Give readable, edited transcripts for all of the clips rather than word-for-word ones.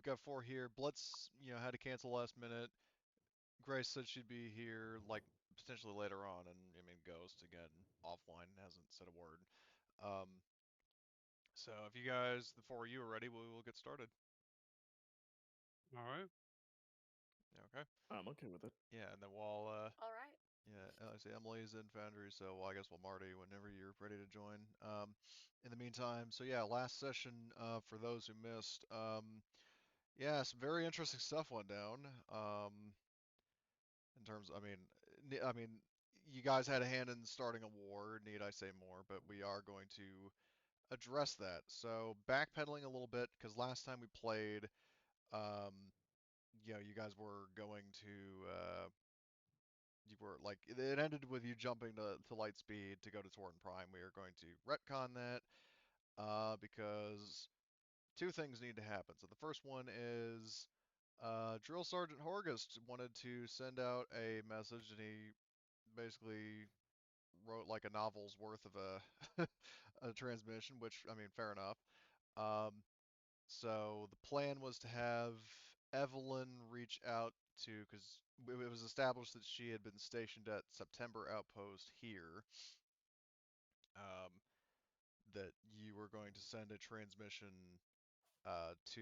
got 4 here. Blitz, had to cancel last minute. Grace said she'd be here, like, potentially later on, and, I mean, Ghost, again, offline, hasn't said a word. Um, so if you guys, the 4 of you are ready, we will get started. All right. Okay. I'm okay with it. Yeah, and then All right. yeah, I say Emily's in Foundry, so I guess Marty, whenever you're ready to join. In the meantime, so yeah, last session, for those who missed, yeah, some very interesting stuff went down. In terms, I mean, you guys had a hand in starting a war. Need I say more? But we are going to address that. So backpedaling a little bit because last time we played, um, you guys were going to, you were like, it ended with you jumping to light speed to go to Torin Prime. We are going to retcon that, because two things need to happen. So the first one is, Drill Sergeant Horgust wanted to send out a message, and he basically wrote like a novel's worth of a transmission, which, I mean, fair enough. Um, so the plan was to have Evelyn reach out to, because it was established that she had been stationed at September Outpost here, um, that you were going to send a transmission, to,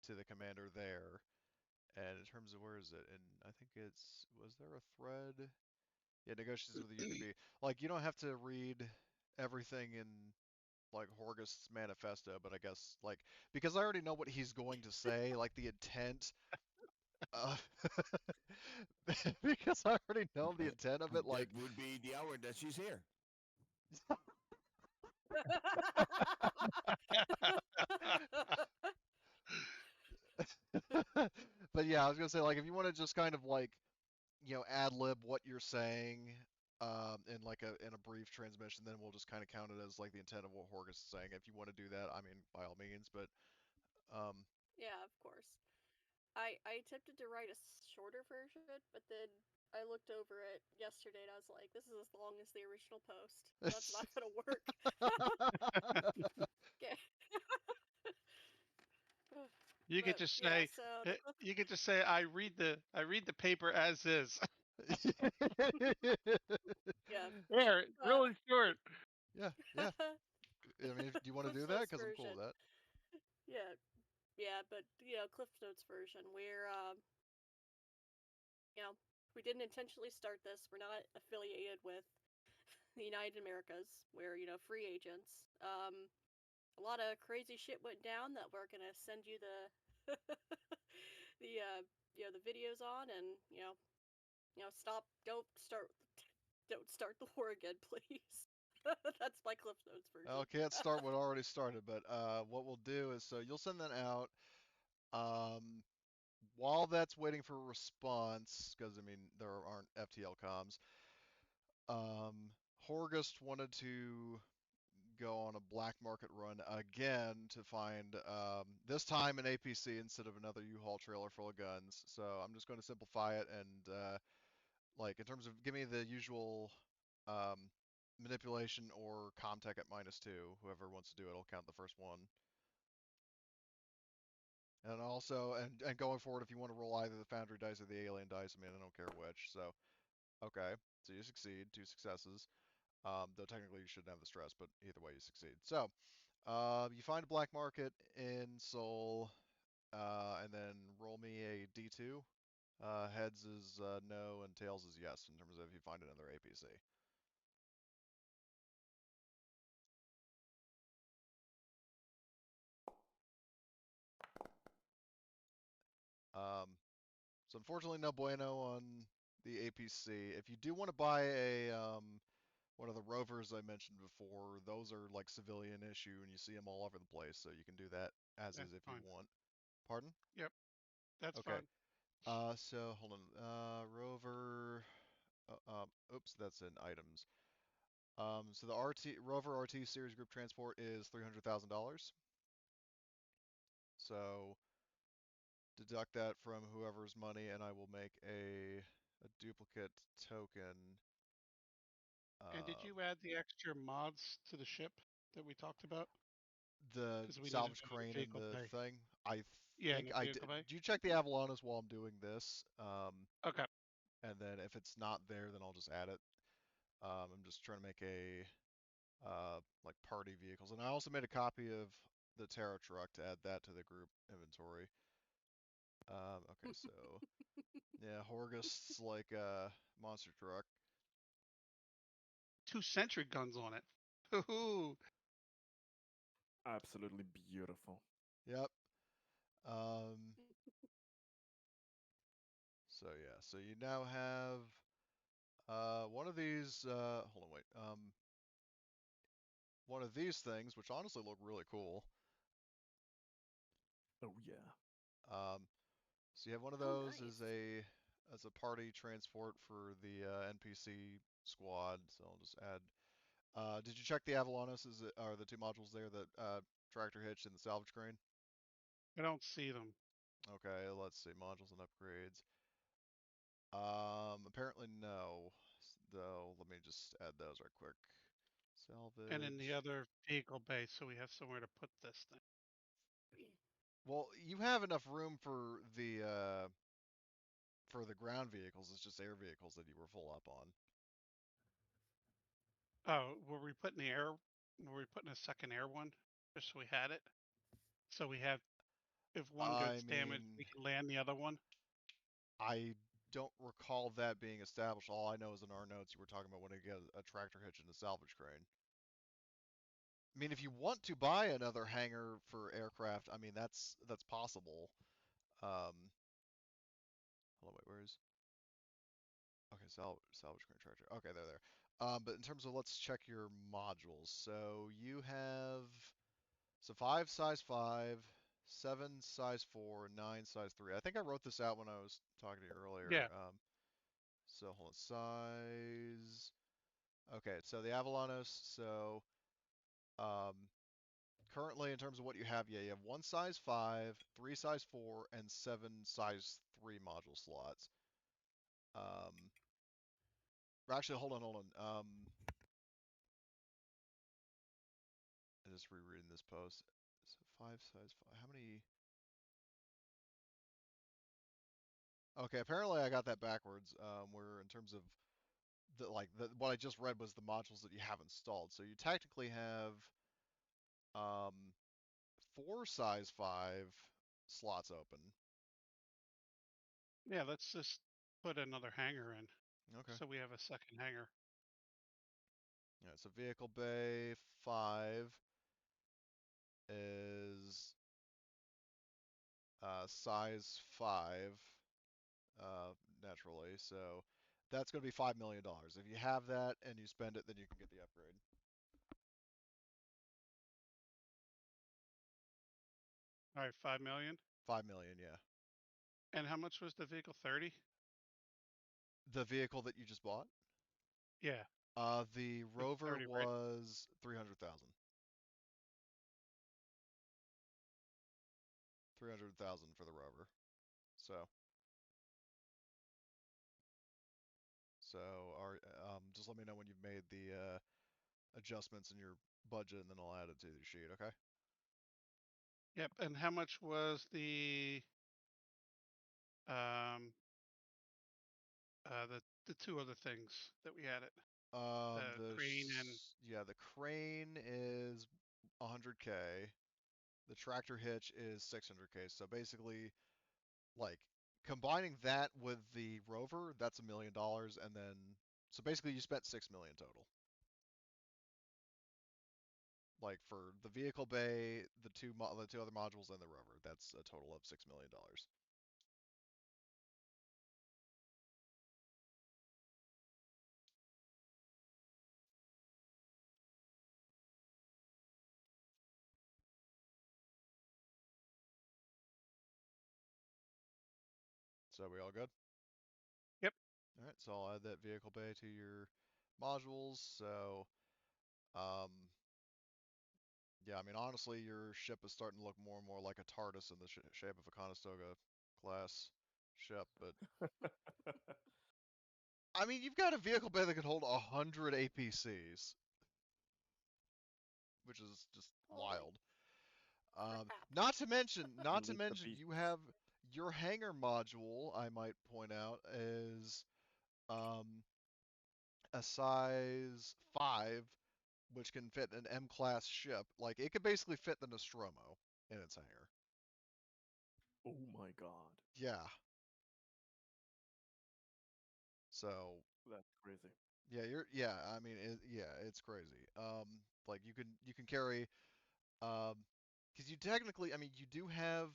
to the commander there. And in terms of where is it? And I think was there a thread? Yeah, negotiations with the UPB. Like, you don't have to read everything in like Horgust's manifesto, but I guess like because I already know what he's going to say, like the intent. Uh, because I already know the intent of it. Like, that would be the hour that she's here. but yeah, I was gonna say like if you want to just kind of like ad lib what you're saying, in like in a brief transmission, then we'll just kind of count it as like the intent of what Horgus is saying. If you want to do that, I mean, by all means. But Yeah, of course. I attempted to write a shorter version, but then I looked over it yesterday and I was like, this is as long as the original post. That's not gonna work. Okay. You could But, just yeah, say, so you could just say, I read the paper as is. yeah. There, really short. Yeah, yeah. I mean, do you want to do Cliff that? Notes Because I'm cool with version. that. Yeah, yeah, but Cliff Notes version. We didn't intentionally start this. We're not affiliated with the United Americas. We're free agents. A lot of crazy shit went down that we're gonna send you the the videos on, and don't start the war again, please. That's my Cliff Notes version. I can't start what already started, but what we'll do is so you'll send that out. Um, while that's waiting for a response, because I mean there aren't FTL comms. Horgust wanted to go on a black market run again to find, this time an APC instead of another U-Haul trailer full of guns. So I'm just going to simplify it and, like in terms of give me the usual, um, manipulation or Comtech at -2. Whoever wants to do it, I'll count the first one. And also, and going forward, if you want to roll either the Foundry dice or the Alien dice, I mean, I don't care which. So, okay, so you succeed, 2 successes. Though technically you shouldn't have the stress, but either way you succeed. So, you find a black market in Seoul, and then roll me a D2. Heads is no, and tails is yes, in terms of if you find another APC. So unfortunately, no bueno on the APC. If you do want to buy one of the rovers I mentioned before, those are like civilian issue, and you see them all over the place, so you can do that as is That's if you fine. want. Pardon? Yep, that's Okay. fine. So hold on. Rover. Oops, that's in items. So the Rover RT series group transport is $300,000. So deduct that from whoever's money, and I will make a duplicate token. And did you add the extra mods to the ship that we talked about? The 'Cause we need salvage another crane and vehicle the bay. thing. I Yeah, think the I vehicle did. bay. Do you check the Avalanus while I'm doing this? Okay. And then if it's not there, then I'll just add it. I'm just trying to make a like party vehicles, and I also made a copy of the Terra truck to add that to the group inventory. Okay, so yeah, Horgust's like a monster truck. 2 sentry guns on it. Ooh. Absolutely beautiful. Yep. So yeah, so you now have one of these. Hold on, wait. One of these things, which honestly look really cool. Oh yeah. So you have one of Oh, those nice. as a party transport for the NPC squad. So I'll just add. Did you check the Avalanus? Are the two modules there, the tractor hitch and the salvage crane? I don't see them. Okay, let's see, modules and upgrades. Apparently no. Though, let me just add those right quick. Salvage. And in the other vehicle bay, so we have somewhere to put this thing. Well, you have enough room for the ground vehicles. It's just air vehicles that you were full up on. Oh, were we putting a second air one? Just so we had it? So we have, if one I gets damaged, mean, we can land the other one? I don't recall that being established. All I know is in our notes you were talking about when you get a tractor hitch and a salvage crane. I mean, if you want to buy another hangar for aircraft, I mean that's possible. Hold on, wait, where is? Okay, salvage crane tractor. Okay, there. But in terms of, let's check your modules. So you have 5 size 5, 7 size 4, 9 size 3. I think I wrote this out when I was talking to you earlier. Yeah. So hold on, size. Okay, so the Avalanus. So um, currently, in terms of what you have, yeah, you have 1 size 5, 3 size 4, and 7 size 3 module slots. Actually, hold on. I'm just rereading this post. So 5 size 5. How many? Okay, apparently I got that backwards. Where in terms of what I just read was the modules that you have installed. So you technically have um, 4 size 5 slots open. Yeah, let's just put another hangar in. Okay. So we have a second hangar. Yeah, so vehicle bay 5 is size 5, naturally. So that's going to be $5 million. If you have that and you spend it, then you can get the upgrade. All right, 5 million. 5 million, yeah. And how much was the vehicle? 30? The vehicle that you just bought? Yeah. The It was Rover 30, right? was 300,000. 300,000 for the Rover. So just let me know when you've made the adjustments in your budget, and then I'll add it to the sheet. Okay. Yep. And how much was um the two other things that we had it? The crane and The crane is 100K. The tractor hitch is 600K. So basically, like combining that with the Rover, that's $1 million, and then so basically you spent 6 million total. Like for the vehicle bay, the two other modules, and the Rover, that's a total of $6 million. So we all good? yep. All right, so I'll add that vehicle bay to your modules. So, um, yeah, I mean, honestly, your ship is starting to look more and more like a TARDIS in the shape of a Conestoga class ship. But I mean, you've got a vehicle bay that can hold 100 APCs, which is just Holy. wild. Perhaps. Not to mention, Unleash the beast. you have your hangar module. I might point out is a size 5, which can fit an M-class ship. Like it could basically fit the Nostromo in its hangar. Oh my god. Yeah. So That's crazy. yeah. I mean, it's crazy. Like you can carry because you technically, I mean, you do have,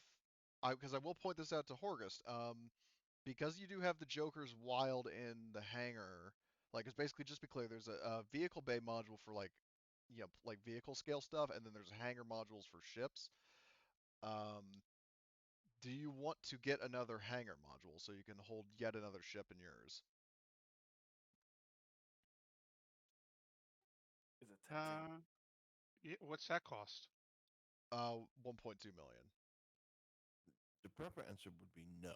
because I will point this out to Horgust, because you do have the Joker's Wild in the hangar, like it's basically, just be clear, there's a vehicle bay module for like, like vehicle scale stuff, and then there's hangar modules for ships. Um, do you want to get another hangar module so you can hold yet another ship in yours? Is it tempting? Yeah, what's that cost? 1.2 million. The proper answer would be no.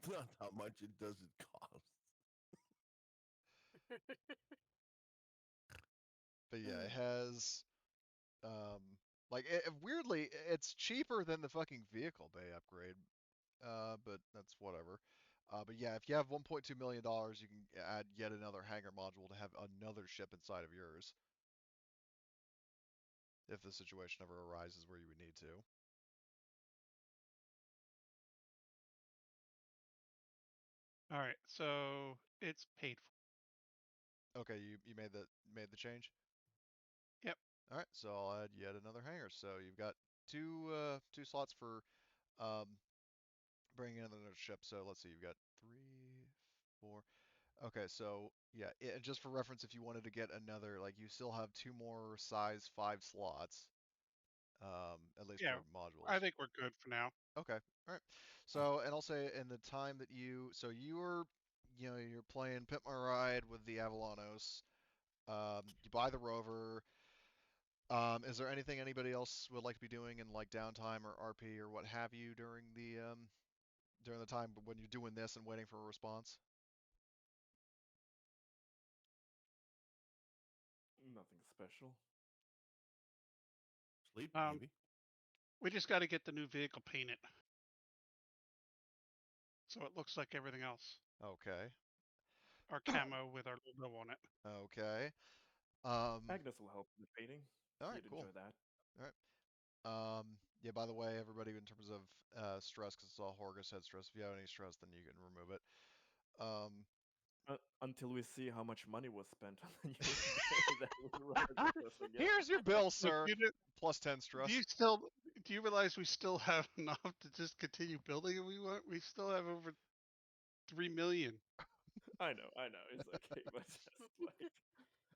Not how much it does it cost. But yeah, it has, like, weirdly, it's cheaper than the fucking vehicle bay upgrade. But that's whatever. But yeah, if you have $1.2 million, you can add yet another hangar module to have another ship inside of yours. If the situation ever arises where you would need to. All right, so it's paid for. Okay, you made the change? Yep. All right, so I'll add yet another hangar. So you've got two slots for um bringing in another ship. So let's see, you've got 3, 4. Okay, so yeah, just for reference, if you wanted to get another, like, you still have 2 more size 5 slots, at least Yeah, for modules. I think we're good for now. Okay, all right. So, and I'll say, in the time that you were, you're playing Pimp My Ride with the Avalanos. You buy the rover. Is there anything anybody else would like to be doing in like downtime or RP or what have you during the time when you're doing this and waiting for a response? Nothing special. Sleep, Um, maybe. we just got to get the new vehicle painted, so it looks like everything else. Okay. Our camo with our logo on it. Okay. Agnes will help with the painting. All right, He'd cool. enjoy that. All right. Yeah, by the way, everybody, in terms of stress, because it's all Horgus had stress, if you have any stress, then you can remove it. Until we see how much money was spent on the new day, then we'll rise this again. Here's your bill, Look, sir. Plus 10 stress. do you realize we still have enough to just continue building? We still have over 3 million. I know, it's okay, but just like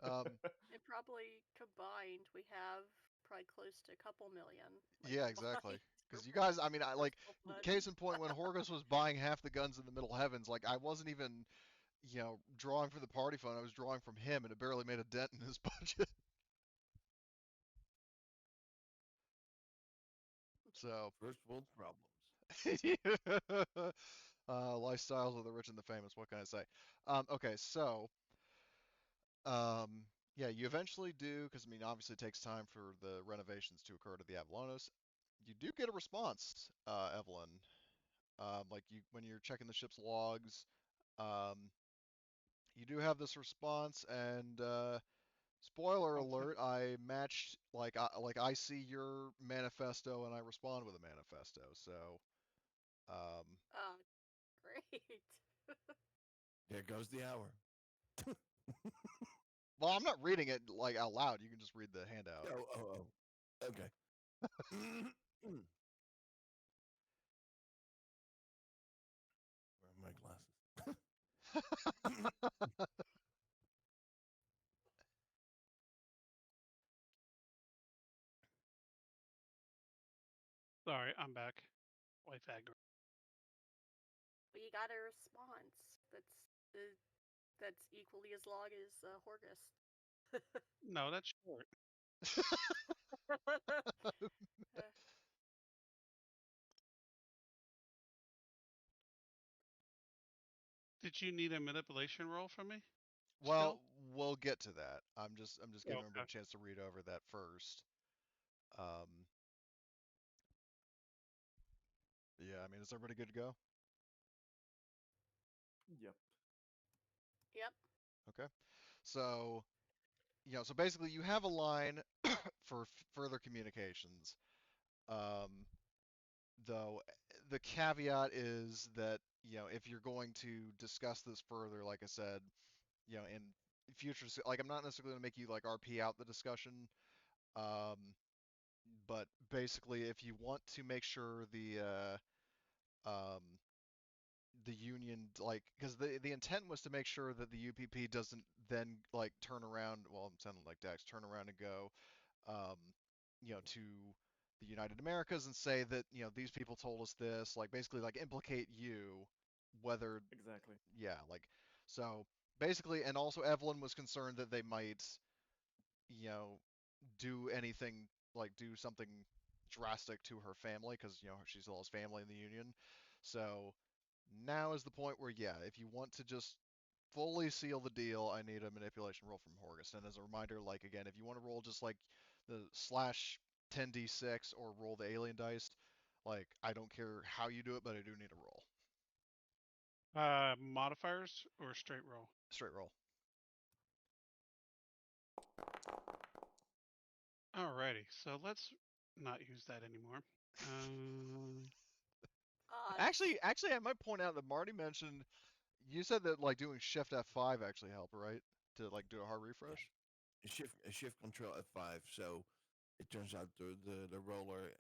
And probably combined, we have probably close to a couple million. Like, Yeah, exactly. combined Because for you guys, I mean, I like, personal funds. case in point, when Horgus was buying half the guns in the Middle Heavens, like, I wasn't even, drawing from the party fund. I was drawing from him, and it barely made a dent in his budget. So, First world problems. lifestyles of the rich and the famous. What can I say? Okay, so, yeah, you eventually do, because I mean, obviously, it takes time for the renovations to occur to the Avalonos. You do get a response, Evelyn. Like when you're checking the ship's logs, um, you do have this response, and spoiler Okay. alert, I matched, like I see your manifesto and I respond with a manifesto. So, um, Oh, great. There goes the hour. well, I'm not reading it like out loud. You can just read the handout. Oh. Okay. Where are my glasses? Sorry, I'm back. Wife aggravated. Well, you got a response that's equally as long as Horgus. No, that's short. Did you need a manipulation roll from me? Well, still? we'll get to that. I'm just giving everybody Okay. a chance to read over that first. Yeah, I mean, is everybody good to go? Yep. Yep. Okay. So, so basically you have a line for further communications. Though the caveat is that, if you're going to discuss this further, like I said, in future, like I'm not necessarily going to make you like RP out the discussion, but basically if you want to make sure the union, like, because the intent was to make sure that the UPP doesn't then like turn around, well, I'm sounding like Dax, turn around and go, to the United Americas and say that, these people told us this, like basically like implicate you, whether, Exactly. yeah, like, so basically, and also Evelyn was concerned that they might, do anything, like do something drastic to her family, because, she still has family in the union. So now is the point where, yeah, if you want to just fully seal the deal, I need a manipulation roll from Horgus. And as a reminder, like, again, if you want to roll just like the slash 10d6 or roll the alien dice, like, I don't care how you do it, but I do need a roll. Modifiers or straight roll? Straight roll. Alrighty, so let's not use that anymore. Odds. Actually, I might point out that Marty mentioned, you said that like doing Shift F5 actually helped, right? To like do a hard refresh. Shift Control F5. So it turns out the roller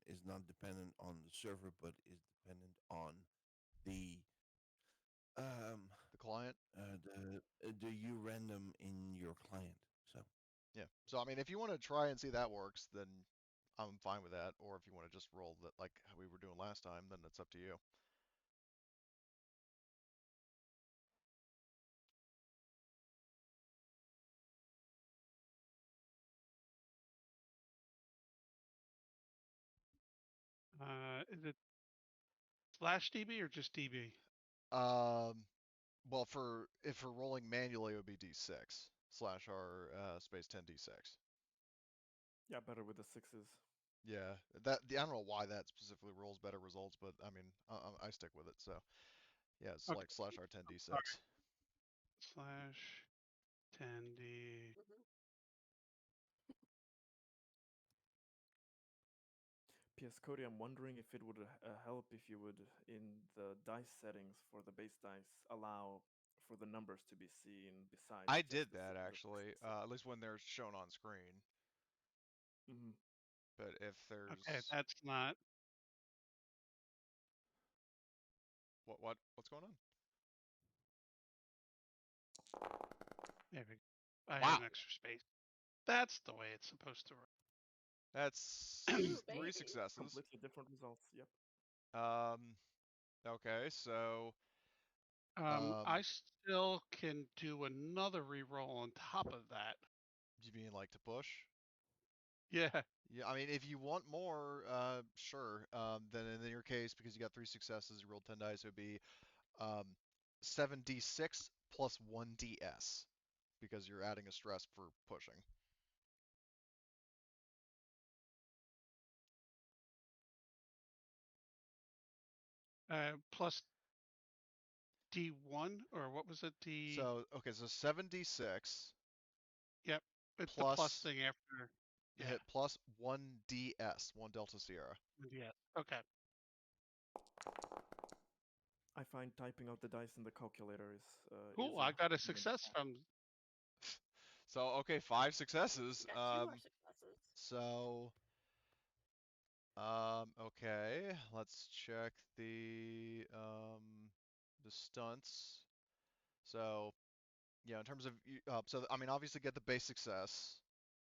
is not dependent on the server, but is dependent on the The client. the U random in your client. So Yeah. So I mean, if you want to try and see that works, then I'm fine with that. Or if you want to just roll that like how we were doing last time, then it's up to you. Is it slash DB or just DB? Well, if we're rolling manually, it would be D6 slash R space 10d6. Yeah, better with the sixes. Yeah, I don't know why that specifically rolls better results, but I mean, I stick with it. So yeah, it's Okay. like slash R 10d6. Alright. Slash 10D. Mhm. P.S. Cody, I'm wondering if it would help if you would, in the dice settings for the base dice, allow for the numbers to be seen besides I just did the that the actually, sixes. at least when they're shown on screen. Mhm. But if Okay, there's that's not. what's going on? There we go. I had Wow, an extra space. That's the way it's supposed to work. that's Ooh, 3 baby. successes. Completely different results. Yep. Okay, so I still can do another reroll on top of that. you mean like to push? Yeah. Yeah, I mean, if you want more, sure. Then in your case, because you got 3 successes, you rolled 10 dice, it would be 7d6 plus 1ds, because you're adding a stress for pushing. Plus D1 or what was it? So, okay, so 7d6 Yep. It's the plus plus thing after. Yeah. hit plus 1ds, 1 Delta Sierra. Yeah. Okay. I find typing out the dice in the calculator is Cool. a I got a pain in the success ass. from. So, okay, 5 successes. You got 2 more successes. So, okay, let's check the stunts. So, yeah, in terms of, so I mean, obviously get the base success,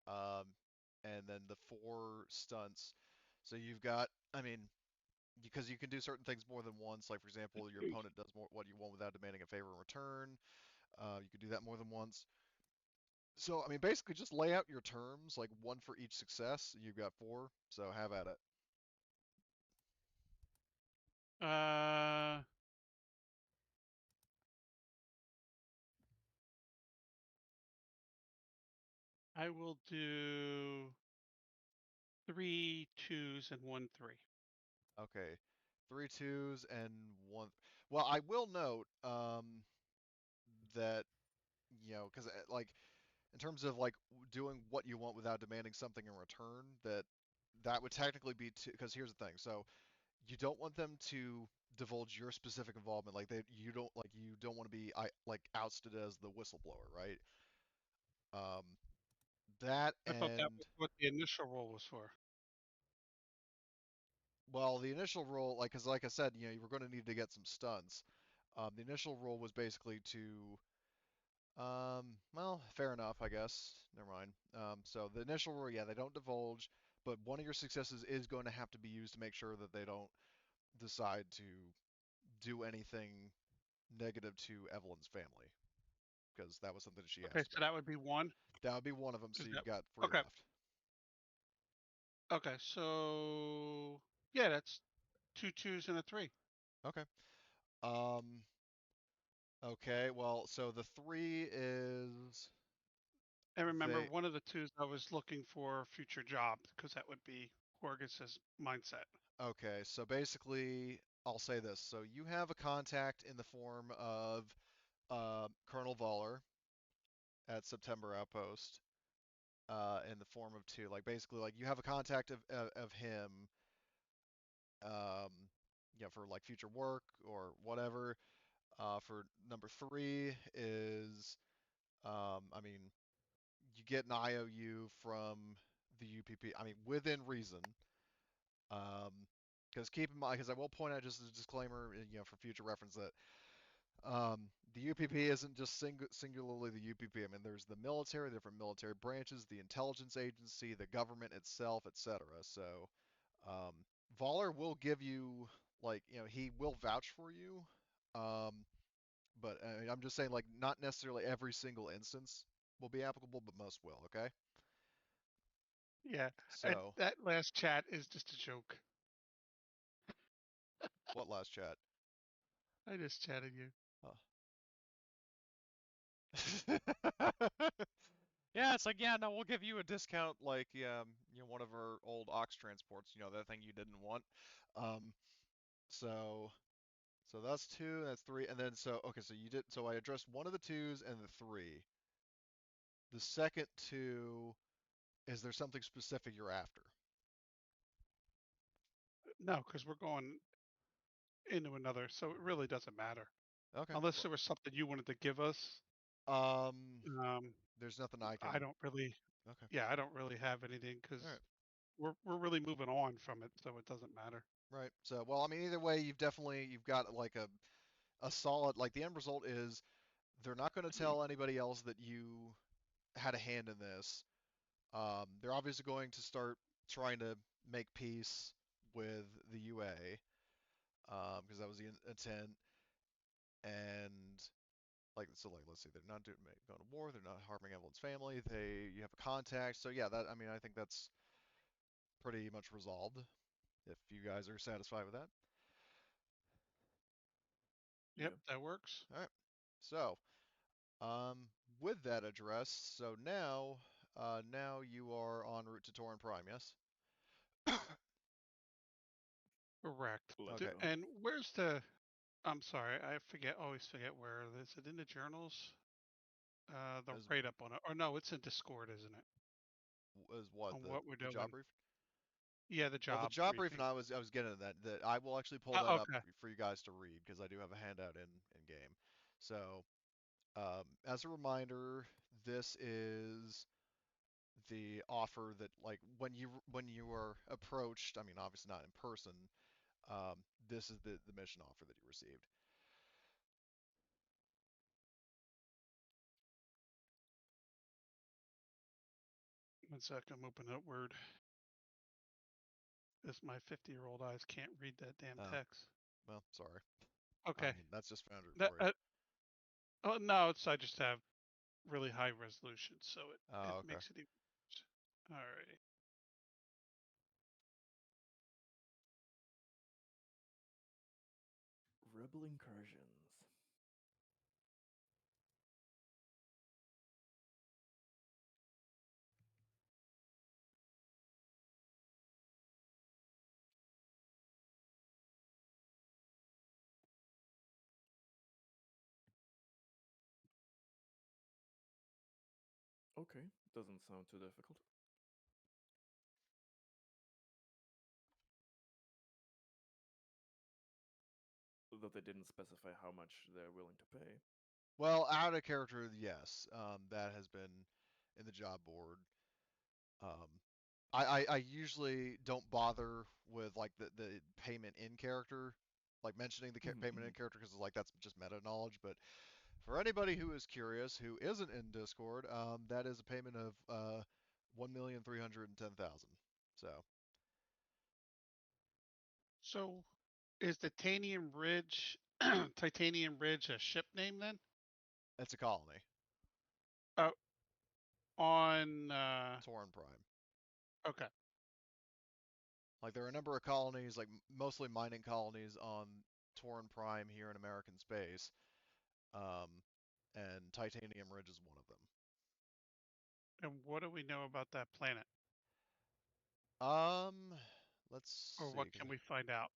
and then the 4 stunts. So you've got, I mean, because you can do certain things more than once. Like for example, your opponent does more what you want without demanding a favor in return. You could do that more than once. So I mean, basically just lay out your terms, like 1 for each success. You've got 4, so have at it. Uh. I will do 3 2s and 1 3. Okay, 3 2s and 1. Well, I will note that because like in terms of like doing what you want without demanding something in return, that would technically be because here's the thing. So you don't want them to divulge your specific involvement, like you don't want to be like ousted as the whistleblower, right? Um, that I thought that and was what the initial role was for. well, the initial role, because like I said, you were going to need to get some stunts. The initial role was basically to, well, fair enough, I guess. Never mind. So the initial role, yeah, they don't divulge, but one of your successes is going to have to be used to make sure that they don't decide to do anything negative to Evelyn's family, because that was something that she Okay, asked so about. that would be 1. That would be one of them, so Is you've that got 3 okay? left. Okay, so yeah, that's 2 2s and a 3. Okay. Um, okay, well, so the 3 is And remember, they one of the 2s I was looking for future job because that would be Horgus's mindset. okay, so basically I'll say this. So you have a contact in the form of Colonel Voller at September Outpost, in the form of 2. Like basically like you have a contact of him um for like future work or whatever. For number 3 is I mean you get an IOU from the UPP. I mean within reason. Because keep in mind, because I will point out just as a disclaimer, for future reference that the UPP isn't just singularly the UPP. I mean, there's the military, the different military branches, the intelligence agency, the government itself, etc. So, um, Voller will give you, like, he will vouch for you. Um, but I'm just saying, like, not necessarily every single instance will be applicable, but most will, okay? Yeah, and So, that last chat is just a joke. what last chat? I just chatted you. Yeah, it's like, yeah, no, we'll give you a discount, like, one of our old ox transports, that thing you didn't want. Um, so, so that's 2, that's 3, and then okay, so I addressed one of the 2s and the 3. The second 2, is there something specific you're after? No, because we're going into another, so it really doesn't matter. Okay. Unless there was something you wanted to give us. Well, Um, there's nothing I can. I don't really. Okay. Yeah, I don't really have anything because All right. we're really moving on from it, so it doesn't matter. Right. So, well, I mean, either way, you've got like a solid, like the end result is they're not going to tell anybody else that you had a hand in this. They're obviously going to start trying to make peace with the UA, because that was the intent. And like let's see, they're not going to war. They're not harming Evelyn's family. You have a contact. So yeah, I mean I think that's pretty much resolved. If you guys are satisfied with that. Yep, that works. All right. So with that address, so now you are en route to Torin Prime. Yes. Correct. Let's Okay. go. And where's the? I'm sorry, I always forget where it is. It in the journals? The As write up on it, or no, it's in Discord, isn't it? as what On what we're the job doing. brief? Yeah, the Well, the job job briefing briefing. I was getting to that I will actually pull that up Okay. for you guys to read because I do have a handout in game. So, as a reminder, this is the offer that like when you were approached. I mean, obviously not in person. This is the mission offer that you received. 1 second, I'm opening up Word. As my 50-year-old eyes can't read that damn Oh, text. well, sorry. I Okay. mean, that's just Foundry That, for you. oh no, I just have really high resolution, so it Oh, okay. makes it even worse. Alrighty. Rebel incursions. Okay, doesn't sound too difficult. Though they didn't specify how much they're willing to pay. Well, out of character, yes. That has been in the job board. I usually don't bother with like the payment in character, like mentioning the payment in character because like that's just meta knowledge. But for anybody who is curious, who isn't in Discord, that is a payment of 1,310,000. So So, is Titanium Ridge Titanium Ridge a ship name then? it's a colony, On Torin Prime. okay. Like there are a number of colonies, like mostly mining colonies on Torin Prime here in American space, and Titanium Ridge is one of them. And what do we know about that planet, Let's or see, what can we find out?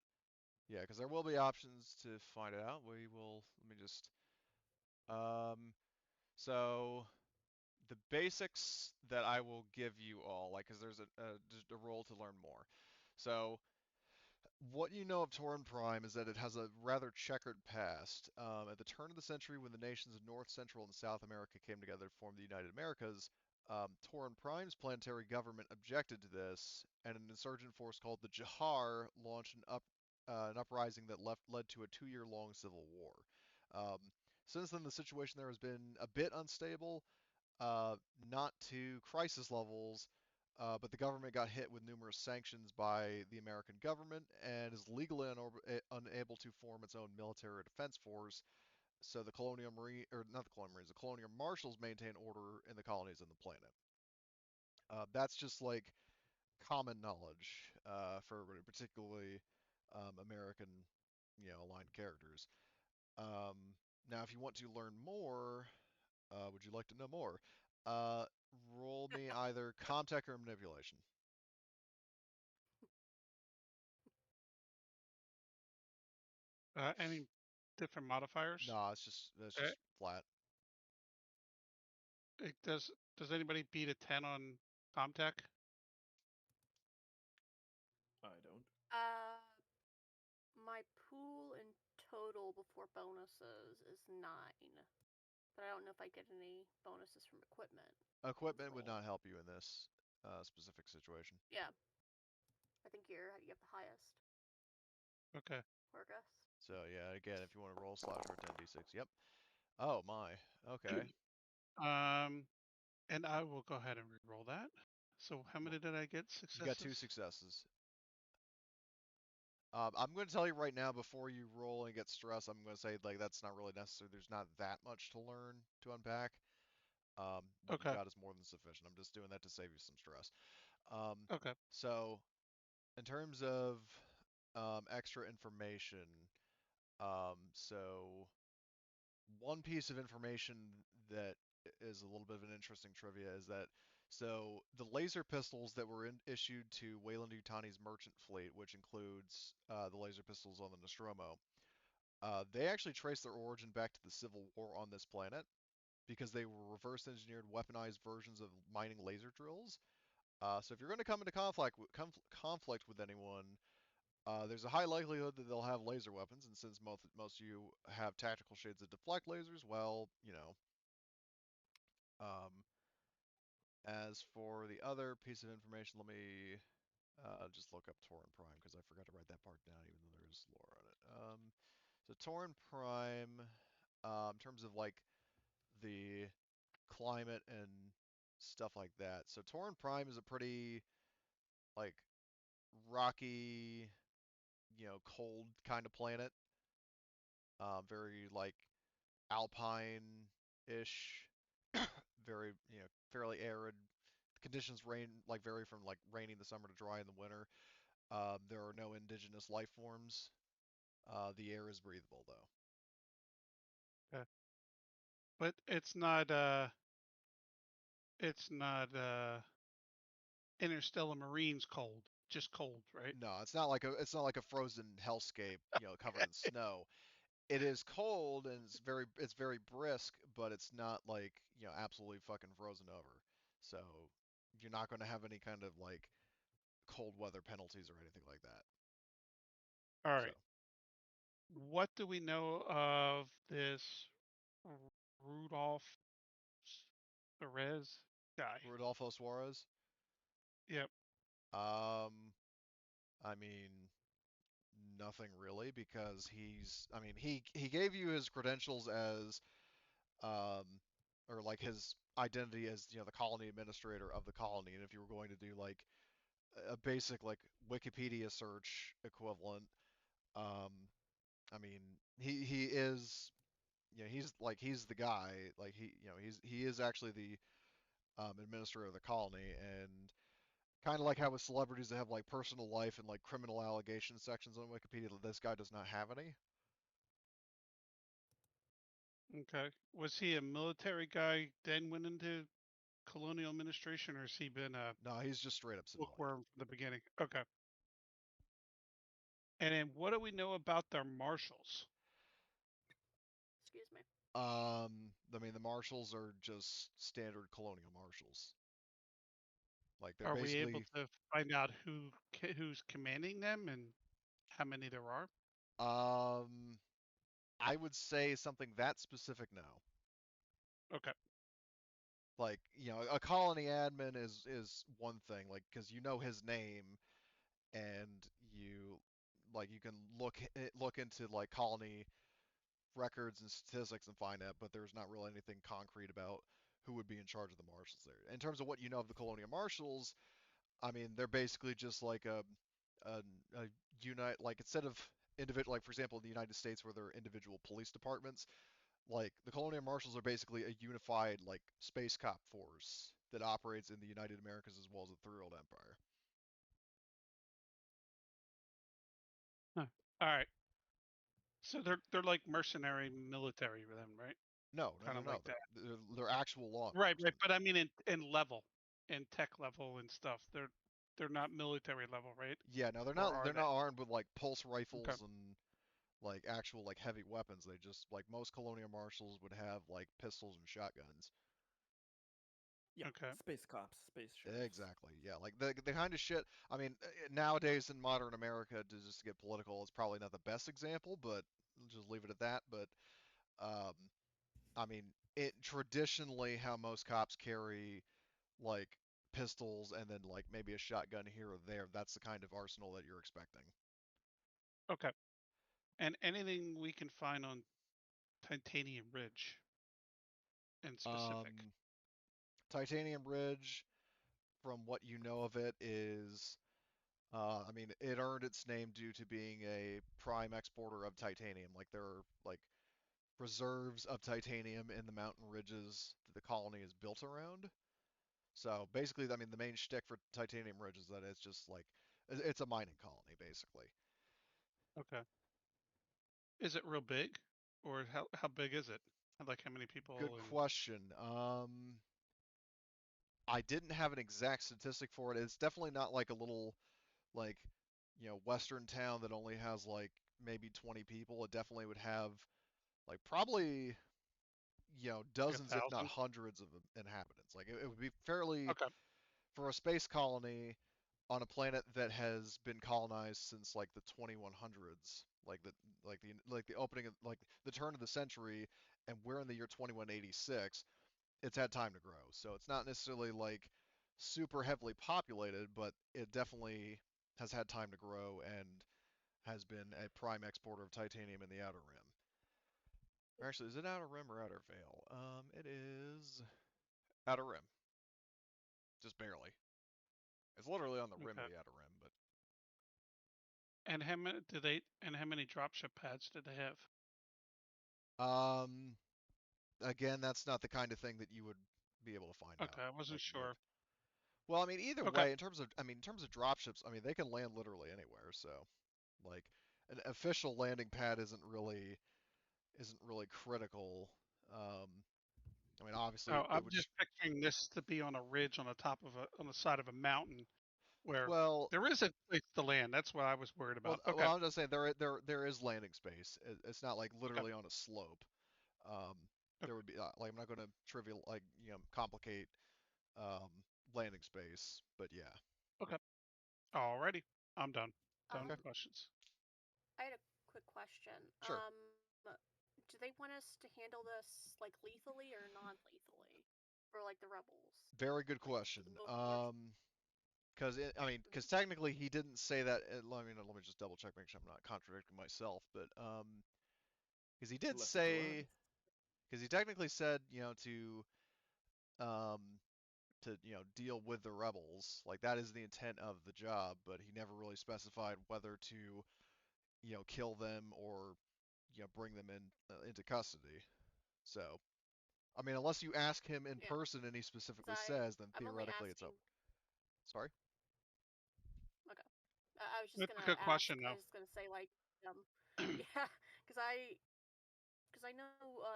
yeah, because there will be options to find it out. We will. Let me just. So the basics that I will give you all, like, because there's just a role to learn more. So what you know of Torin Prime is that it has a rather checkered past. At the turn of the century, when the nations of North, Central, and South America came together to form the United Americas, Torin Prime's planetary government objected to this, and an insurgent force called the Jahar launched an uprising that led to a 2-year-long civil war. Um, since then, the situation there has been a bit unstable, not to crisis levels, but the government got hit with numerous sanctions by the American government and is legally unable to form its own military defense force. So the colonial marine, or not the colonial marines, the colonial marshals maintain order in the colonies and the planet. That's just like common knowledge for everybody, particularly American, aligned characters. Now, if you want to learn more, would you like to know more? Uh, Roll me either Comtech or Manipulation. Any different modifiers? No, that's Uh, just flat. does anybody beat a 10 on Comtech? I don't. My pool in total before bonuses is 9, but I don't know if I get any bonuses from equipment. Equipment would Roll. not help you in this specific situation. Yeah, I think you have the highest. Okay. Orgus. So yeah, again, if you want to roll slash or 10d6, yep. Oh my. Okay. And I will go ahead and re-roll that. So how many did I get? Successes? You got 2 successes. I'm going to tell you right now, before you roll and get stressed, I'm going to say like that's not really necessary. There's not that much to learn to unpack. What you've Okay. got is more than sufficient. I'm just doing that to save you some stress. Okay. So in terms of extra information, so one piece of information that is a little bit of an interesting trivia is that so the laser pistols that were issued to Weyland-Yutani's merchant fleet, which includes the laser pistols on the Nostromo, they actually trace their origin back to the Civil War on this planet because they were reverse engineered weaponized versions of mining laser drills. So if you're going to come into conflict with anyone, there's a high likelihood that they'll have laser weapons, and since most of you have tactical shades that deflect lasers, well, Um, as for the other piece of information, let me just look up Torin Prime because I forgot to write that part down, even though there's lore on it. So Torin Prime, in terms of like the climate and stuff like that. So Torin Prime is a pretty like rocky, cold kind of planet. Very like alpine-ish, very, fairly arid. Conditions vary from like rainy in the summer to dry in the winter. There are no indigenous life forms. The air is breathable though. Okay. But it's not interstellar marines cold. Just cold, right? No, it's not like a frozen hellscape, covered in snow. It is cold and it's very brisk, but it's not like, absolutely fucking frozen over. So you're not going to have any kind of like cold weather penalties or anything like that. All So right. What do we know of this Rudolph Perez guy? Rodolfo Suarez, Yep. I mean, nothing really because he gave you his credentials as um or like his identity as the colony administrator of the colony, and if you were going to do like a basic like Wikipedia search equivalent, um I mean he is he's the guy, like he is actually the administrator of the colony. And kind of like how with celebrities they have like personal life and like criminal allegation sections on Wikipedia, this guy does not have any. Okay. Was he a military guy, then went into colonial administration, or has he been a No, he's just straight up civilian. bookworm from the beginning? Okay. And then what do we know about their marshals? Excuse me. I mean, the marshals are just standard colonial marshals. Like they're Are we able basically, to find out who's commanding them and how many there are? I would say something that specific now. Okay. Like, a colony admin is one thing, like, because you know his name, and you can look into like colony records and statistics and find out, but there's not really anything concrete about who would be in charge of the marshals there. In terms of what you know of the colonial marshals, I mean, they're basically just like a unite, like instead of individual, like for example, in the United States where there are individual police departments, like the colonial marshals are basically a unified like space cop force that operates in the United Americas as well as the Third World Empire. Huh. All right. So they're like mercenary military for them, right? No, no, Kind no, of no. like that. They're actual law Right, right. enforcement. But I mean in level, in tech level and stuff. They're not military level, right? Yeah, no, they're Or not. are They're they? not armed with like pulse Okay. rifles and like actual like heavy weapons. They just like most colonial marshals would have like pistols and shotguns. Yeah, Okay. space cops, space sheriffs. Exactly. Yeah, like the kind of shit. I mean, nowadays in modern America, to just get political, it's probably not the best example, but just leave it at that. But um, I mean, it traditionally how most cops carry like pistols and then like maybe a shotgun here or there. That's the kind of arsenal that you're expecting. Okay. And anything we can find on Titanium Ridge in specific. Um, Titanium Ridge, from what you know of it, is I mean, it earned its name due to being a prime exporter of titanium. Like there are like reserves of titanium in the mountain ridges that the colony is built around. So basically, I mean, the main shtick for Titanium Ridge is that it's just like it's a mining colony, basically. Okay. Is it real big? Or how big is it? Like how many Good people and question. I didn't have an exact statistic for it. It's definitely not like a little like western town that only has like maybe 20 people. It definitely would have like probably like dozens if not 1,000? hundreds of inhabitants. Like it would be fairly, Okay. for a space colony on a planet that has been colonized since like the 2100s, like the opening of like the turn of the century, and we're in the year 2186. It's had time to grow, so it's not necessarily like super heavily populated, but it definitely has had time to grow and has been a prime exporter of titanium in the outer rim. Or actually, is it outer rim or outer veil? It is outer rim, just barely. It's literally on the rim of Okay. the outer rim, but And how many dropship pads did they have? um, again, that's not the kind of thing that you would be able to find out. Okay, I wasn't Like you would. sure. Well, I mean, either Okay. way, in terms of dropships, I mean, they can land literally anywhere. So, like, an official landing pad isn't really critical. Um, I mean, obviously, Oh, it I'm would. just picturing this to be on a ridge on the top of on the side of a mountain where Well, there is a place to land. That's what I was worried well, about. Okay. I'm just saying there is landing space. It's not like Okay. literally on a slope. Um, Okay. there would be like I'm not going to trivial like complicate landing space. But yeah. Alrighty, I'm done. Done Um, with questions. I had a quick question. Sure. Do they want us to handle this like lethally or non-lethally, or like the rebels? Very good Like, question. both of Because technically he didn't say that. Let me just double check, make sure I'm not contradicting myself. But because he did Left it to say, us. because he technically said, to deal with the rebels, like that is the intent of the job. But he never really specified whether to kill them or bring them into custody. So I mean, unless you ask him in Yeah. person and he specifically I- says, then I'm only theoretically it's asking. up. Sorry. Okay. I was just That's a gonna good ask. question, I though. was gonna say like, yeah, because I know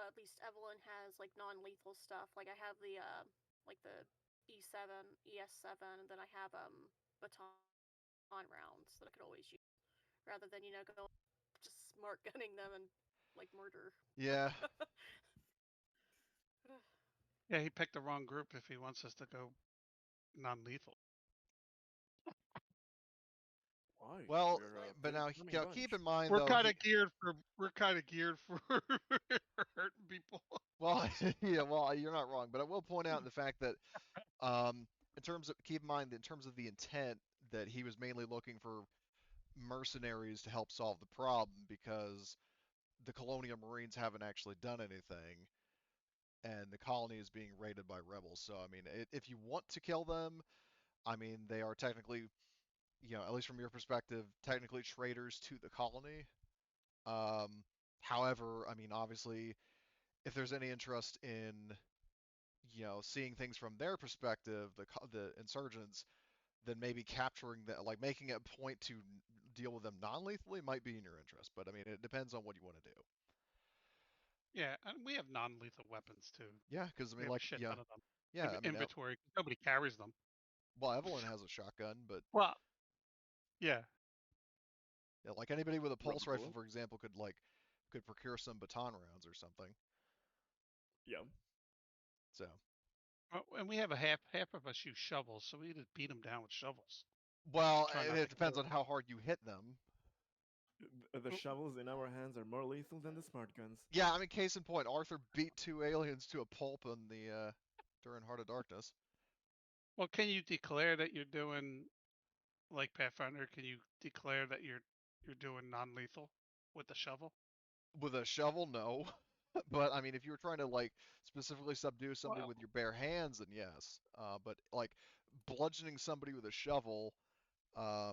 at least Evelyn has like non-lethal stuff. Like I have the like the E7, ES7, and then I have baton rounds that I could always use rather than go just smart gunning them and like murder. Yeah. Yeah, he picked the wrong group if he wants us to go non-lethal. Why? Well, We're a but pretty now charming bunch. keep in mind We're though. kind of geared for hurting people. Well, yeah. Well, you're not wrong, but I will point out the fact that in terms of keep in mind in terms of the intent that he was mainly looking for mercenaries to help solve the problem because the Colonial Marines haven't actually done anything. And the colony is being raided by rebels. So, I mean, if you want to kill them, I mean, they are technically, at least from your perspective, technically traitors to the colony. However, I mean, obviously, if there's any interest in, seeing things from their perspective, the insurgents, then maybe capturing that, like making it a point to deal with them non-lethally might be in your interest. But I mean, it depends on what you want to do. Yeah, and we have non-lethal weapons too. Yeah, because I We mean, have a like, shit yeah, ton of them. yeah. I mean, Inventory. Nobody carries them. well, Evelyn has a shotgun, but Well, yeah. yeah, like anybody with a Rubber pulse rifle, bullet. for example, could procure some baton rounds or something. Yeah. So, And we have half of us use shovels, so we just beat them down with shovels. well, Try not it to kill depends on how hard you hit them. The shovels in our hands are more lethal than the smart guns. Yeah, I mean, case in point, Arthur beat 2 aliens to a pulp in the during Heart of Darkness. Well, can you declare that you're doing like Pathfinder? Can you declare that you're doing non-lethal with the shovel? With a shovel, no. But I mean, if you were trying to like specifically subdue somebody Well, with your bare hands, then yes. But like bludgeoning somebody with a shovel, I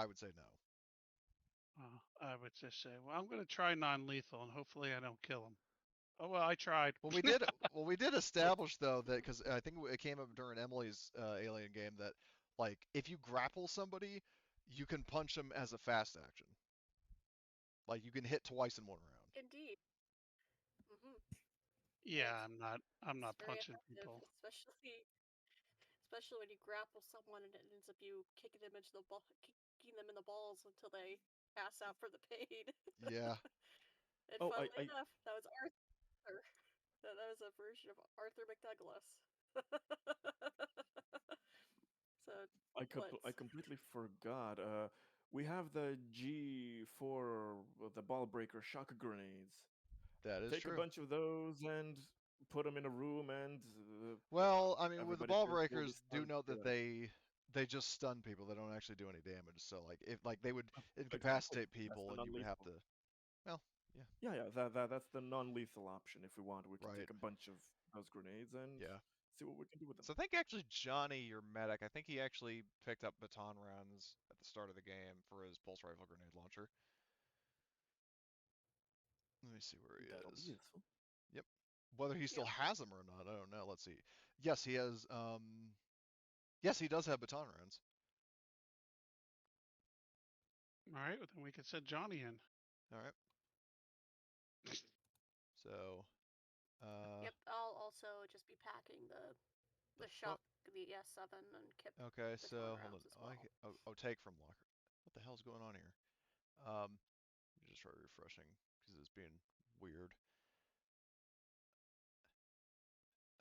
would say no. I would just say, well, I'm going to try non-lethal, and hopefully I don't kill him. Oh well, I tried. Well, we did establish though that because I think it came up during Emily's Alien game that like if you grapple somebody, you can punch them as a fast action. Like you can hit twice in one round. Indeed. Mm-hmm. Yeah, It's I'm it's not very punching effective, people. especially when you grapple someone and it ends up you kicking them kicking them in the balls until they pass out for the pain. Yeah. And Oh, funnily I enough, that was Arthur. That was a version of Arthur McDouglas. So I let's. completely forgot. We have the G4, the ball breaker shock grenades. That is Take a true. bunch of those and put them in a room, and Well, I mean, with the everybody ball will be breakers, do stunned note that theoretically. they just stun people. They don't actually do any damage. So like if like they would Exactly. incapacitate That's people, the and you would have non-lethal. to. Well, yeah, Yeah, that's the non-lethal option. If we want, we can right. take a bunch of those grenades and Yeah. see what we can do with them. So I think actually Johnny, your medic, I think he actually picked up baton rounds at the start of the game for his pulse rifle grenade launcher. Let me see where he That'll be is. useful. Yep. Whether he still has them or not, I don't know. Let's see. Yes, he has. Yes, he does have baton rounds. All right, well, then we could send Johnny in. All right. So. Yep, I'll also just be packing the shock, the ES7 and kip Okay, baton so hold on. rounds as well. Oh, take from locker. What the hell's going on here? Let me just try refreshing because it's being weird.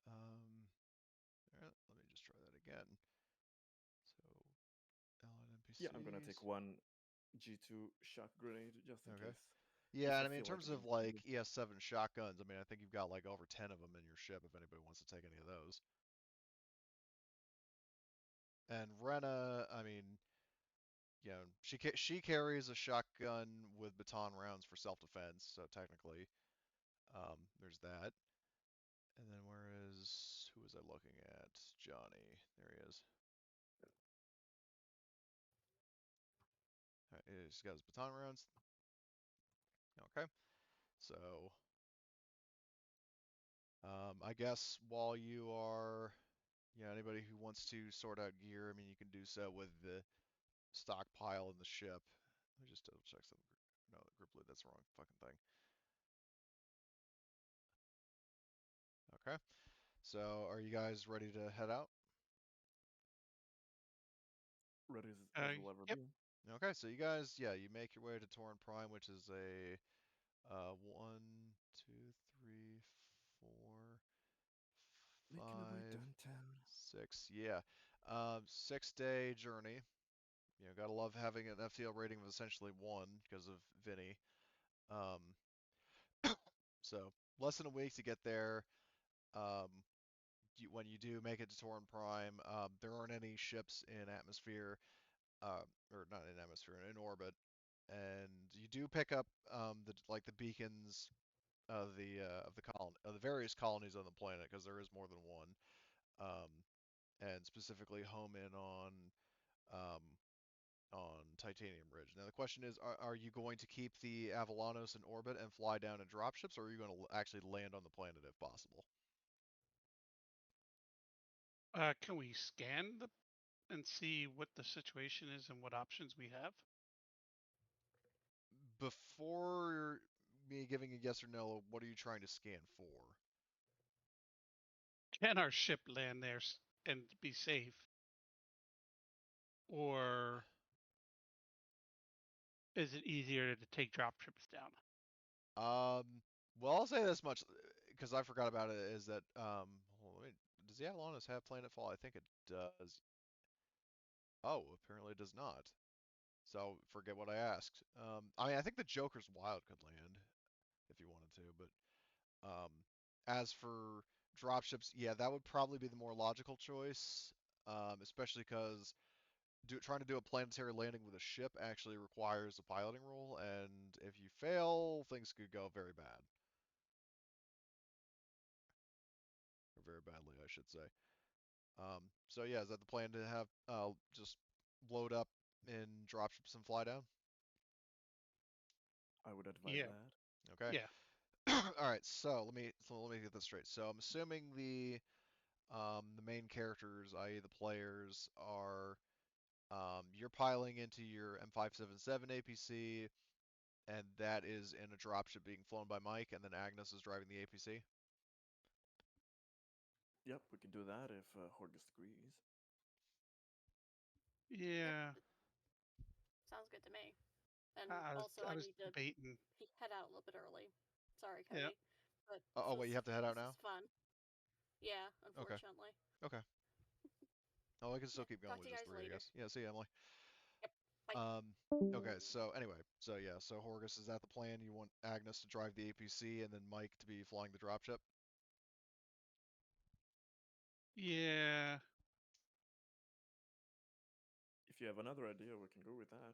All right, let me just Yeah, I'm gonna take APCs. one G2 shock grenade just in Okay. case. Yeah, If and I I mean, in feel like terms I'm of being like pinged. ES7 shotguns, I mean, I think you've got like over 10 of them in your ship if anybody wants to take any of those. And Rena, I mean, you know, she carries a shotgun with baton rounds for self-defense, so technically, there's that. And then who was I looking at? Johnny. There he is. All right, he's got his baton rounds. Okay. So, I guess while you are, anybody who wants to sort out gear, I mean, you can do so with the stockpile in the ship. Let me just double check something. No, the group lead, that's the wrong fucking thing. Okay. So, are you guys ready to head out? Ready as will ever Yep. be. Okay, so you guys, you make your way to Torin Prime, which is a 1, 2, 3, 4, Making our way 5, downtown. 6, 6-day journey. You know, gotta love having an FTL rating of essentially 1 because of Vinny. Um, so less than a week to get there. Um, when you do make it to Torin Prime, there aren't any ships in atmosphere, or not in atmosphere, in orbit, and you do pick up the beacons of the various colonies on the planet because there is more than one, and specifically home in um, on Titanium Ridge. Now the question is, are you going to keep the Avalanos in orbit and fly down in dropships, or are you going to actually land on the planet if possible? Can we scan and see what the situation is and what options we have? Before me giving a yes or no, what are you trying to scan for? Can our ship land there and be safe? Or is it easier to take drop ships down? Well, I'll say this much because I forgot about it. Is that does the Avalanos have planetfall? I think it does. Oh, apparently it does not. So forget what I asked. I mean, I think the Joker's Wild could land if you wanted to, but as for dropships, yeah, that would probably be the more logical choice, especially because trying to do a planetary landing with a ship actually requires a piloting role, and if you fail, things could go very bad. Or very badly, I should say. So yeah, is that the plan to have just load up in dropships and fly down? I would advise Yeah. that. Okay. Yeah. All right. So let me get this straight. So I'm assuming the main characters, i.e. the players, are you're piling into your M577 APC, and that is in a dropship being flown by Mike, and then Agnes is driving the APC. Yep, we can do that if Horgus agrees. Yeah. Sounds good to me. And I was, also, I I was need to debating. head out a little bit early. Sorry, Yeah. Cody. But Oh wait, you have to head out this now? is fun. Yeah, Okay. unfortunately. Okay. Oh, I can still Yeah, keep going talk with to you just guys 3, I later. guess. Yeah, see you, Emily. Yep. Bye. Okay, so anyway, so yeah, so Horgus, is that the plan? You want Agnes to drive the APC and then Mike to be flying the dropship? Yeah. If you have another idea, we can go with that.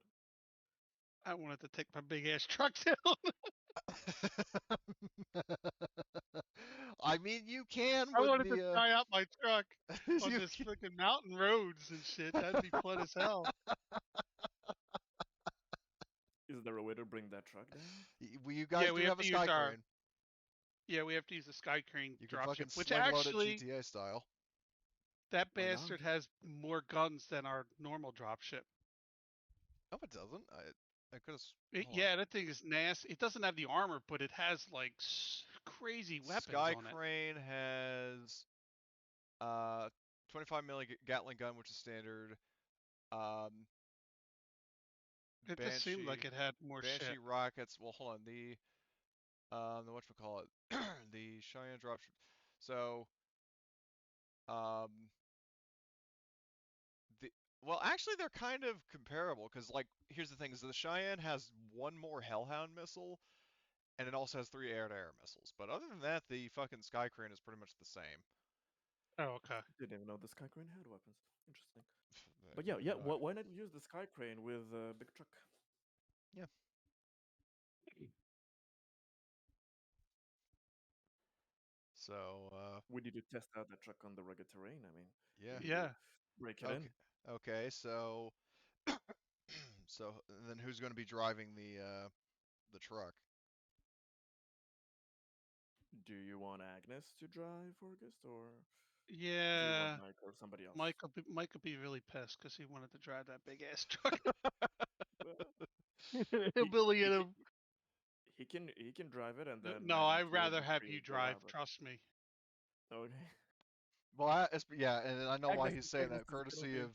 I wanted to take my big ass truck down. I mean, you can I with wanted to the try out my truck on you this freaking mountain roads and shit. That'd be fun as hell. Is there a way to bring that truck down? you Yeah, guys we do have have a to use sky our crane. we have to use the Sky Crane You can dropship, fucking which sling load it actually GTA style. that Why not? bastard has more guns than our normal dropship. No, it doesn't. I could have. Hold on. Yeah, that thing is nasty. It doesn't have the armor, but it has like crazy weapons Sky on it. crane has 25 milli Gatling gun, which is standard. Um, It just seemed like Banshee it had more Banshee shit. rockets. Well, hold on. The whatchamacallit, the Cheyenne dropship. So, um, Well, actually, they're kind of comparable because, like, here's the thing: is the Cheyenne has one more Hellhound missile, and it also has 3 air-to-air missiles. But other than that, the fucking Sky Crane is pretty much the same. Oh, okay. Didn't even know the Sky Crane had weapons. Interesting. But But yeah, neither yeah. did I. Why not use the Sky Crane with a big truck? Yeah. So, We need to test out the truck on the rugged terrain. I mean, yeah. we need Yeah. to break it Okay. in. Okay. So, so then who's going to be driving the truck? Do you want Agnes to drive August, or do you Yeah. want Mike or somebody else? Mike will be really pissed because he wanted to drive that big ass truck. He, Hillbilly he, in can, him. he can drive it, and then No, you I'd two of rather you have three you go drive. have it. Trust me. Okay. Well, yeah, and I know why Agnes, he's saying Agnes that, is courtesy okay.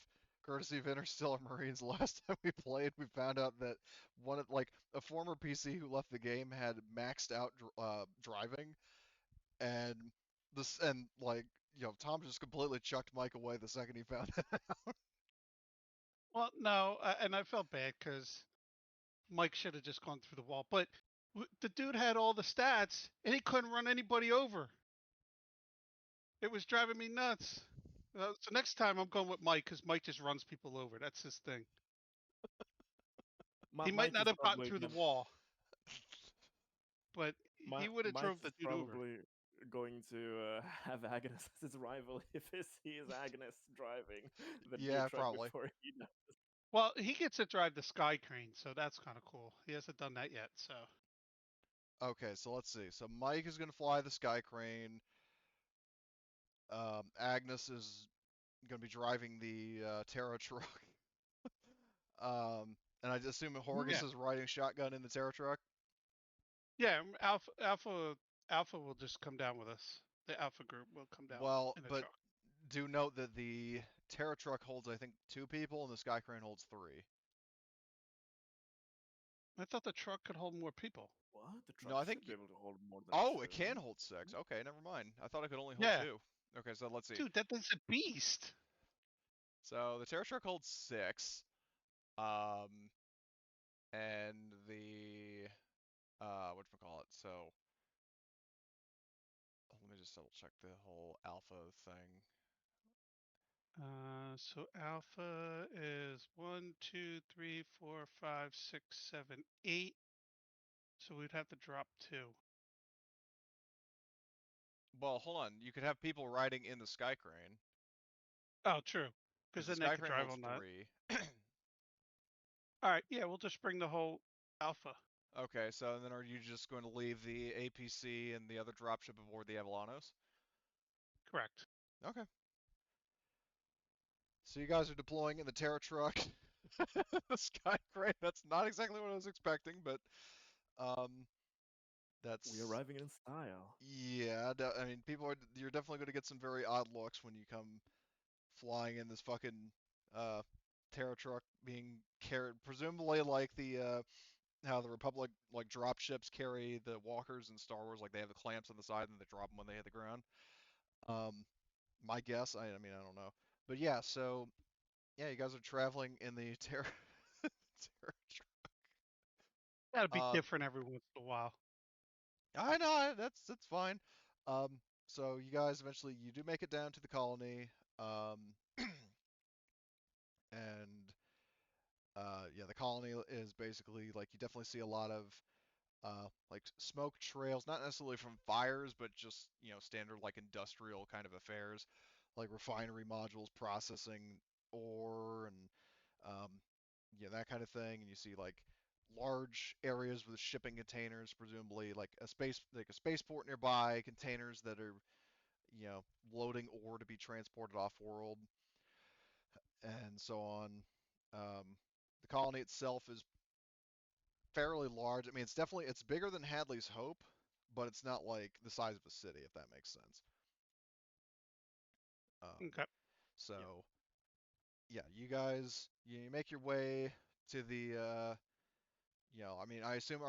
of Interstellar Marines. Last time we played, we found out that one of like a former PC who left the game had maxed out driving, and like Tom just completely chucked Mike away the second he found it. Well, no, and I felt bad because Mike should have just gone through the wall. But the dude had all the stats and he couldn't run anybody over. It was driving me nuts. So next time I'm going with Mike because Mike just runs people over. That's his thing. He might Mike not is have gotten probably through the gonna, wall, but he would have Mike drove is the dude over. probably going to have Agnes as his rival if he sees Agnes driving the new Yeah, truck probably. before he does. Well, he gets to drive the Sky Crane, so that's kind of cool. He hasn't done that yet, so. Okay, so let's see. So Mike is gonna fly the Sky Crane. Agnes is gonna be driving the Terra truck. And I assume Horgus Yeah. is riding shotgun in the Terra truck. Yeah, Alpha will just come down with us. The Alpha group will come down Well, in the but truck. do note that the Terra truck holds, I think, 2 people, and the Sky Crane holds 3. I thought the truck could hold more people. What? The No, truck I think. should be able to hold more than Oh, it two. can hold 6. Okay, never mind. I thought it could only hold Yeah, 2. Okay, so let's see. dude, that thing's a beast. So the Terra truck holds 6. Um, and the whatchamacallit. So let me just double check the whole Alpha thing. So Alpha is 1, 2, 3, 4, 5, 6, 7, 8. So we'd have to drop 2. Well, hold on. You could have people riding in the Sky Crane Oh, true. Because because the then they Sky could Crane drive holds on that. 3. All right, yeah, we'll just bring the whole Alpha. Okay, so then are you just going to leave the APC and the other dropship aboard the Avalanos? Correct. Okay. So you guys are deploying in the Terra truck, the Sky Crane. That's not exactly what I was expecting, but that's We're arriving in style. yeah. I mean, you're definitely going to get some very odd looks when you come flying in this fucking uh, Terra truck being carried, presumably like the how the Republic like drop ships carry the walkers in Star Wars, like they have the clamps on the side and they drop them when they hit the ground. My guess, I mean, I don't know, but yeah. So yeah, you guys are traveling in the Terra. Terra Gotta be truck. different every once in a while. I know that's fine. So you guys eventually you do make it down to the colony, and yeah, the colony is basically like you definitely see a lot of like smoke trails, not necessarily from fires, but just standard like industrial kind of affairs, like refinery modules processing ore and um, yeah, that kind of thing. And you see like large areas with shipping containers, presumably like a spaceport nearby, containers that are loading ore to be transported off world, and so on. Um, the colony itself is fairly large. I mean, it's bigger than Hadley's Hope, but it's not like the size of a city, if that makes sense. Okay. So yeah, you guys you make your way to the I mean, I assume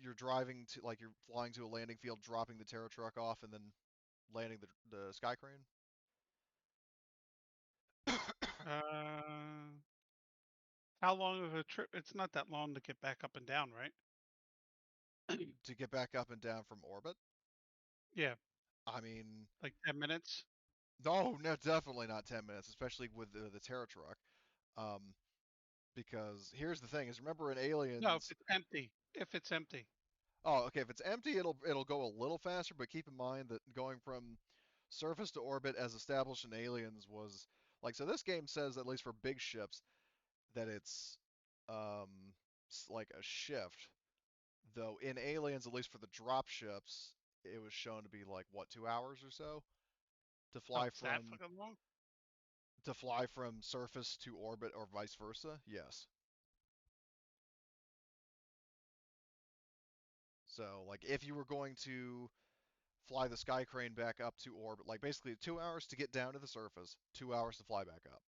you're driving to like you're flying to a landing field, dropping the Terra truck off, and then landing the Sky Crane. How long of a trip? It's not that long to get back up and down, right? To get back up and down from orbit. Yeah, I mean, like 10 minutes. no, definitely not 10 minutes, especially with the Terra truck. Um, because here's the thing: is remember in No, if Aliens. it's empty. If it's empty. Oh, okay. If it's empty, it'll go a little faster, but keep in mind that going from surface to orbit, as established in Aliens, was like so. This game says, at least for big ships, that it's um like a shift. Though in Aliens, at least for the drop ships, it was shown to be like what 2 hours or so to Oh, fly it's that from fucking long? surface to orbit or vice versa. Yes. So like if you were going to fly the sky crane back up to orbit, like basically 2 hours to get down to the surface, 2 hours to fly back up.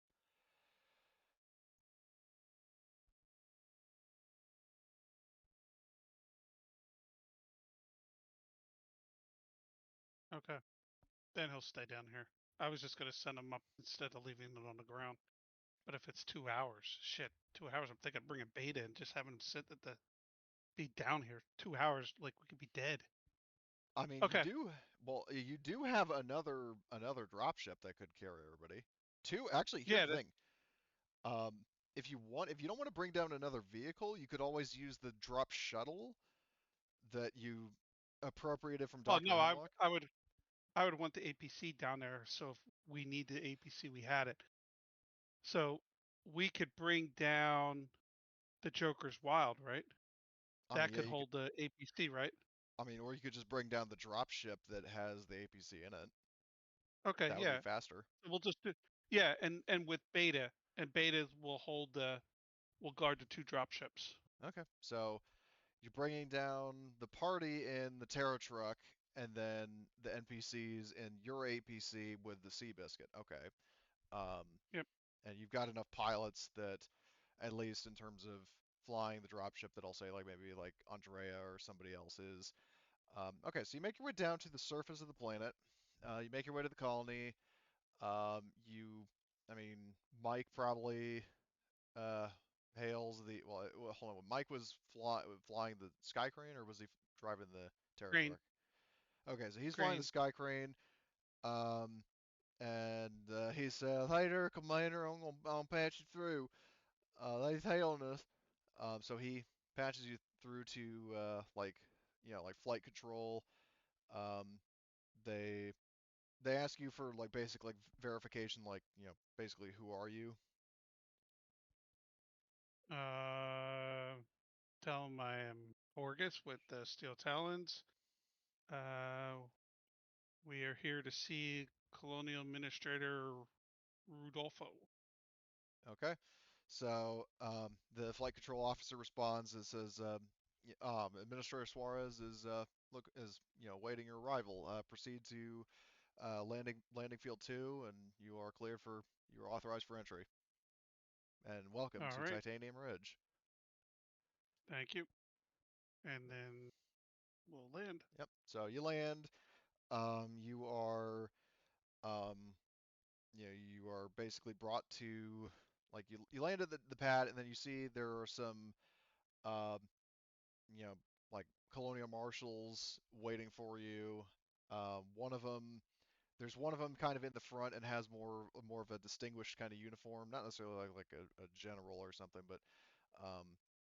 Okay. Then he'll stay down here. I was just going to send him up instead of leaving it on the ground. But if it's 2 hours, shit, 2 hours, I'm thinking bringing Beta and just having him sit at the be down here 2 hours, like we could be dead. I mean, Okay. you do have another drop ship that could carry everybody. Two, actually, here's Yeah. the thing. Um, if you don't want to bring down another vehicle, you could always use the drop shuttle that you appropriated from Well, Dr. no, I Hemlock. I would I would want the APC down there. So if we need the APC, we had it. So we could bring down the Joker's Wild, right? I mean, That yeah, could you could. hold the APC, right? I mean, or you could just bring down the drop ship that has the APC in it. Okay, That would be yeah. faster. We'll just do, yeah, and with Beta, and Beta will hold will guard the two drop ships. Okay, so you're bringing down the party in the Terror truck, and then the NPCs in your APC with the Seabiscuit. Okay. Um, Yep. and you've got enough pilots that, at least in terms of flying the dropship, that I'll say like maybe like Andrea or somebody else is. Okay, so you make your way down to the surface of the planet. You make your way to the colony. I mean, Mike probably uh, hails the. Well, hold on. Mike was flying the sky crane, or was he driving the Terra Crane, truck? Okay, so he's flying the crane. sky crane. Um, and he says, "Hey there, Commander. I'm patch you through. They tailing us." So he patches you through to like flight control. Um, they they ask you for like basic like verification, like basically who are you? Uh, Tell him I am Orgus with the Steel Talons. Uh, we are here to see Colonial Administrator Rudolfo. Okay. So the flight control officer responds and says, Administrator Suarez is waiting your arrival. Proceed to landing field 2, and you are authorized for entry. And welcome All to right, Titanium Ridge. thank you. And then we'll land. Yep. So you land. You are um, you are basically brought to like you land at the pad, and then you see there are some um, you know, like colonial marshals waiting for you. One of them, there's one of them kind of in the front and has more of a distinguished kind of uniform, not necessarily like a general or something, but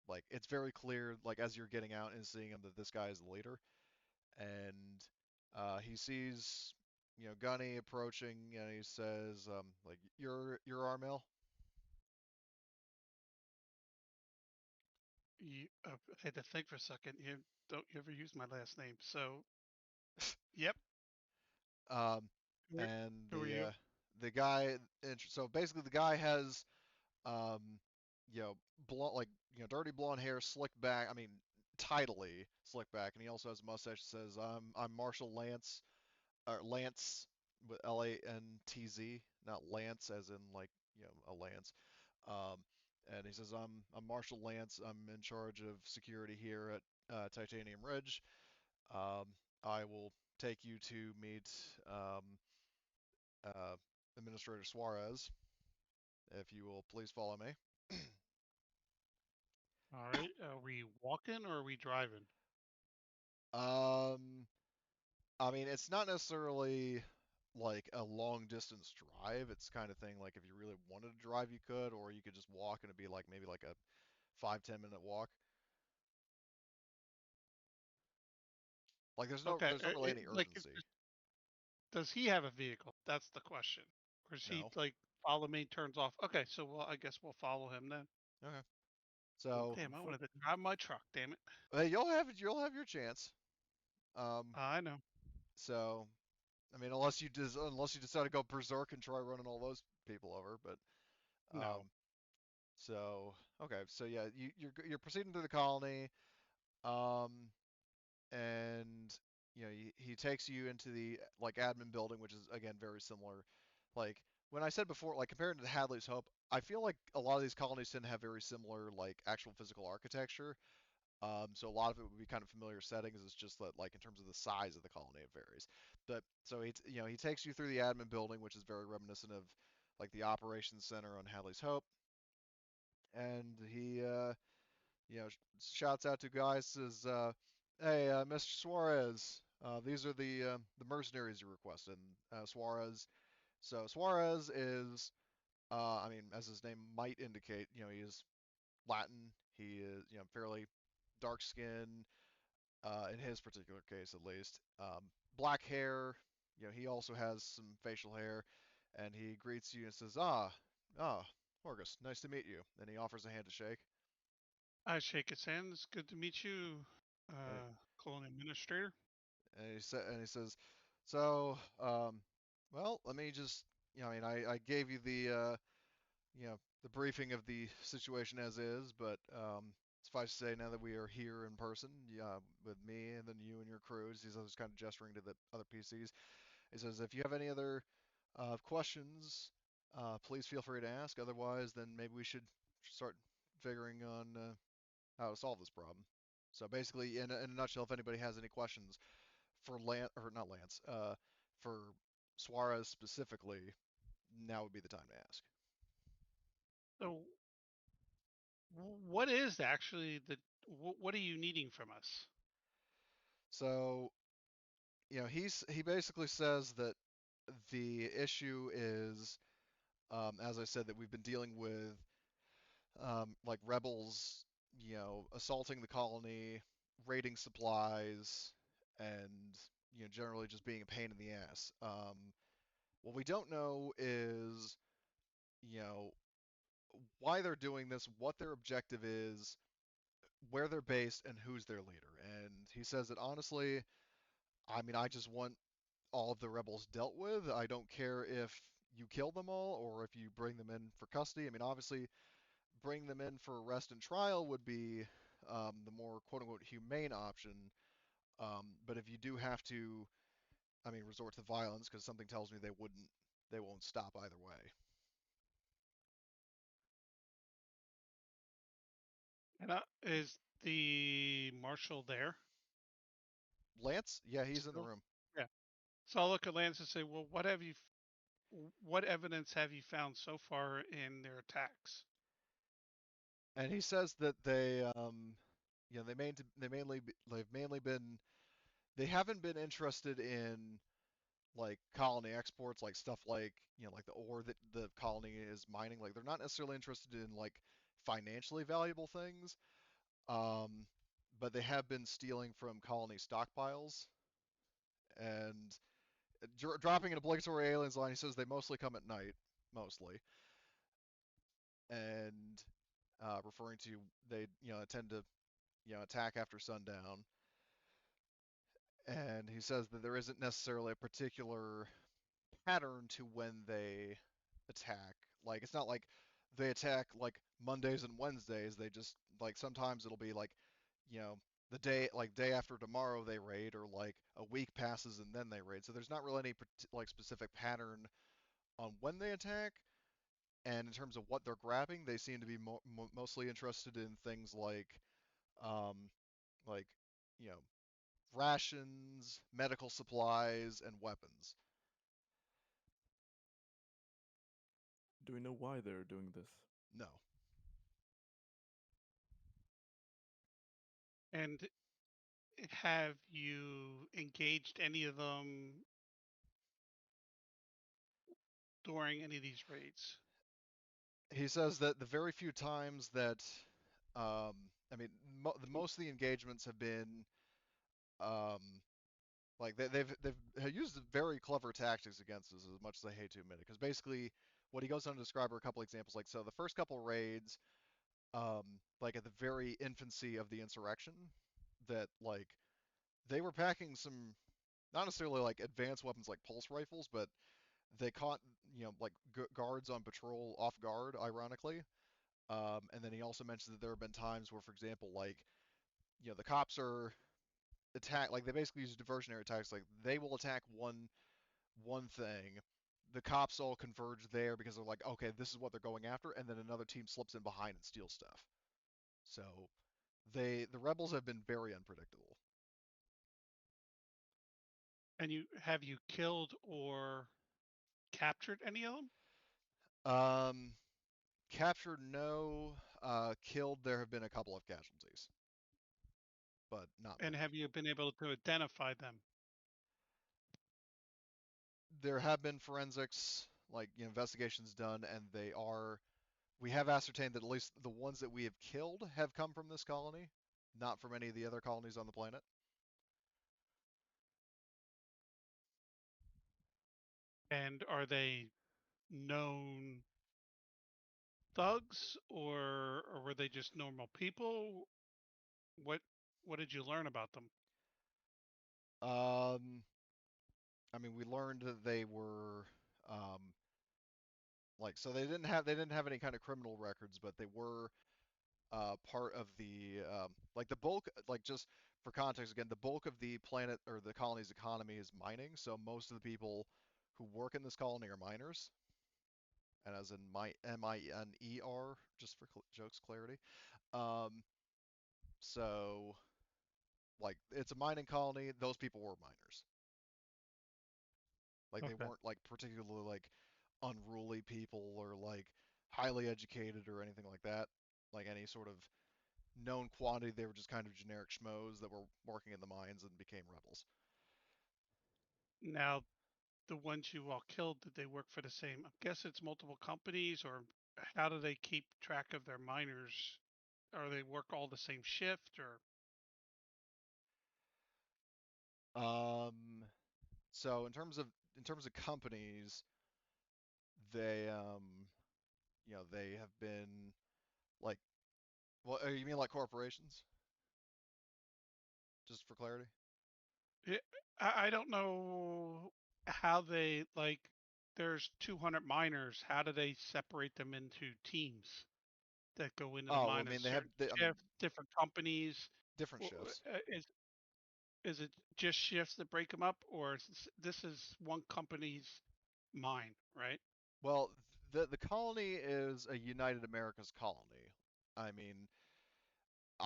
like it's very clear, like as you're getting out and seeing him, that this guy is the leader, and he sees Gunny approaching, and he says, like you're Armel. I had to think for a second. You don't you ever use my last name? So, yep. Um, Who and who are you? the guy, so basically the guy has um, blonde, like dirty blonde hair, slicked back. I mean, tidily slicked back, and he also has a mustache that says, I'm Marshal Lance, or Lance with Lantz, not Lance as in like a lance. Um, and he says, I'm Marshal Lance. I'm in charge of security here at Titanium Ridge. I will take you to meet uh, Administrator Suarez, if you will please follow me. Are we walking or are we driving? I mean, it's not necessarily like a long distance drive. It's kind of thing like if you really wanted to drive, you could, or you could just walk and it'd be like maybe like a 5-10 minute walk. Like Okay. there's not really any Like, urgency. does he have a vehicle? That's the question. Or is he No. like follow me, turns off? Okay, so well, I guess we'll follow him then. Okay. So Damn, I wanted to drive my truck. Damn it. you'll have your chance. Um. I know. So I mean, unless you decide to go berserk and try running all those people over, but No. so okay, so yeah, you're proceeding through the colony, um, and you know he takes you into the like admin building, which is again very similar. Like when I said before, like compared to Hadley's Hope, I feel like a lot of these colonies tend to have very similar like actual physical architecture. So a lot of it would be kind of familiar settings. It's just that, like, in terms of the size of the colony, it varies. But so he takes you through the admin building, which is very reminiscent of like the operations center on Hadley's Hope, and he shouts out to guys, says, "Hey, Mr. Suarez, these are the mercenaries you requested." And Suarez is, I mean, as his name might indicate, he is Latin. He is, fairly dark skin, in his particular case at least. Black hair, he also has some facial hair, and he greets you and says, Horgus, nice to meet you. And he offers a hand to shake. I shake his hand. It's good to meet you, And, Colony Administrator. and he says, so, well, let me just, I mean, I gave you the briefing of the situation as is, but suffice to say, now that we are here in person, with me and then you and your crews, he's kind of gesturing to the other PCs. He says, if you have any other questions, please feel free to ask. Otherwise, then maybe we should start figuring on how to solve this problem. So basically, in a nutshell, if anybody has any questions for or not Lance, for Suarez specifically, now would be the time to ask. So, what is actually what are you needing from us? So, he basically says that the issue is, as I said, that we've been dealing with like rebels, assaulting the colony, raiding supplies, and generally just being a pain in the ass. What we don't know is, you know, why they're doing this, what their objective is, where they're based, and who's their leader. And he says that honestly, I mean, I just want all of the rebels dealt with. I don't care if you kill them all or if you bring them in for custody. I mean, obviously, bring them in for arrest and trial would be the more quote unquote humane option. But if you do have to, I mean, resort to violence, because something tells me they won't stop either way. And is the marshal there Lance, yeah, he's in the still? room. Yeah. So I'll look at Lance and say, well, what evidence have you found so far in their attacks? And he says that they've mainly been, they haven't been interested in like colony exports, like stuff like like the ore that the colony is mining. Like they're not necessarily interested in like financially valuable things, um, but they have been stealing from colony stockpiles and dropping an obligatory aliens line. He says they mostly come at night, mostly, and referring to they tend to attack after sundown. And he says that there isn't necessarily a particular pattern to when they attack. Like it's not like they attack like Mondays and Wednesdays. They just like sometimes it'll be like, you know, the day after tomorrow they raid, or like a week passes and then they raid. So there's not really any like specific pattern on when they attack. And in terms of what they're grabbing, they seem to be mostly interested in things um, like you know, rations, medical supplies, and weapons. Do we know why they're doing this? No. And have you engaged any of them during any of these raids? He says that the very few times that, I mean, most of the engagements have been, like they've used very clever tactics against us, as much as I hate to admit it. Because basically, what he goes on to describe are a couple examples. Like, so the first couple raids, like at the very infancy of the insurrection, that like they were packing some, not necessarily like advanced weapons like pulse rifles, but they caught, like guards on patrol off guard, ironically. And then he also mentioned that there have been times where, for example, like, the cops are like they basically use diversionary attacks. Like they will attack one thing, the cops all converge there because they're like, okay, this is what they're going after, and then another team slips in behind and steals stuff. So the rebels have been very unpredictable. And have you killed or captured any of them? Um, Captured, no. Killed, there have been a couple of casualties, but not And many. have you been able to identify them? There have been forensics, like, investigations done, and we have ascertained that at least the ones that we have killed have come from this colony, not from any of the other colonies on the planet. And are they known thugs, or were they just normal people? What what did you learn about them? Um, I mean, we learned that they were, um, like, so they didn't have any kind of criminal records, but they were part of the, like, the bulk, like, just for context again, the bulk of the planet or the colony's economy is mining. So most of the people who work in this colony are miners, and as in Miner, just for jokes clarity. Um, so like it's a mining colony. Those people were miners. Like they Okay. weren't like particularly like unruly people or like highly educated or anything like that. Like any sort of known quantity, they were just kind of generic schmoes that were working in the mines and became rebels. Now, the ones you all killed, did they work for the same? I guess it's multiple companies, or how do they keep track of their miners? Or they work all the same shift, or Um, so in terms of companies, they they have been like, well, you mean like corporations? Just for clarity. I don't know how they like. There's 200 miners. How do they separate them into teams that go into the Oh, well, mine I a mean they have, certain I mean, shift, different companies? different W- shifts. Is it just shifts that break them up, or this is one company's mine, right? Well, the colony is a United America's colony. I mean,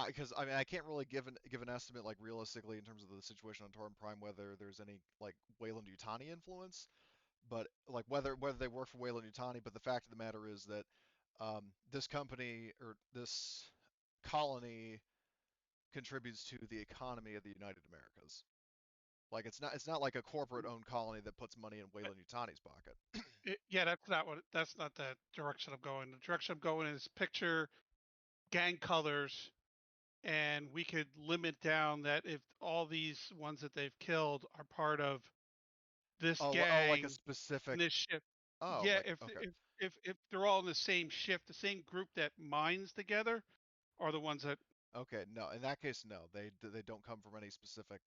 because I mean I can't really give an estimate like realistically in terms of the situation on Torin Prime whether there's any like Wayland Yutani influence, but like whether they work for Wayland Yutani. But the fact of the matter is that this company or this colony contributes to the economy of the United Americas. Like it's not like a corporate owned colony that puts money in Wayland Yutani's pocket. Yeah, that's not the direction I'm going. The direction I'm going is picture gang colors, and we could limit down that if all these ones that they've killed are part of this Oh, like a gang in specific. this shift. Oh, Yeah, like okay. if they're all in the same shift, the same group that mines together are the ones that. Okay, no. In that case, no. They don't come from any specific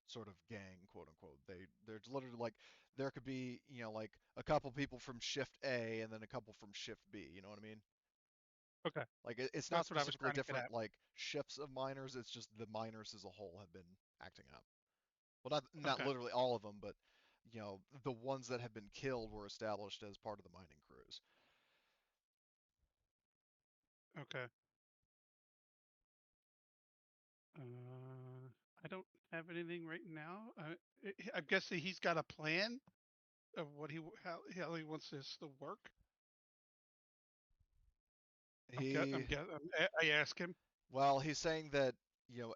sort of gang, quote unquote. They're literally like there could be, like a couple people from shift A and then a couple from shift B, you know what I mean? Okay, Like it's not that's what I was specifically trying to get different at. like shifts of miners, it's just the miners as a whole have been acting up. Well, not Okay, literally all of them, but the ones that have been killed were established as part of the mining crews. okay. I don't have anything right now. I'm guessing he's got a plan of what how he wants this to work. He I ask him. Well, he's saying that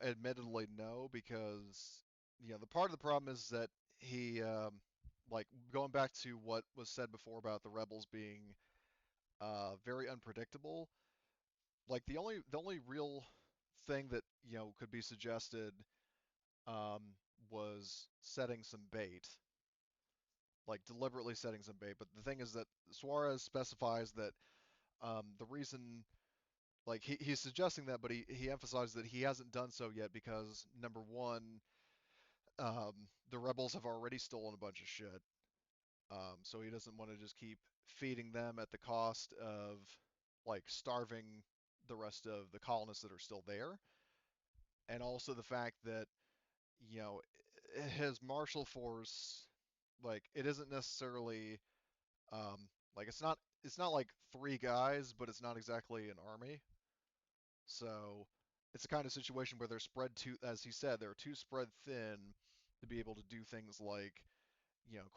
admittedly no, because the part of the problem is that he like going back to what was said before about the rebels being very unpredictable. Like the only real thing that could be suggested was setting some bait, like deliberately setting some bait. But the thing is that Suarez specifies that the reason, like he's suggesting that, but he emphasizes that he hasn't done so yet because number one, the rebels have already stolen a bunch of shit, so he doesn't want to just keep feeding them at the cost of like starving the rest of the colonists that are still there, and also the fact that you know his martial force, like it isn't necessarily like it's not like three guys, but it's not exactly an army. So it's the kind of situation where they're spread too, as he said, they're too spread thin to be able to do things like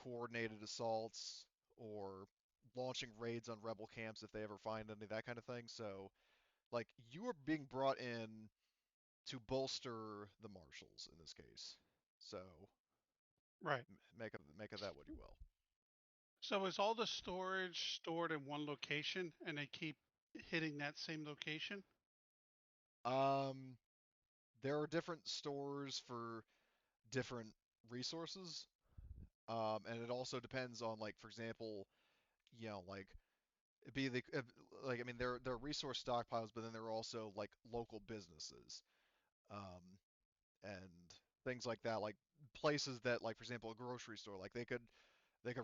coordinated assaults or launching raids on rebel camps if they ever find any, that kind of thing. So like you are being brought in to bolster the marshals in this case. So Right. make of that what you will. So is all the storage stored in one location and they keep hitting that same location? Um, there are different stores for different resources, and it also depends on, like, for example, like it'd be like I mean there are resource stockpiles, but then there are also like local businesses, um, and things like that, like places that, like for example, a grocery store, like they could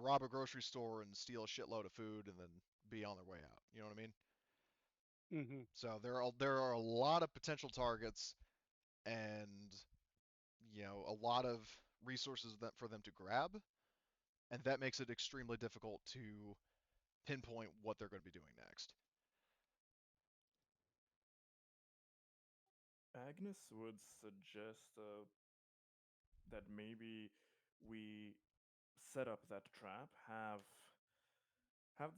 rob a grocery store and steal a shitload of food and then be on their way out. You know what I mean? Mm-hmm. So there are a lot of potential targets and a lot of resources that for them to grab, and that makes it extremely difficult to pinpoint what they're going to be doing next. Agnes would suggest that maybe we set up that trap, have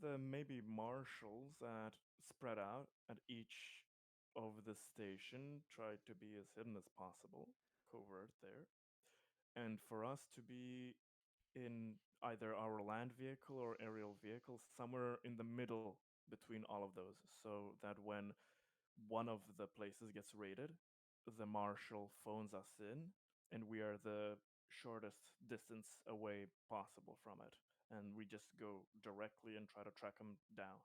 the maybe marshals at spread out at each of the station, try to be as hidden as possible, covert there, and for us to be in either our land vehicle or aerial vehicle, somewhere in the middle between all of those, so that when one of the places gets raided, the marshal phones us in, and we are the shortest distance away possible from it, and we just go directly and try to track them down.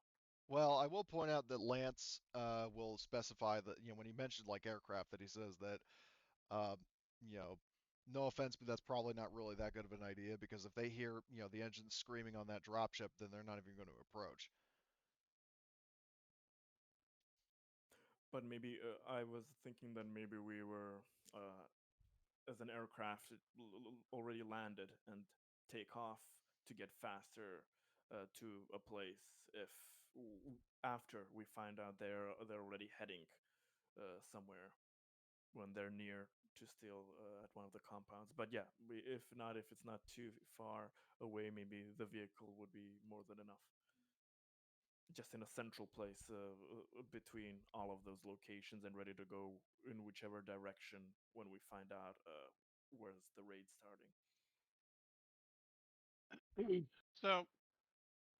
Well, I will point out that Lance will specify that when he mentioned like aircraft, that he says that uh, you know no offense, but that's probably not really that good of an idea, because if they hear the engine screaming on that dropship, then they're not even going to approach. But maybe I was thinking that maybe we were, uh, as an aircraft, already landed and take off to get faster to a place if after we find out they're already heading somewhere when they're near to steal at one of the compounds. But yeah, if it's not too far away, maybe the vehicle would be more than enough. Just in a central place between all of those locations and ready to go in whichever direction when we find out where's the raid starting. So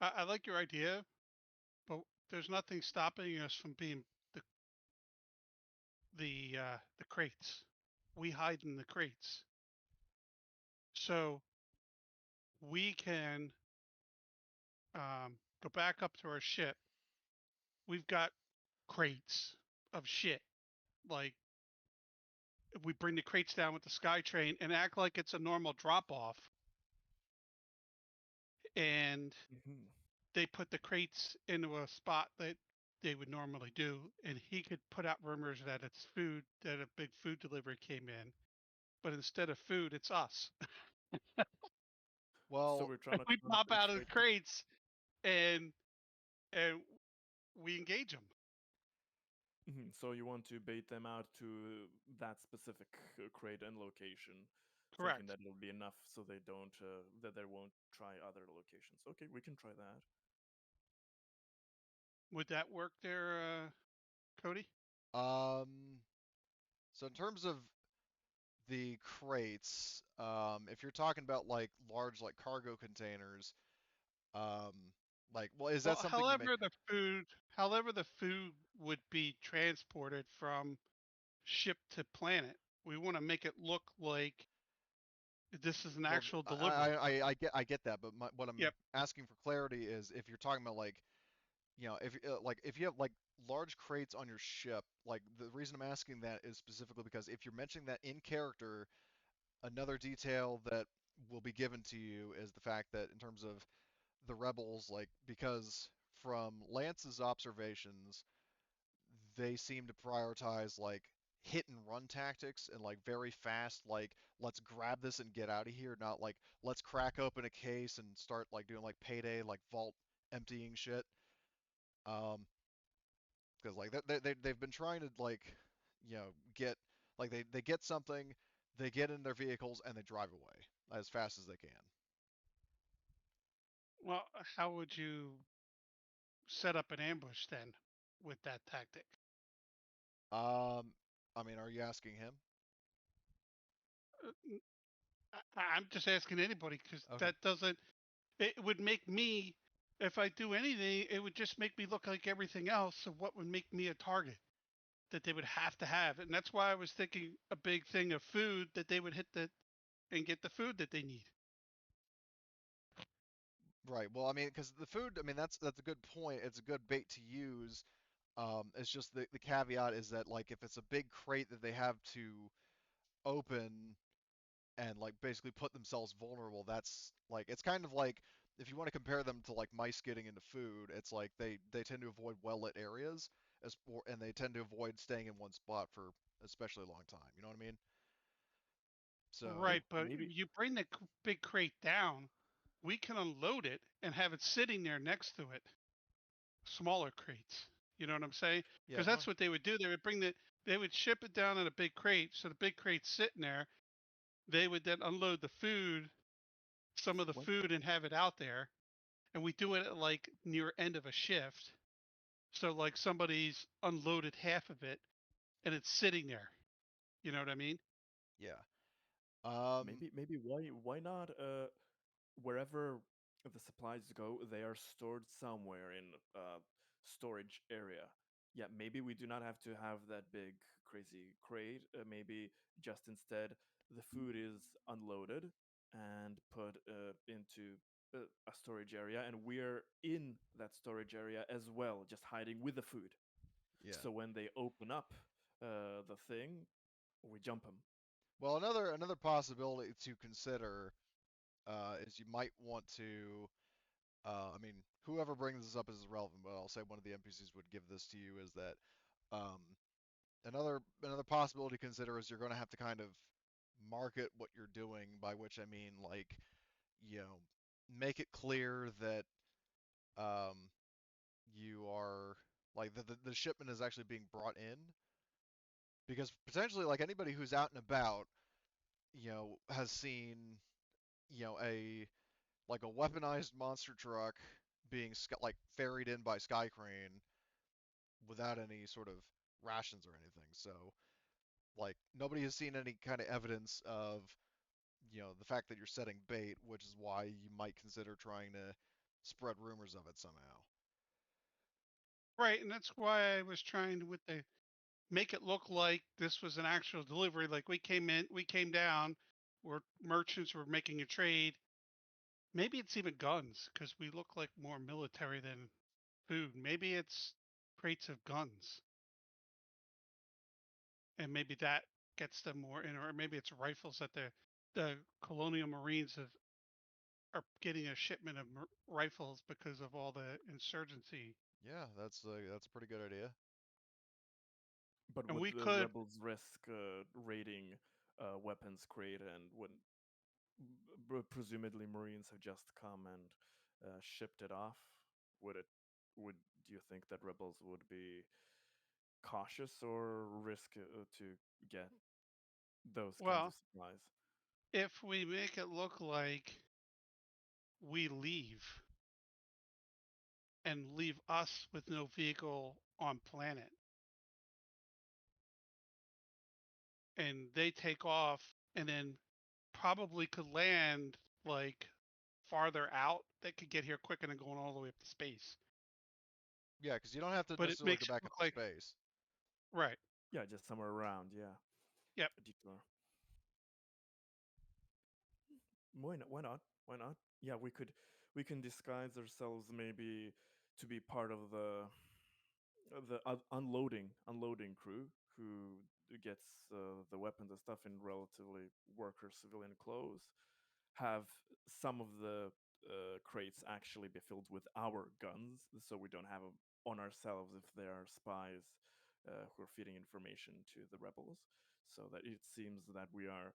I like your idea, but there's nothing stopping us from being the the crates. We hide in the crates, so we can go back up to our ship. We've got crates of shit. Like we bring the crates down with the SkyTrain and act like it's a normal drop off, and Mhm. they put the crates into a spot that they would normally do, and he could put out rumors that it's food, that a big food delivery came in, but instead of food, it's us. So Well, we're trying to We pop out of the concentrate. crates and and we engage them. Mhm. So you want to bait them out to that specific crate and location, thinking Correct. that it'll be enough so they don't that they won't try other locations. Okay, we can try that. Would that work there, Cody? um, So in terms of the crates, if you're talking about like large like cargo containers, um, like, well, is that Well, something you may? however the food would be transported from ship to planet, we want to make it look like this is an Well, actual delivery. I get that, but what I'm Yep. asking for clarity is if you're talking about like, if you have like large crates on your ship, like the reason I'm asking that is specifically because if you're mentioning that in character, another detail that will be given to you is the fact that in terms of the rebels, like because from Lance's observations, they seem to prioritize like hit and run tactics and like very fast, like let's grab this and get out of here, not like let's crack open a case and start like doing like payday like vault emptying shit. Um, because like they've been trying to like get like they get something, they get in their vehicles and they drive away as fast as they can. Well, how would you set up an ambush then with that tactic? I mean, are you asking him? Uh, I'm just asking anybody because Okay. that doesn't. It would make me, if I do anything, it would just make me look like everything else. So what would make me a target that they would have to have? And that's why I was thinking a big thing of food that they would hit the and get the food that they need. Right. Well, I mean, because the food, I mean, that's a good point. It's a good bait to use. It's just the caveat is that like if it's a big crate that they have to open and like basically put themselves vulnerable, that's like it's kind of like if you want to compare them to like mice getting into food, it's like they tend to avoid well-lit areas and they tend to avoid staying in one spot for especially a long time. You know what I mean? So, Right, but Maybe you bring the big crate down, we can unload it and have it sitting there next to it. Smaller crates. You know what I'm saying? yeah, Because that's what they would do. They would ship it down in a big crate. So the big crate's sitting there. They would then unload the food, some of the when food, and have it out there. And we do it at like near end of a shift. So like somebody's unloaded half of it and it's sitting there. You know what I mean? yeah. Um, maybe why not wherever the supplies go, they are stored somewhere in a storage area. Yeah, maybe we do not have to have that big crazy crate. Maybe just instead the food is unloaded and put into a storage area, and we're in that storage area as well, just hiding with the food. yeah. So when they open up the thing, we jump them. Well, another possibility to consider is you might want to. I mean, whoever brings this up is irrelevant, but I'll say one of the NPCs would give this to you is that um, another possibility to consider is you're going to have to kind of market what you're doing, by which I mean like you know make it clear that um, you are like the shipment is actually being brought in because potentially like anybody who's out and about has seen a like a weaponized monster truck being like ferried in by Sky Crane without any sort of rations or anything. So like nobody has seen any kind of evidence of the fact that you're setting bait, which is why you might consider trying to spread rumors of it somehow. Right. And that's why I was trying to with the make it look like this was an actual delivery. Like we came down, we're merchants, we're making a trade. Maybe it's even guns because we look like more military than food. Maybe it's crates of guns, and maybe that gets them more in, or maybe it's rifles that the colonial marines are getting a shipment of rifles because of all the insurgency. Yeah, that's a pretty good idea. But And would we the could, rebels risk raiding weapons crate, and when presumably Marines have just come and shipped it off? Would it? Would Do you think that rebels would be cautious or risk to get those kinds of well, supplies? if we make it look like we leave and leave us with no vehicle on planet, and they take off, and then probably could land like farther out. They could get here quicker than going all the way up to space. Yeah, because you don't have to But it necessarily go makes it back look into like space. right. Yeah, just somewhere around. Yeah. Yep. A detour. Why not? Why not? Why not? Yeah, we can disguise ourselves maybe to be part of the unloading crew who gets the weapons and stuff in relatively worker civilian clothes. Have some of the crates actually be filled with our guns, so we don't have them on ourselves if they are spies who are feeding information to the rebels. So that it seems that we are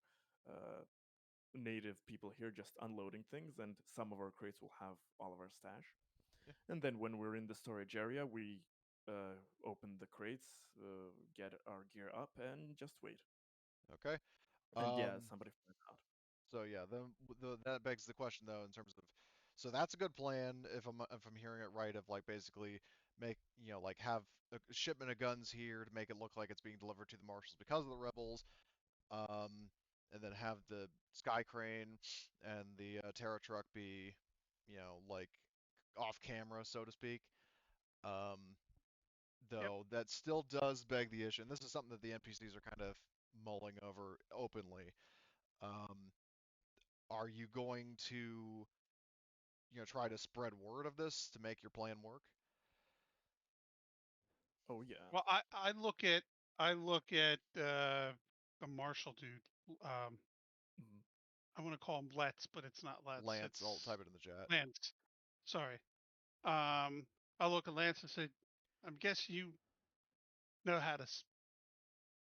native people here just unloading things, and some of our crates will have all of our stash. Yeah. And then when we're in the storage area, we open the crates, get our gear up, and just wait. Okay. And yeah, Um, somebody finds out. so yeah, that begs the question though, in terms of, so that's a good plan if I'm hearing it right, of like basically make, like have a shipment of guns here to make it look like it's being delivered to the marshals because of the rebels, and then have the sky crane and the Terra truck be, like off camera, so to speak. Um, Yep. though that still does beg the issue, and this is something that the NPCs are kind of mulling over openly. Um, are you going to, try to spread word of this to make your plan work? Oh yeah. Well, I look at the Marshall dude. Um, Mhm. I want to call him Let's, but it's not Let's. Lance, I'll It's type it in the chat. Lance. Sorry. I look at Lance and say, I guess you know how to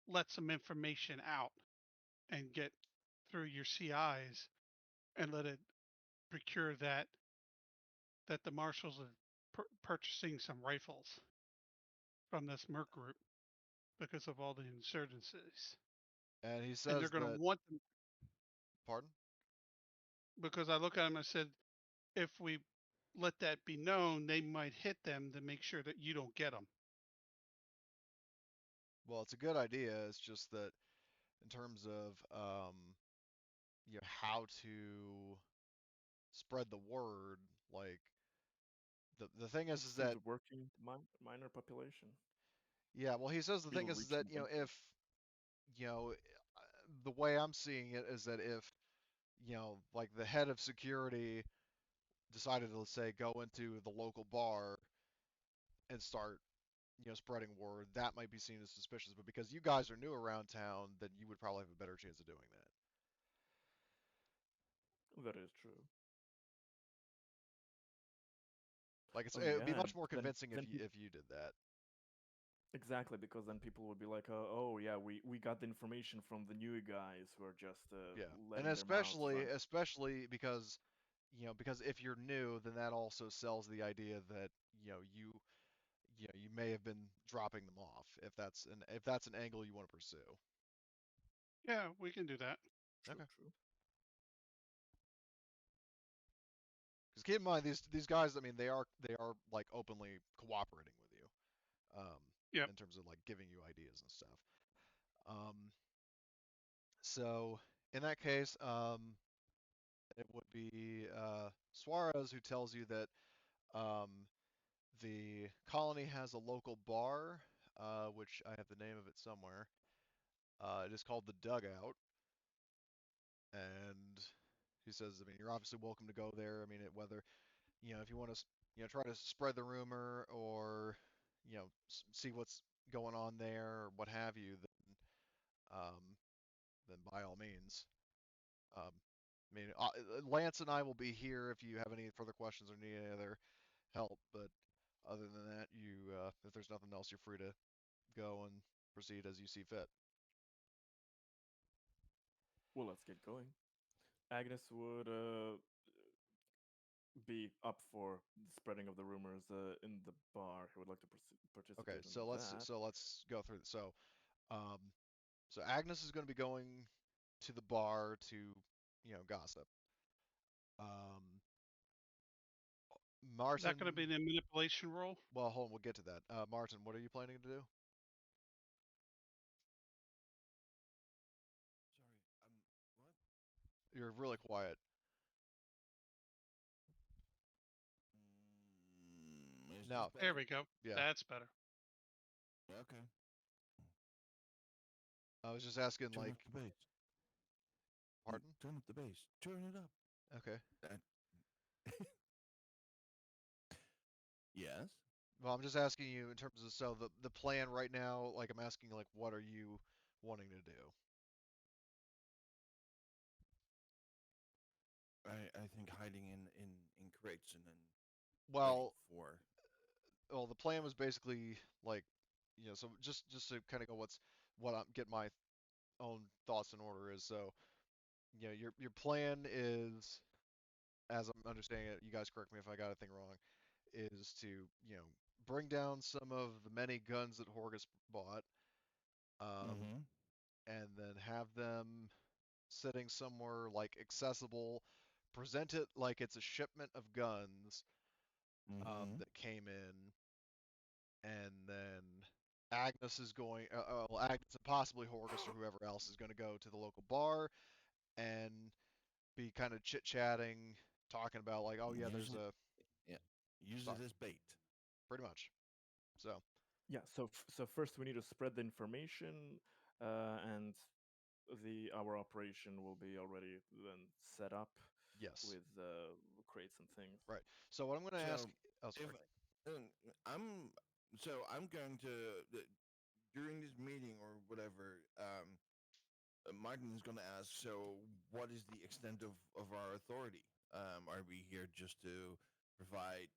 let some information out and get through your CIs and let it procure that the marshals are purchasing some rifles from this Merc group because of all the insurgencies, And he and they're says going to that, want them pardon? because I look at them and said, if we let that be known, they might hit them to make sure that you don't get them. Well, it's a good idea. It's just that in terms of, how to spread the word, like the thing is Through that, the working minor population. yeah, well, he says the thing It'll is reach that, them eventually. if, the way I'm seeing it is that if, like the head of security decided to, let's say, go into the local bar and start, spreading word, that might be seen as suspicious. But because you guys are new around town, then you would probably have a better chance of doing that. That is true. Like Oh it would be yeah, and much more convincing then if you did that. exactly, because then people would be like, oh yeah, we got the information from the new guys who are just Yeah, and letting their mouths especially run. because, because if you're new, then that also sells the idea that, you may have been dropping them off, if that's an angle you want to pursue. Yeah, we can do that. True, Okay. true. Because keep in mind, these guys, I mean, they are like openly cooperating with you, Yep. in terms of like giving you ideas and stuff. So in that case, it would be Suarez who tells you that, um, the colony has a local bar, which I have the name of it somewhere. It is called the Dugout, and he says, I mean, you're obviously welcome to go there. I mean, whether, if you want to, try to spread the rumor, or, see what's going on there, or what have you, um, then by all means. Um, I mean, Lance and I will be here if you have any further questions or need any other help. But other than that, if there's nothing else, you're free to go and proceed as you see fit. Well, let's get going. Agnes would be up for the spreading of the rumors in the bar. He would like to Okay, participate in so let's that. so let's go through. Um, so Agnes is going to be going to the bar to, gossip. Um, Is that Martin, going to be the manipulation role? well, hold on, we'll get to that. Martin, what are you planning to do? You're really quiet. Is No. this better? There we go. Yeah. That's better. Okay. I was just asking, Turn like, up the bass. pardon? Turn up the bass. Turn it up. Okay. That... yes. Well, I'm just asking you in terms of so the plan right now. Like, I'm asking, like, what are you wanting to do? I think hiding in crates and then Well, waiting for. the plan was basically like, so just to kind of go what I'm getting my own thoughts in order is so, your plan is, as I'm understanding it, you guys correct me if I got anything wrong, is to, bring down some of the many guns that Horgus bought, Mm-hmm. and then have them sitting somewhere like accessible, present it like it's a shipment of guns Mm-hmm. that came in, and then Agnes is going, well, Agnes and possibly Horgus or whoever else is going to go to the local bar and be kind of chit-chatting, talking about like, oh yeah, Use there's it. a, Yeah. Use sorry, it as bait. pretty much. So Yeah. So first we need to spread the information, and the our operation will be already then set up yes, with crates and things. right. So what I'm going to ask, So oh if sorry, um, I'm I'm going to during this meeting or whatever, Martin is going to ask. So what is the extent of our authority? Are we here just to provide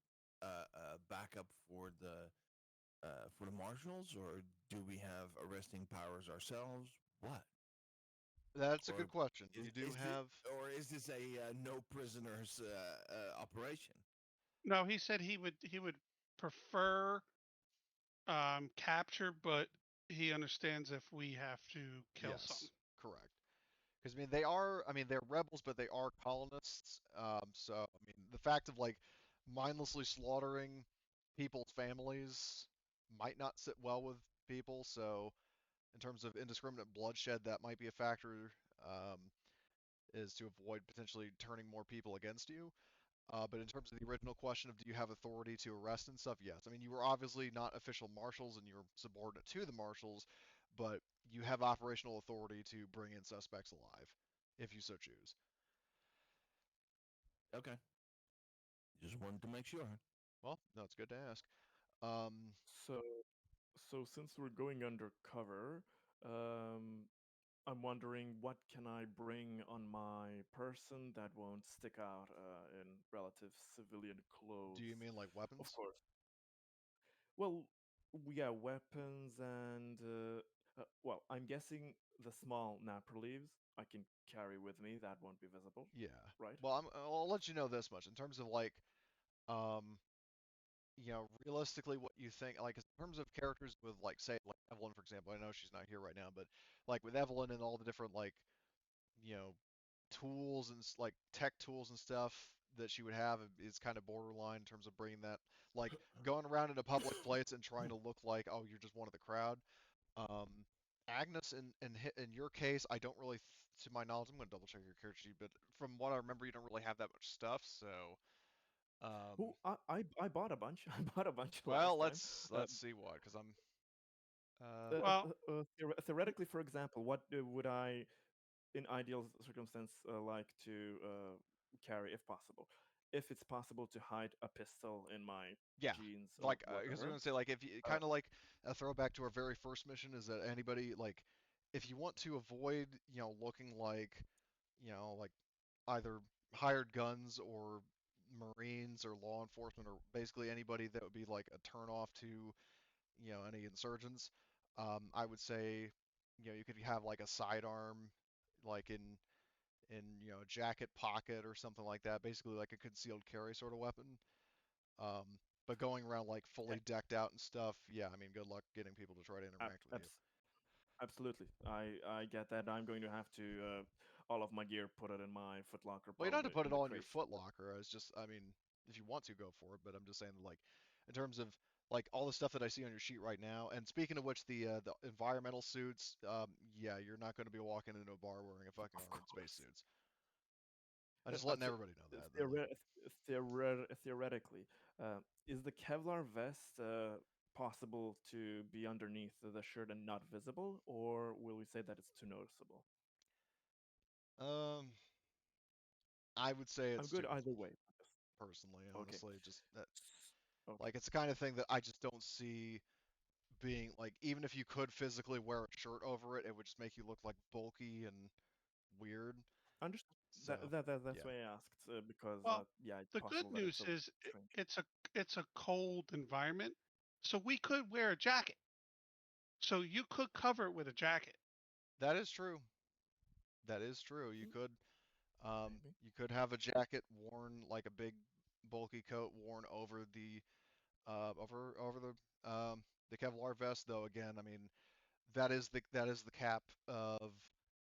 backup for the marshals, or do we have arresting powers ourselves? What? that's a Or good question. is You do is it, have, or is this a no prisoners operation? No, he said he would prefer capture, but he understands if we have to kill some. yes, correct. Because I mean, they are. I mean, they're rebels, but they are colonists. So I mean, the fact of like mindlessly slaughtering people's families might not sit well with people. So in terms of indiscriminate bloodshed, that might be a factor. Um, is to avoid potentially turning more people against you. But in terms of the original question of do you have authority to arrest and stuff, yes. I mean, you were obviously not official marshals and you were subordinate to the marshals, but you have operational authority to bring in suspects alive, if you so choose. Okay, just wanted to make sure. Well, no, it's good to ask. Um, So so since we're going undercover, um, I'm wondering what can I bring on my person that won't stick out in relative civilian do you clothes. mean like Of weapons? course. Well, we got weapons and well, I'm guessing the small napper leaves I can carry with me. That won't be visible, Yeah. right? Well, I'll let you know this much in terms of like, um, realistically, what you think, like in terms of characters with like, say, like Evelyn, for example. I know she's not here right now, but like with Evelyn and all the different like, you know, tools and like tech tools and stuff that she would have is kind of borderline in terms of bringing that, like going around in a public place and trying to look like, oh, you're just one of the crowd. Um, Agnes, in your case, I don't really, to my knowledge, I'm going to double check your character sheet, but from what I remember, you don't really have that much stuff. So, Oh, I bought a bunch. I bought a bunch well, last time. let's see what, because I'm, Well, Theoretically, for example, what would I, in ideal circumstance, like to carry if possible? If it's possible to hide a pistol in my yeah, jeans or like because I was whatever. gonna say like if you Uh, kind of like a throwback to our very first mission is that anybody like if you want to avoid looking like either hired guns or Marines or law enforcement or basically anybody that would be like a turnoff to any insurgents, I would say you could have like a sidearm like in a jacket pocket or something like that, basically like a concealed carry sort of weapon. Um, but going around like fully decked out and stuff, yeah, I mean, good luck getting people to try to ab- interact with you. abs- Absolutely, I get that. I'm going to have to all of my gear put it in my footlocker, Well, you don't have to probably put in it the all in your crates. foot locker. It's just, I mean, if you want to go for it, but I'm just saying that, like, in terms of like all the stuff that I see on your sheet right now. And speaking of which, the environmental suits, yeah, you're not going to be walking into a bar wearing a fucking Of armored course, spacesuits. I'm just Uh, letting th- everybody know that. That, like, Theoretically, is the Kevlar vest possible to be underneath the shirt and not visible, or will we say that it's too noticeable? um, I would say I'm it's good too either visible, way. personally, Okay. honestly. Just that, Okay. like, it's the kind of thing that I just don't see being like, even if you could physically wear a shirt over it, it would just make you look like bulky and weird. Understood. So, That's yeah, why I asked because Well, yeah, it's the good possible that it's news a is strange. it's a cold environment, so we could wear a jacket. So you could cover it with a jacket. that is true. That is true. Hmm, maybe. You could have a jacket worn, like a big bulky coat worn over the Kevlar vest. Though again, I mean, that is the cap of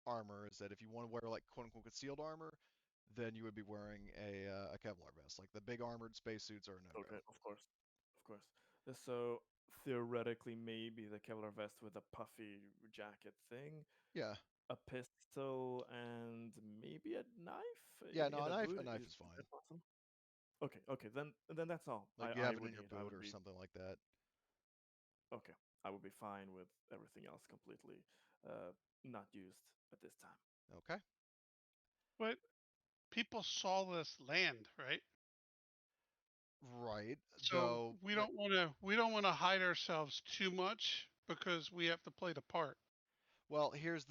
armor. Is that if you want to wear like quote unquote concealed armor, then you would be wearing a Kevlar vest. Like the big armored spacesuits are a no Okay, go. of course, of course. So theoretically, maybe the Kevlar vest with a puffy jacket thing, Yeah, a pistol, and maybe a knife yeah. No, in a boot. a knife is Is fine. that possible? Okay, okay. Then that's all. Like you I have it in would your need. I boot would or be something like that. okay. I would be fine with everything else completely not used at this time. Okay. But people saw this land, right? Right. So Though, like, we don't want to hide ourselves too much because we have to play the part. here's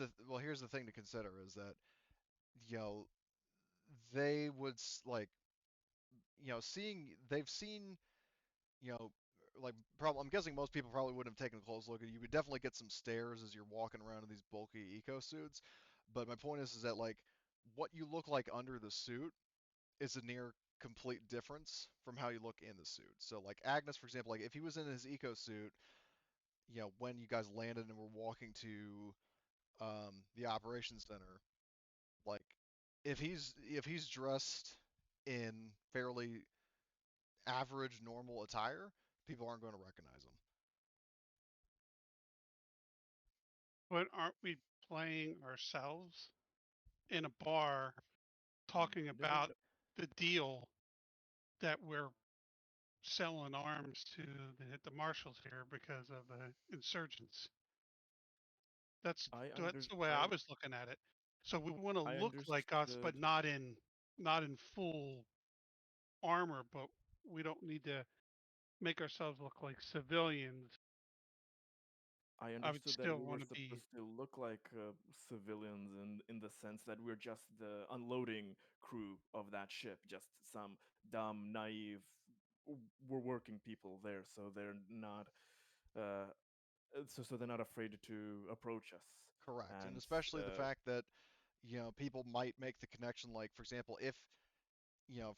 the thing to consider is that you know they would like seeing they've seen you know like probably I'm guessing most people probably wouldn't have taken a close look at it. You would definitely get some stares as you're walking around in these bulky eco suits. But my point is that like what you look like under the suit is a near complete difference from how you look in the suit. So like Agnes, for example, like if he was in his eco suit, when you guys landed and were walking to the operations center, like if he's dressed in fairly average normal attire, people aren't going to recognize him. But aren't we playing ourselves in a bar talking No, about the deal that we're selling arms to the marshals here because of the insurgents? I That's the way I was looking at it. So we want to I look like us, understood. but not in full armor. But we don't need to make ourselves look like civilians. I I would understood that still we were want to be. supposed to look like civilians in the sense that we're just the unloading crew of that ship, just some dumb, naive, we're working people there, so they're not uh, so they're not afraid to approach us. Correct. And And especially the fact that, people might make the connection, like, for example, if,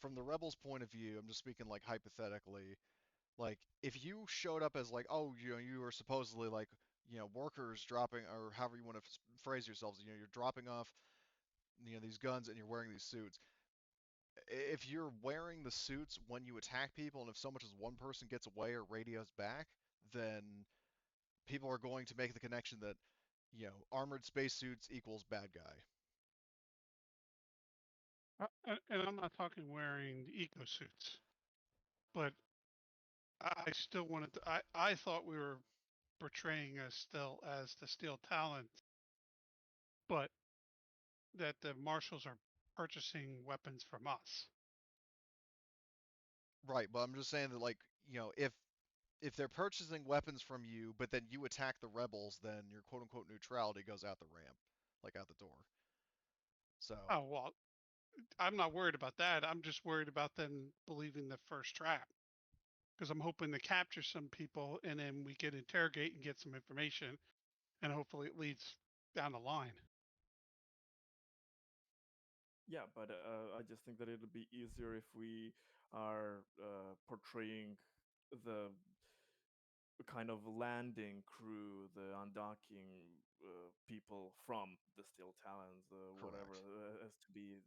from the rebels' point of view, I'm just speaking like hypothetically, like, if you showed up as like, oh, you were supposedly like, workers dropping, or however you want to phrase yourselves, you're dropping off, these guns and you're wearing these suits. If you're wearing the suits when you attack people, and if so much as one person gets away or radios back, then people are going to make the connection that, armored spacesuits equals bad guy. And I'm not talking wearing eco suits, but I still wanted to. I thought we were portraying us still as the Steel Talons, but that the marshals are purchasing weapons from us. Right, but I'm just saying that, like, if they're purchasing weapons from you, but then you attack the rebels, then your quote unquote neutrality goes out the ramp, like out the door. So, Oh well, I'm not worried about that. I'm just worried about them believing the first trap because I'm hoping to capture some people and then we can interrogate and get some information, and hopefully it leads down the line. yeah, but I just think that it'll be easier if we are portraying the kind of landing crew, the undocking people from the Steel Talons, whatever, correct. as to be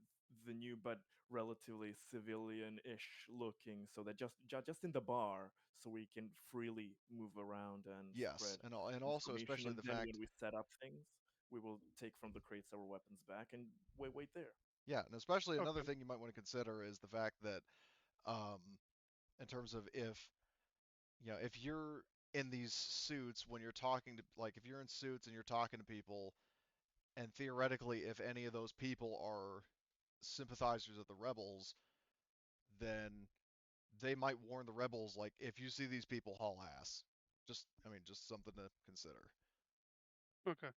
the new but relatively civilian-ish looking, so that just in the bar, so we can freely move around and Yes, spread and also information, especially and the then fact, when we set up things, we will take from the crates our weapons back and wait there. Yeah, and especially another Okay. thing you might want to consider is the fact that, in terms of if you're in these suits when you're talking to, like, if you're in suits and you're talking to people, and theoretically, if any of those people are sympathizers of the rebels, then they might warn the rebels, like, if you see these people, haul ass. Just something to consider. Okay.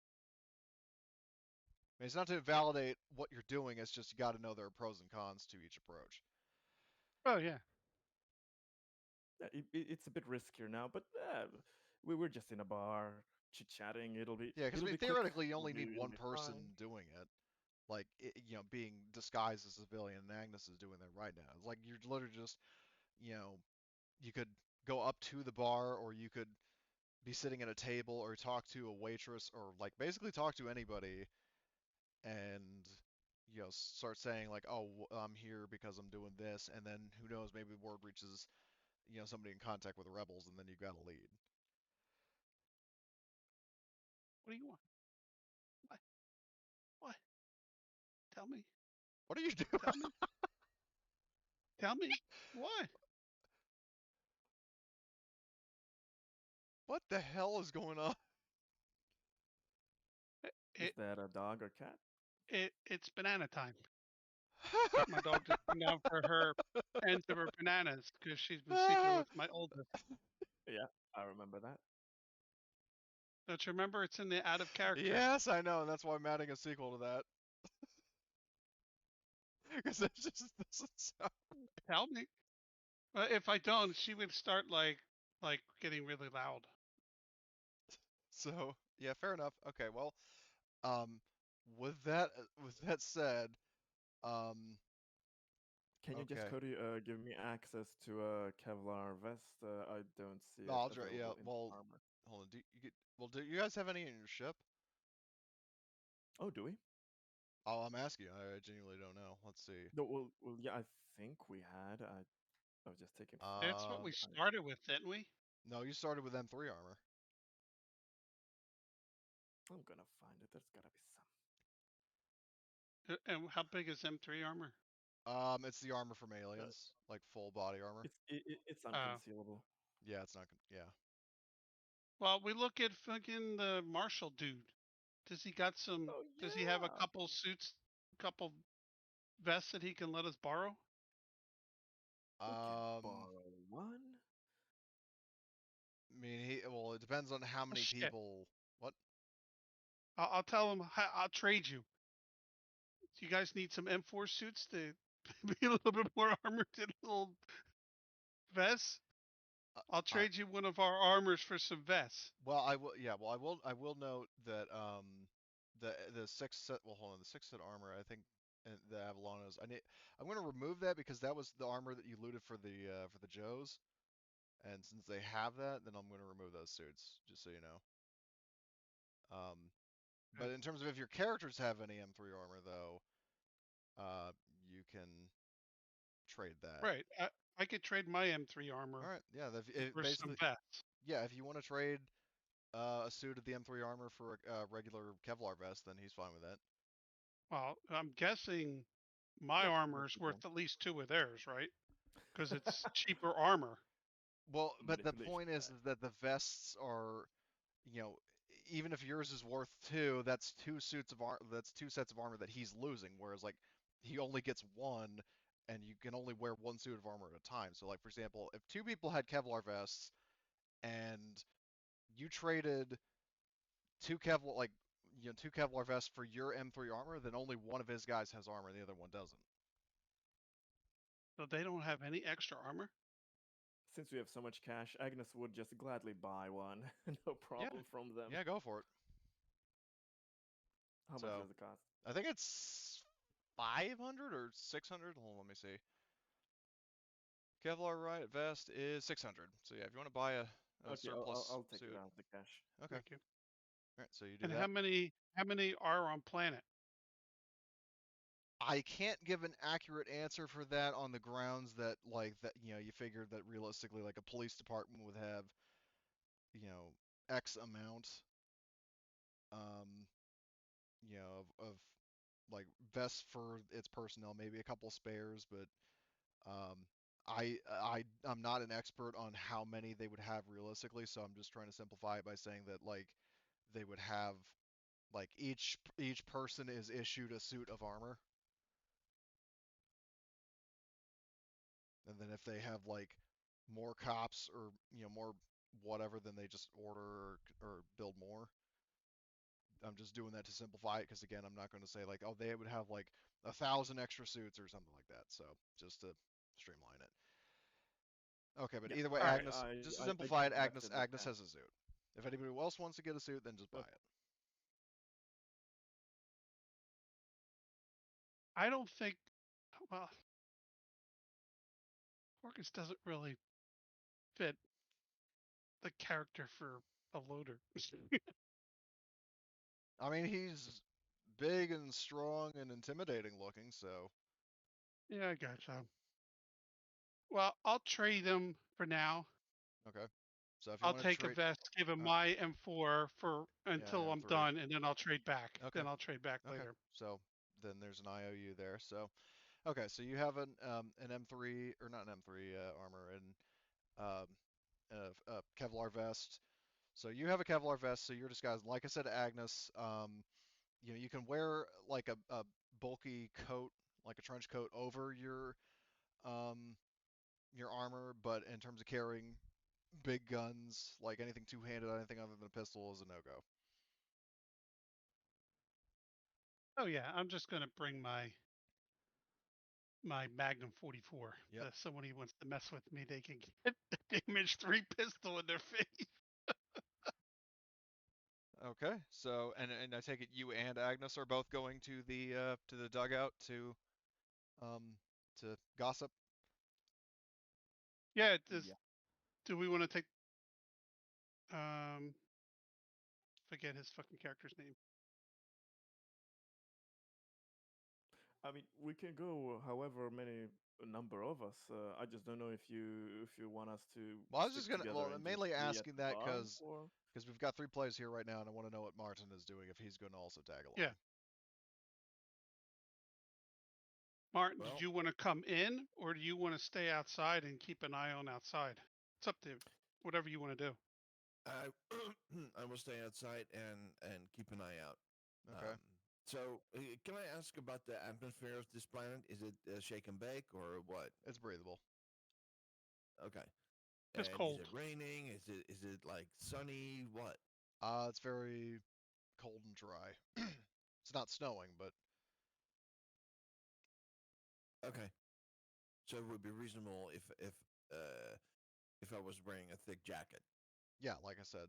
It's not to validate what you're doing, it's just you got to know there are pros and cons to each approach. Oh yeah. It's a bit riskier now, but we were just in a bar chit-chatting. It'll be Yeah, because it'll be quick. theoretically, you It'll only be need it'll one be person fine. doing it. Like, being disguised as a civilian, and Agnes is doing that right now. It's like you're literally just, you could go up to the bar, or you could be sitting at a table, or talk to a waitress, or like basically talk to anybody, and start saying like, oh, I'm here because I'm doing this, and then who knows, maybe word reaches somebody in contact with the rebels, and then you've got a lead. What do you want? What? What? Tell me. What are you doing? Tell me. Tell me. What? What the hell is going on? Is It that a dog or cat? it's banana time. My dog just came down for her ends of her bananas because she's been sleeping with my oldest. Yeah, I remember that. Don't you remember? It's in the out of character. Yes, I know, and that's why I'm adding a sequel to that. Because it just doesn't sound. Tell me. But if I don't, she would start like getting really loud. So yeah, fair enough. Okay, well, um, with that said, um, Can you just, okay. Cody, give me access to a Kevlar vest? I don't see No, it yeah. available in Well, armor. hold on. Do you guys have any in your ship? Oh, do we? Oh, I'm asking. I genuinely don't know. Let's see. No, well, yeah, I think we had. I was just taking That's what Um, we photos. started with, didn't we? no, you started with M3 armor. I'm gonna find it. There's gotta be some. And how big is M3 armor? It's the armor from Uh, Aliens, like full body armor. it's Uh, unconcealable. Yeah, it's not. Yeah. well, we look at fucking the Marshall dude. Does he got some? Oh Does he have a yeah, couple suits, couple vests that he can let us borrow? we can Um, borrow one. I mean, well, it depends on how Oh, many shit. people. What? I'll tell him. I'll trade you. Do you guys need some M4 suits to be a little bit more armored than little vests? I'll I trade you one of our armors for some vests. Well, I will. Yeah. Well, I will note that the six set. Well, hold on. The six set armor. I think the Avalonas. I'm going to remove that because that was the armor that you looted for the Joes. And since they have that, then I'm going to remove those suits. Just so you know. Um, Okay. but in terms of if your characters have any M3 armor, though, you can trade that. Right. I could trade my M3 armor All right. Yeah. for some Basically, vests. yeah. If you want to trade a suit of the M3 armor for a regular Kevlar vest, then he's fine with that. Well, I'm guessing my Yep, armor that's is the worth plan. at least two of theirs, right? Because it's cheaper armor. Well, but the Manipulation point is tag. that the vests are, you know, even if yours is worth two, that's that's two sets of armor that he's losing. Whereas like he only gets one, and you can only wear one suit of armor at a time. So like for example, if two people had Kevlar vests and you traded two Kevlar vests for your M3 armor, then only one of his guys has armor and the other one doesn't. So they don't have any extra armor. Since we have so much cash, Agnes would just gladly buy one. No Yeah, problem from them. yeah, go for it. How much So does it cost? I think it's 500 or 600. Hold on, let me see. Kevlar riot vest is 600. So yeah, if you want to buy a Okay, I'll, I'll surplus I'll take it suit. out of the cash. Okay. Thank you. All right, so you do And that. how many are on planet? I can't give an accurate answer for that on the grounds that you figured that realistically like a police department would have, X amount of like vests for its personnel, maybe a couple spares, but um, I'm not an expert on how many they would have realistically, so I'm just trying to simplify it by saying that like they would have like each person is issued a suit of armor, and then if they have like more cops or more whatever, then they just order or build more. I'm just doing that to simplify it because again, I'm not going to say like, oh, they would have like 1,000 extra suits or something like that. So just to streamline it. Okay, but Yeah, either way, All right. Agnes, just to I simplify it, take back Agnes the has a suit. If anybody else wants to get a suit, then just buy Okay. it. I don't think. Well, Orcus doesn't really fit the character for a loader. I mean, he's big and strong and intimidating looking, so Yeah, I gotcha. Well, I'll trade him for now. okay. So if you I'll want to take a trade, vest, give him all right, my M4 for yeah, until I'm M3. done, and then I'll trade back. Okay, Then I'll trade back okay. later. So then there's an IOU there. So okay, so you have an M3 or not an M3 armor and um a Kevlar vest. So you have a Kevlar vest, so you're disguised. Like I said to Agnes, you can wear like a bulky coat, like a trench coat over um your armor, but in terms of carrying big guns, like anything two-handed, anything other than a pistol is a no-go. Oh yeah, I'm just gonna bring my Magnum 44. Yep. If somebody wants to mess with me, they can get a damage 3 pistol in their face. Okay. So and I take it you and Agnes are both going to the dugout um to gossip. Yeah, yeah. do we want to take um forget his fucking character's name? I mean, we can go however many number of us. I just don't know if you want us to Well, I was just stick gonna together well and just mainly be at asking the that bar, because or we've got 3 players here right now, and I want to know what Martin is doing if he's going to also tag Yeah, along. Martin, did Well, you want to come in or do you want to stay outside and keep an eye on outside? It's up to you. Whatever you want to do. I I will stay outside and keep an eye out. Okay. So, can I ask about the atmosphere of this planet? Is it shake and bake or what? It's breathable. Okay. Just And is cold. it raining? Is it like sunny? What? It's very cold and dry. It's not snowing, but Okay. So it would be reasonable if I was wearing a thick jacket. yeah, like I said,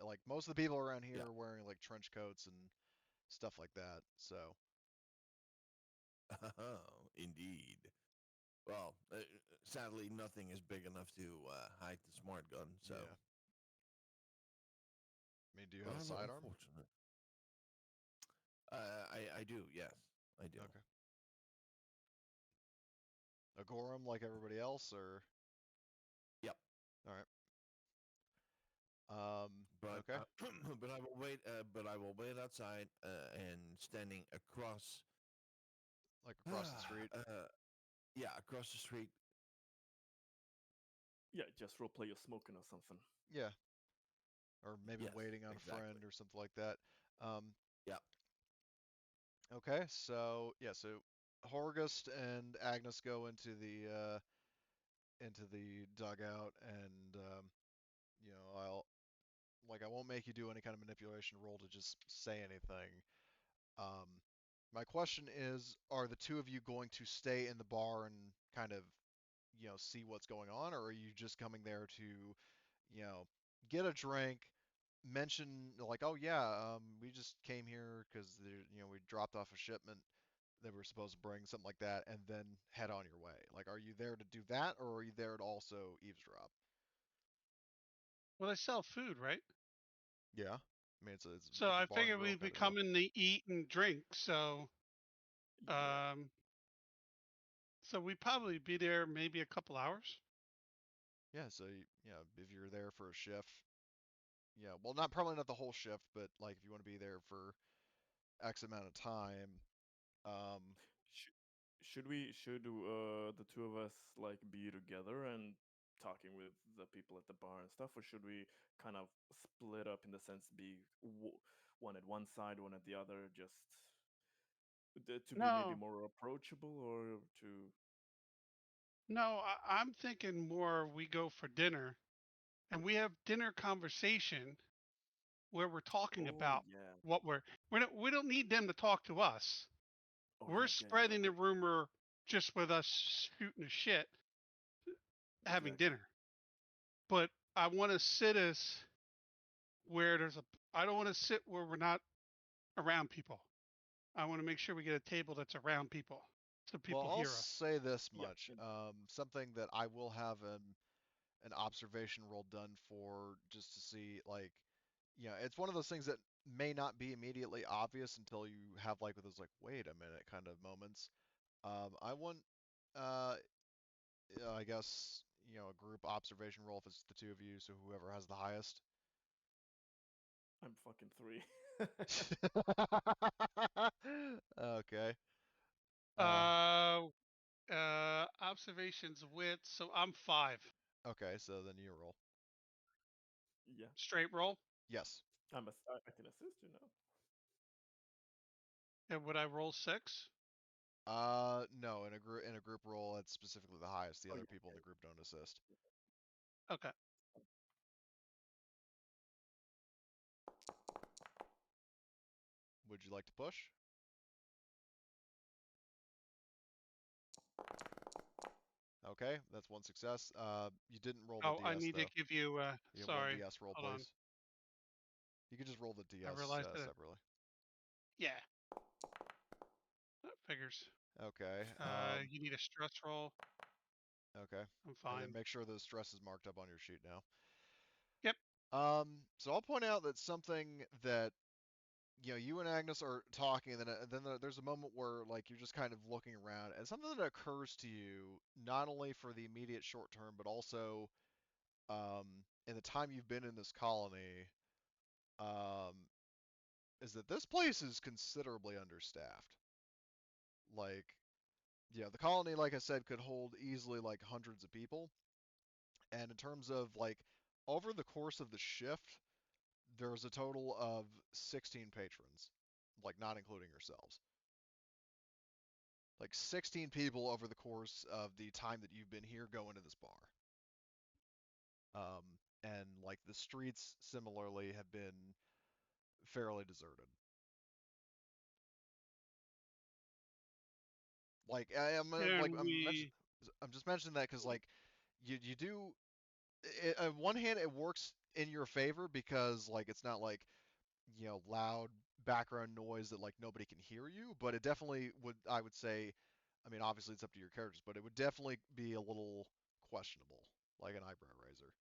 like most of the people around here Yeah. are wearing like trench coats and stuff like that. So Oh, indeed. Well, sadly, nothing is big enough to hide the smart gun. So yeah. I mean, do you have a rather sidearm? unfortunate. I do. Yes, I do. Okay. A Gorham like everybody else, or Yep. all right. But Okay. but I will wait. But I will wait outside and standing across. Like across the street. Yeah, across the street. yeah, just roleplay you smoking or something. Yeah. Or maybe Yes, waiting on a exactly. friend or something like that. Um, Yeah. okay. So yeah. So Horgust and Agnes go into the dugout, and I'll like I won't make you do any kind of manipulation roll to just say anything. Um, my question is, are the two of you going to stay in the bar and kind of, see what's going on, or are you just coming there to, you know, get a drink, mention like, oh yeah, we just came here because we dropped off a shipment that we're supposed to bring, something like that, and then head on your way? Like, are you there to do that, or are you there to also eavesdrop? Well, they sell food, right? Yeah, I mean So it's a I bar and figured grill we'd kind be of deal. coming to eat and drink. Yeah. Um, so we'd probably be there maybe a couple hours. Yeah, so if you're there for a shift, yeah, well, not probably not the whole shift, but like if you want to be there for X amount of time, Should the two of us like be together and talking with the people at the bar and stuff, or should we kind of split up in the sense be one at one side, one at the other, just to be maybe No, more approachable, or to? no, I'm thinking more we go for dinner and we have dinner conversation where we're talking Oh about yeah. what we don't need them to talk to us. Oh We're yeah. Yeah. Yeah. spreading the rumor just with us shooting the shit, having Exactly. dinner. But I want to sit as where there's a. I don't want to sit where we're not around people. I want to make sure we get a table that's around people, so Well, people I'll hear us. say this Yeah. much. Something that I will have an observation roll done for just to see, like, it's one of those things that may not be immediately obvious until you have like with those like, wait a minute kind of moments. I want, uh, I guess, a group observation roll if it's the two of you, so whoever has the highest. I'm fucking 3. Okay. Uh, Uh, Observations with. So I'm 5. okay, so then you roll. Yeah. Straight roll. Yes. I can assist you now. And would I roll 6? No, in a group roll, it's specifically the highest. The Oh other yeah. people in the group don't assist. Okay. Would you like to push? Okay, that's one success. You didn't roll the Oh, I DS need to though. give you. You get one Sorry. DS roll, Hold on. please. You can just roll the I DS realized that. separately. Yeah. That figures. Okay. You need a stress roll. Okay. I'm And then fine. make sure the stress is marked up on your sheet now. Yep. So I'll point out that something that you and Agnes are talking, and then there's a moment where like you're just kind of looking around, and something that occurs to you not only for the immediate short term, but also in the time you've been in this colony, um, is that this place is considerably understaffed. Like, the colony, like I said, could hold easily like hundreds of people, and in terms of like over the course of the shift, there's a total of 16 patrons, like not including yourselves. Like 16 people over the course of the time that you've been here going to this bar. And like the streets similarly have been fairly deserted. Like Can we? I'm just mentioning that because like you do on one hand it works in your favor because like it's not like loud background noise that like nobody can hear you, but it definitely would, I would say, I mean obviously it's up to your characters, but it would definitely be a little questionable, like an eyebrow raiser.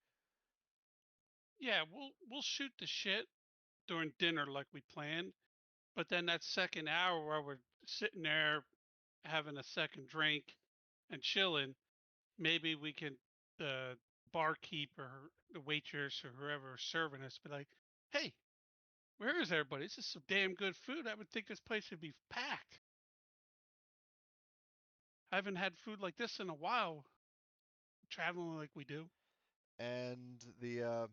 Yeah, we'll shoot the shit during dinner like we planned. But then that second hour where we're sitting there having a second drink and chilling, maybe we can the barkeep or the waitress or whoever serving us be like, "Hey, where is everybody? This is some damn good food. I would think this place would be packed. I haven't had food like this in a while, traveling like we do." And the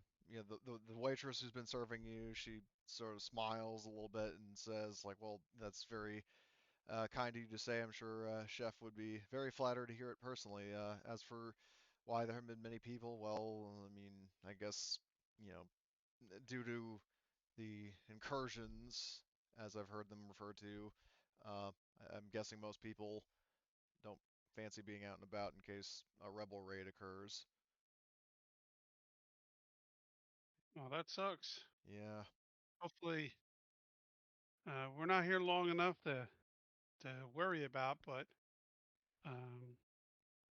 waitress who's been serving you, she sort of smiles a little bit and says like, well, that's very kind of you to say. I'm sure Chef would be very flattered to hear it personally. As for why there haven't been many people, well, I mean, I guess, you know, due to the incursions, as I've heard them referred to, I'm guessing most people don't fancy being out and about in case a rebel raid occurs. Oh, that sucks. Yeah. Hopefully, we're not here long enough to worry about. But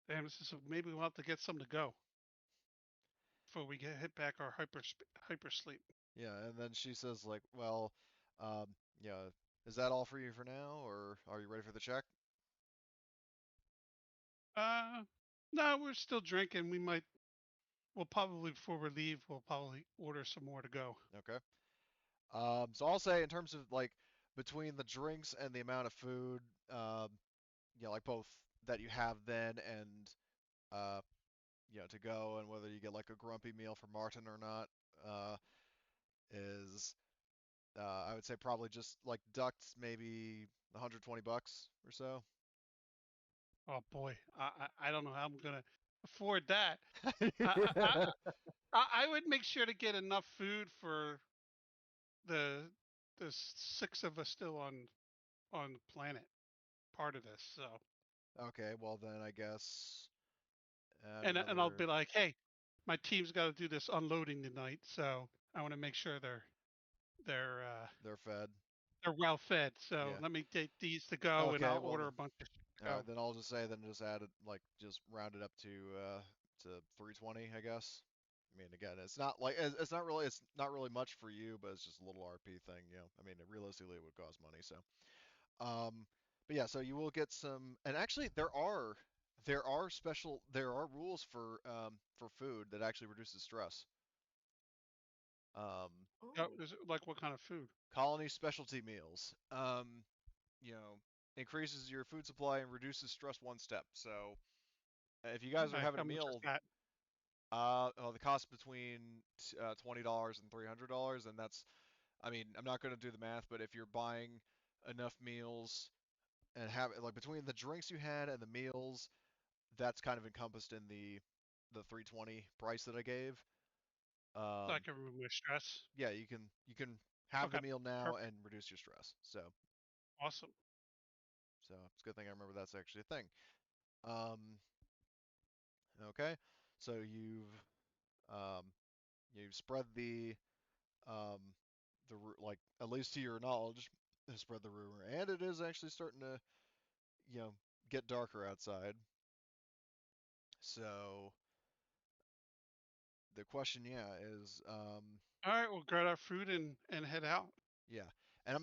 damn, maybe we'll have to get some to go before we get hit back our hyper sleep. Yeah, and then she says like, well, um, yeah, is that all for you for now, or are you ready for the check? Uh, no, we're still drinking. We'll probably before we leave, we'll probably order some more to go. Okay. So I'll say in terms of like between the drinks and the amount of food, like both that you have then and uh, to go, and whether you get like a grumpy meal for Martin or not, uh, is I would say probably just like ducks, maybe 120 bucks or so. Oh boy, I don't know how I'm gonna afford that. I would make sure to get enough food for the the 6 of us still on the planet, part of this. So, Okay, well then I guess add and I'll be another. like, hey, my team's got to do this unloading tonight, so I want to make sure they're uh, They're fed. they're well fed. So Yeah. let me take these to go, and Okay, I'll well order then. a bunch of shit to All right, go. then I'll just say then just add it like just round it up to 320, I guess. I mean, again, it's not really much for you, but it's just a little RP thing, I mean, realistically, it would cost money. So, um, but yeah, so you will get some, and actually there are rules for food that actually reduces stress. Um, Oh, Oh, is it like what kind of food? colony specialty meals. You know, increases your food supply and reduces stress one step. So if you guys are Like, having how a much is meal, that? the cost between $20 and $300, and that's, I mean, I'm not going to do the math, but if you're buying enough meals and have like between the drinks you had and the meals, that's kind of encompassed in the 320 price that I gave. So I Um, can remove my stress. yeah, you can have the Okay, meal now perfect, and reduce your stress. awesome. So it's a good thing I remember that's actually a thing. Um, okay, so um, you've spread um, like at least to your knowledge, spread the rumor, and it is actually starting to you know get darker outside. So the question, yeah, is All right, we'll grab our food and head out. yeah, and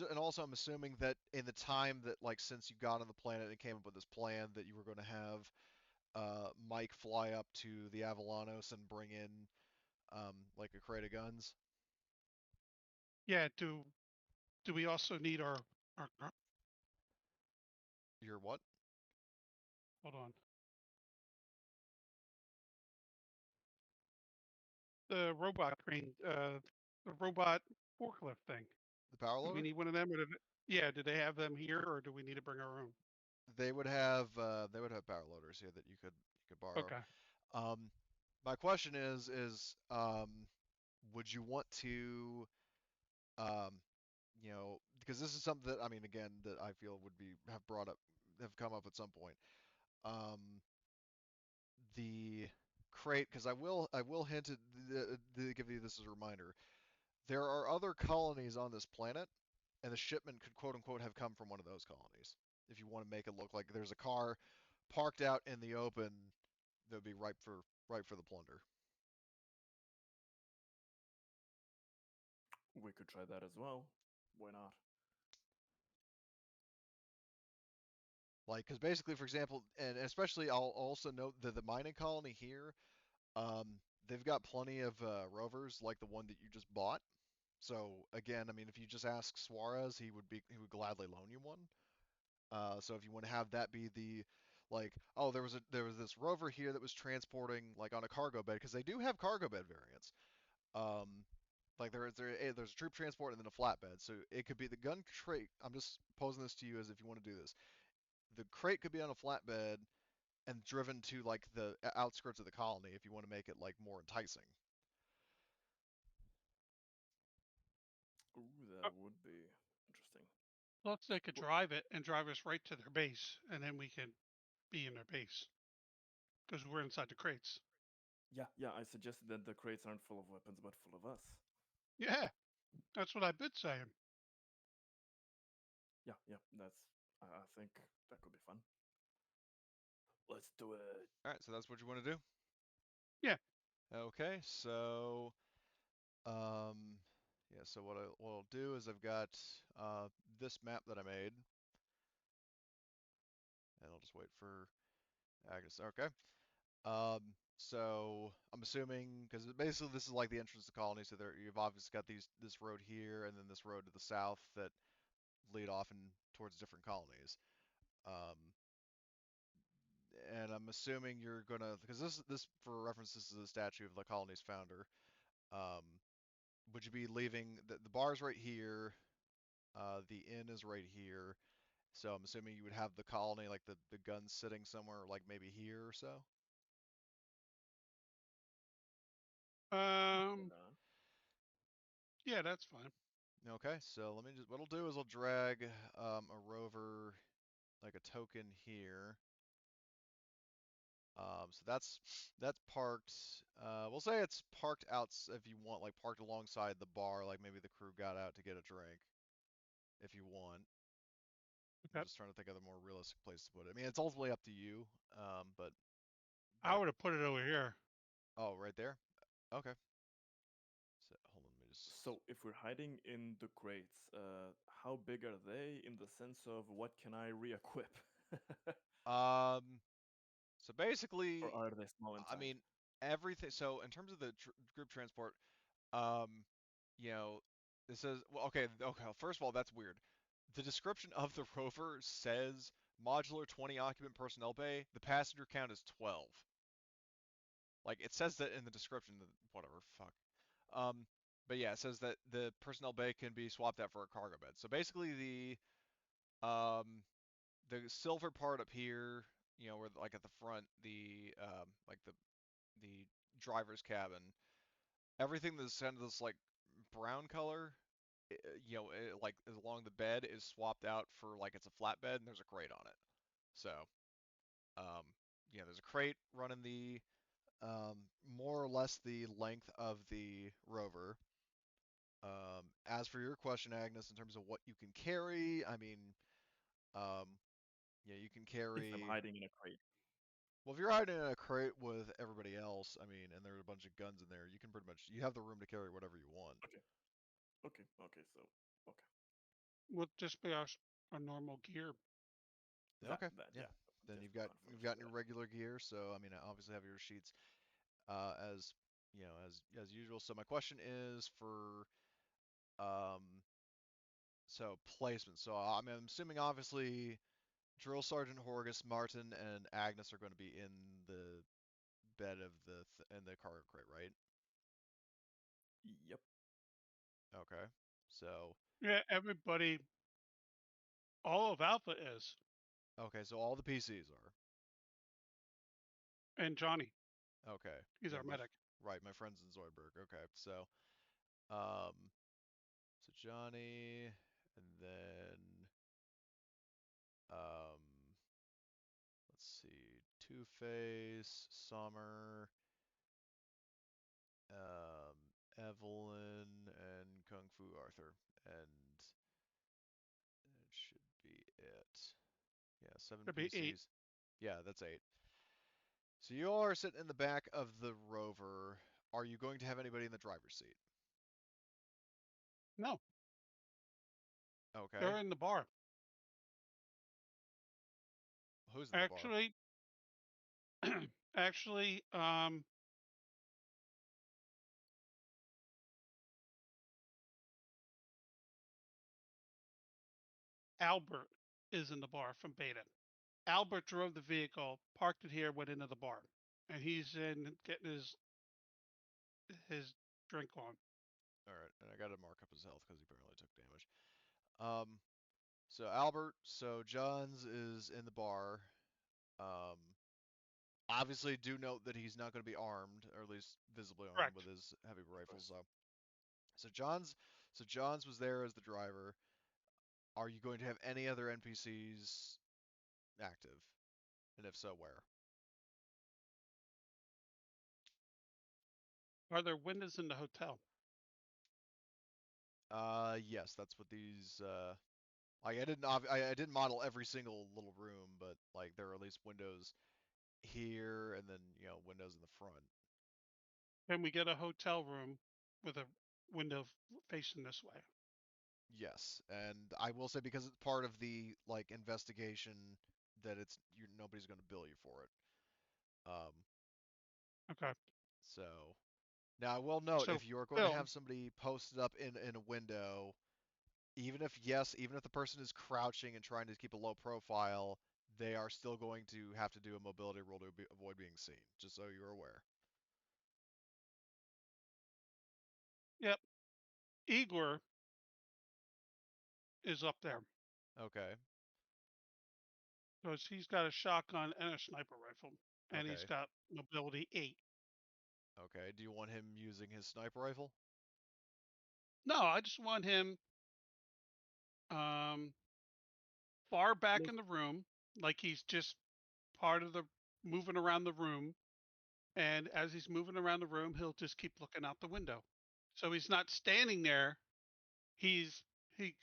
and also I'm assuming that in the time that like since you got on the planet and came up with this plan that you were going to have Mike fly up to the Avalanos and bring in like a crate of guns. Yeah. Do we also need our Your what? hold on, the robot crane, the robot forklift thing? The power Do we loader? need one of them, or yeah, do they have them here, or do we need to bring our own? They would have power loaders here that you could borrow. Okay. Um, my question is would you want to um, because this is something that I mean again that I feel would be have come up at some point. Um, the crate, because I will hint at give you this as a reminder. There are other colonies on this planet, and the shipment could quote unquote have come from one of those colonies. If you want to make it look like there's a car parked out in the open that would be ripe for the plunder. we could try that as well. Why not? Like, because basically, for example, and especially I'll also note that the mining colony here, um, they've got plenty of rovers like the one that you just bought. So again, I mean, if you just ask Suarez, he would gladly loan you one. So if you want to have that be the like, oh, there was this rover here that was transporting like on a cargo bed because they do have cargo bed variants. Um, like there's a troop transport and then a flatbed. So it could be the gun crate. I'm just posing this to you as if you want to do this. The crate could be on a flatbed and driven to like the outskirts of the colony if you want to make it like more enticing. Ooh, that Uh, would be interesting. Let's they could Well, drive it and drive us right to their base, and then we can be in their base because we're inside the crates. yeah, yeah. I suggested that the crates aren't full of weapons, but full of us. Yeah, that's what I've been saying. Yeah, yeah. I think that could be fun. Let's do it. All right, so that's what you want to do. Yeah. Okay, so yeah, so what I'll do is I've got this map that I made, and I'll just wait for Agnes. Okay. So I'm assuming because basically this is like the entrance to the colony, so you've obviously got this road here and then this road to the south that lead off in towards different colonies. Um, and I'm assuming you're gonna, because this for reference, this is a statue of the colony's founder. Um, would you be leaving the bar's right here? The inn is right here. So I'm assuming you would have the colony, like the guns sitting somewhere, like maybe here or so. Yeah. Yeah, that's fine. Okay, so let me just, what I'll do is I'll drag a rover, like a token here. So that's parked. We'll say it's parked out if you want, like parked alongside the bar, like maybe the crew got out to get a drink, if you want. I'm Okay. just trying to think of the more realistic place to put it. I mean, it's ultimately up to you. But I would have put it over here. oh, right there. Okay. So hold on, let me just. So if we're hiding in the crates, how big are they in the sense of what can I re-equip? Um. So Or basically, are they small I inside? mean, everything. So in terms of the group transport, um, you know, it says, well, okay, okay. First of all, that's weird. The description of the rover says modular 20 occupant personnel bay. The passenger count is 12. Like it says that in the description. Whatever, fuck. Um, but yeah, it says that the personnel bay can be swapped out for a cargo bed. So basically, the silver part up here, where like at the front, like the driver's cabin, everything that's kind of this like brown color, like along the bed is swapped out for like it's a flatbed and there's a crate on it. So, um, there's a crate running the more or less the length of the rover. As for your question, Agnes, in terms of what you can carry, I mean, um, yeah, you can If I'm carry. hiding in a crate. Well, if you're hiding in a crate with everybody else, I mean, and there are a bunch of guns in there, you can pretty much you have the room to carry whatever you want. Okay. Okay. So okay. Would just be our normal gear. Okay, That yeah. yeah. Then Just you've for got you've got confirmation your that. regular gear, so I mean, I obviously have your sheets as as usual. So my question is for um so placement. So I'm assuming obviously Drill Sergeant Horgus, Martin, and Agnes are going to be in the bed of in the cargo crate, right? Yep. Okay. So Yeah, everybody, all of Alpha is, okay, so all the PCs are. and Johnny, Okay. he's Yeah, our medic. right, my friend's in Zoidberg. Okay. Um so Johnny and then um let's see, Two-Face, Summer, Evelyn, and Kung Fu Arthur. And it should be it. Yeah, seven Could be 8. PCs. Yeah, that's 8. So you all are sitting in the back of the rover. Are you going to have anybody in the driver's seat? No, Okay. they're in the bar. Who's in the bar? Actually, actually, Albert is in the bar from Beta. Albert drove the vehicle, parked it here, went into the bar, and he's in getting his drink on. All right, and I got to mark up his health because he apparently took damage. Um, so Albert, so Johns is in the bar. Um, obviously, do note that he's not going to be armed, or at least visibly armed with Correct. his heavy Of rifle. course. So Johns was there as the driver. Are you going to have any other NPCs active? And if so, where? Are there windows in the hotel? Yes, that's what these. Like I didn't model every single little room, but like there are at least windows here, and then windows in the front. Can we get a hotel room with a window facing this way? Yes, and I will say because it's part of the like investigation that nobody's going to bill you for it. Um, Okay. so now I will note So if you are going to Phil, have somebody posted up in a window, even if the person is crouching and trying to keep a low profile, they are still going to have to do a mobility roll to avoid being seen. Just so you're aware. Yep. Igor is up there Okay. because he's got a shotgun and a sniper rifle, and he's Okay. got mobility 8. Okay. Do you want him using his sniper rifle? No, I just want him far back in the room, like he's just part of the moving around the room. And as he's moving around the room, he'll just keep looking out the window. So he's not standing there. He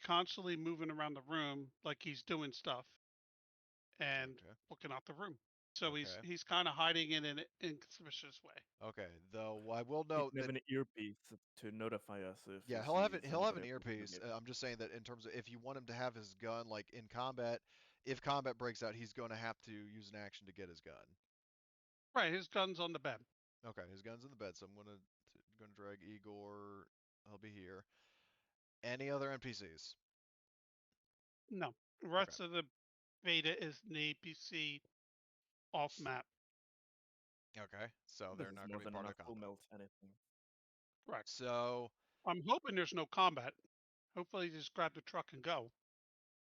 constantly moving around the room like he's doing stuff and Okay. looking out the room. So Okay. he's kind of hiding in an inconspicuous way. Okay. Though I will He note can have that an earpiece to notify us if yeah, he he'll sees have an anybody approaching the earpiece. vehicle. I'm just saying that in terms of if you want him to have his gun like in combat, if combat breaks out, he's going to have to use an action to get his gun. Right, his gun's on the bed. Okay, his gun's in the bed, so I'm gonna drag Igor. I'll be here. Any other NPCs? No, the Okay. rest of the beta is an APC off map. Okay, so This they're is not more going to be than part of enough the full combat. melt anything. Correct. So I'm hoping there's no combat. Hopefully, you just grab the truck and go.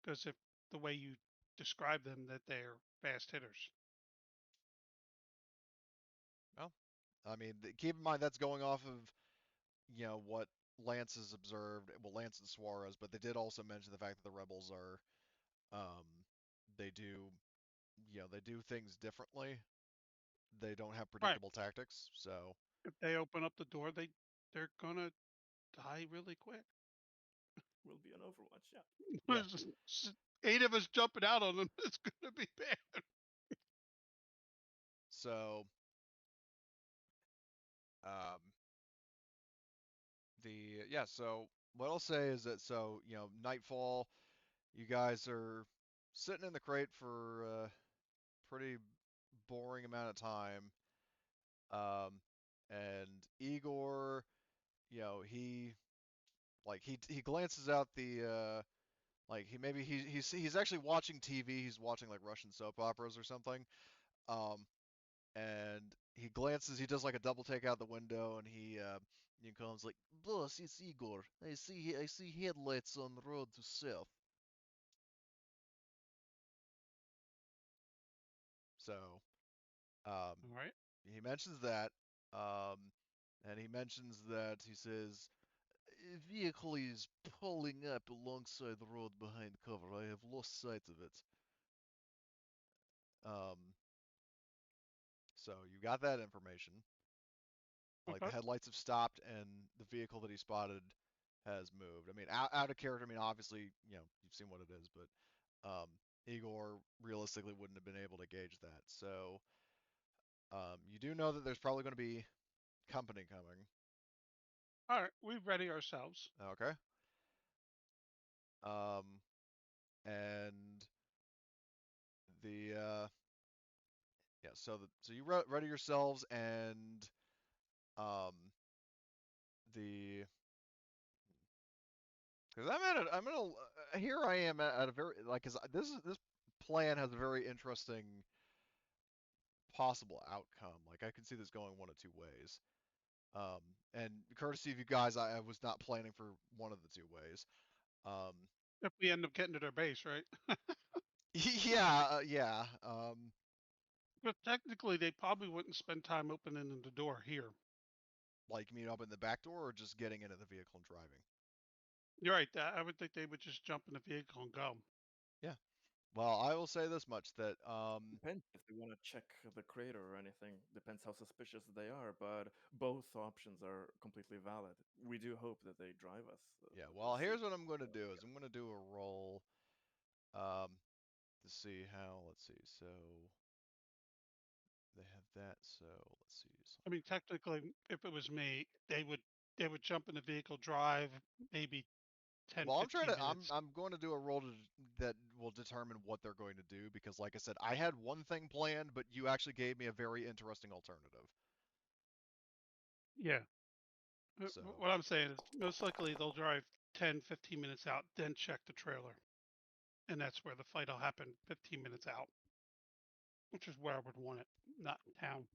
Because if the way you describe them, that they're fast hitters. well, I mean, keep in mind that's going off of what Lance has observed. Well, Lance and Suarez, but they did also mention the fact that the rebels are um, they do they do things differently. They don't have Right. predictable tactics, so If they open up the door, they're gonna die really quick. Will be an Overwatch, yeah. Yeah. There's just 8 of us jumping out on them. It's gonna be bad. so um, so what I'll say is that nightfall, you guys are sitting in the crate for a pretty boring amount of time. And Igor, he he glances out the he's actually watching TV. He's watching like Russian soap operas or something. Um, and he does like a double take out the window, and he comes like, "Boss, it's Igor. I see headlights on the road to south." So, All right. he mentions that, um, and he mentions that he says, "A vehicle is pulling up alongside the road behind cover. I have lost sight of it." Um, so you got that information. Like the Okay. headlights have stopped, and the vehicle that he spotted has moved. I mean, out of character. I mean, obviously, you've seen what it is, but Igor realistically wouldn't have been able to gauge that. So you do know that there's probably going to be company coming. All right. We ready ourselves. Okay. Um, and the so you ready yourselves, and um, the because here I am at a very like, cause this plan has a very interesting possible outcome. Like I could see this going one of two ways. And courtesy of you guys, I was not planning for one of the two ways. Um, If we end up getting to their base, right? yeah. But technically, they probably wouldn't spend time opening the door here. Like meet up in the back door or just getting into the vehicle and driving. You're right. I would think they would just jump in the vehicle and go. Yeah. Well, I will say this much that Depends if they want to check the crater or anything. Depends how suspicious they are, but both options are completely valid. We do hope that they drive us. yeah. Well, here's safe. what I'm going to do is I'm going to do a roll um, to see how. Let's see. So they have that. So let's see. So, I mean, technically, if it was me, they would jump in the vehicle, drive maybe 10, well, 15 minutes. I'm going to do a roll that will determine what they're going to do because, like I said, I had one thing planned, but you actually gave me a very interesting alternative. Yeah. So What I'm saying is, most likely they'll drive 10, 15 minutes out, then check the trailer. And that's where the fight will happen 15 minutes out, which is where I would want it, not in town.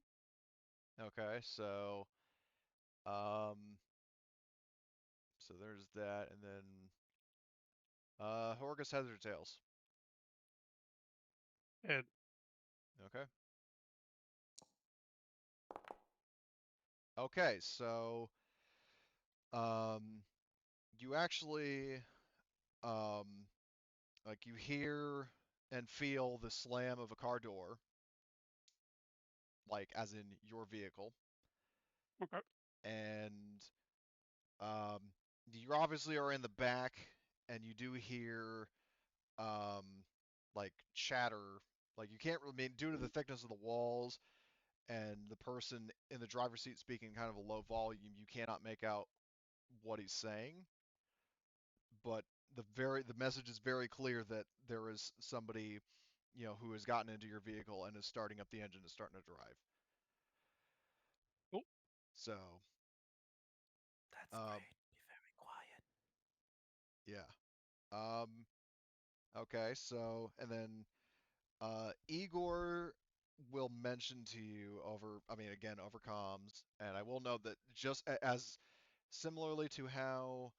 Okay, um, so there's that, and then Horgus Hazard Tales. And Okay. Okay, so you actually um like you hear and feel the slam of a car door, like as in your vehicle, okay, and um you obviously are in the back, and you do hear um like chatter, like you can't really, I mean, due to the thickness of the walls and the person in the driver's seat speaking kind of a low volume, you cannot make out what he's saying, but the message is very clear that there is somebody, who has gotten into your vehicle and is starting up the engine and starting to drive. cool. So, That's um, great. Be very quiet. yeah. Okay, so and then Igor will mention to you over comms, and I will note that just as similarly to how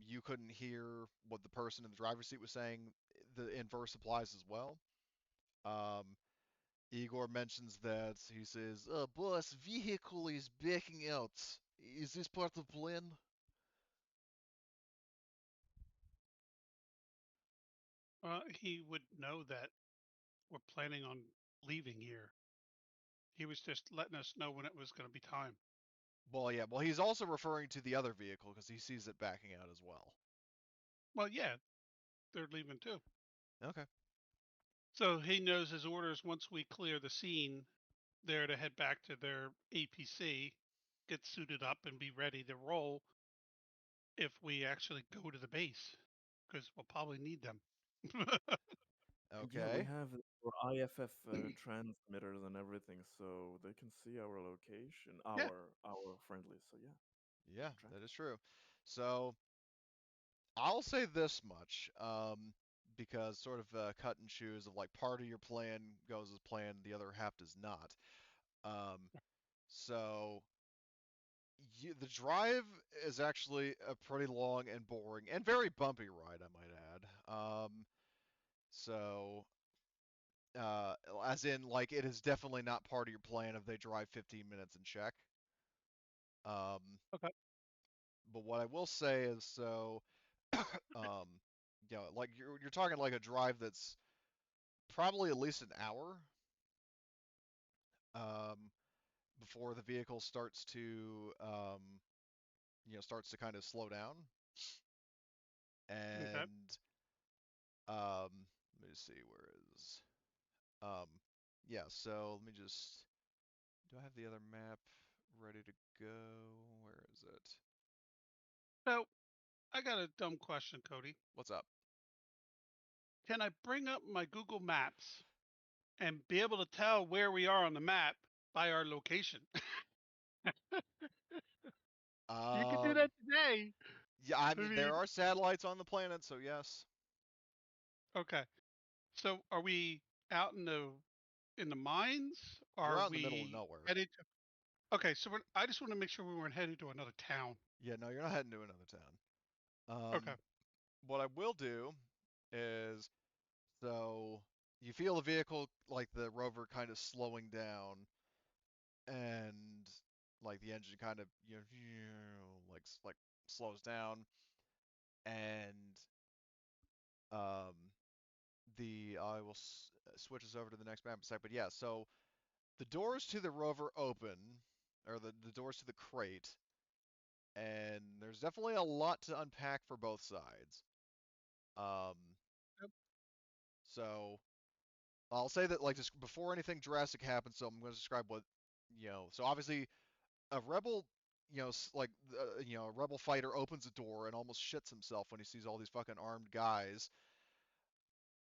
you couldn't hear what the person in the driver's seat was saying, the inverse applies as well. Um, Igor mentions that he says, "Boss, vehicle is backing out. Is this part of plan?" He would know that we're planning on leaving here. He was just letting us know when it was going to be time. Well, yeah. Well, he's also referring to the other vehicle because he sees it backing out as well. Well, yeah, they're leaving too. Okay. So he knows his orders once we clear the scene, they're to head back to their APC, get suited up, and be ready to roll if we actually go to the base, because we'll probably need them. Yeah, we Okay. have our IFF transmitters and everything, so they can see our location, Yeah. our friendlies. So yeah, Yeah, keep track. that is true. So I'll say this much, because sort of cut and choose of like part of your plan goes as planned, the other half does not. Um, so the drive is actually a pretty long and boring and very bumpy ride, I might add. So as in, like, it is definitely not part of your plan if they drive 15 minutes and check. Um, Okay. but what I will say is, um, like you're talking like a drive that's probably at least an hour, um, before the vehicle starts to kind of slow down. Okay. And let me see, where is yeah. So let me just, do I have the other map ready to go? Where is it? So I got a dumb question, Cody. What's up? Can I bring up my Google Maps and be able to tell where we are on the map by our location? You can do Um, that today. yeah, I I mean, mean, there are satellites on the planet, so yes. okay. So are we out in the mines? You're Are out in the middle of we nowhere. headed to? Okay, so I just want to make sure we weren't headed to another town. Yeah, no, you're not heading to another town. Okay. What I will do is, so you feel the vehicle, like the rover, kind of slowing down, and like the engine kind of, like slows down, and um, the I will switch us over to the next map in a sec. But yeah, so the doors to the rover open, or the doors to the crate, and there's definitely a lot to unpack for both sides. Um, Yep. so I'll say that, like, just before anything drastic happens, so I'm going to describe what, so obviously a rebel, a rebel fighter opens a door and almost shits himself when he sees all these fucking armed guys.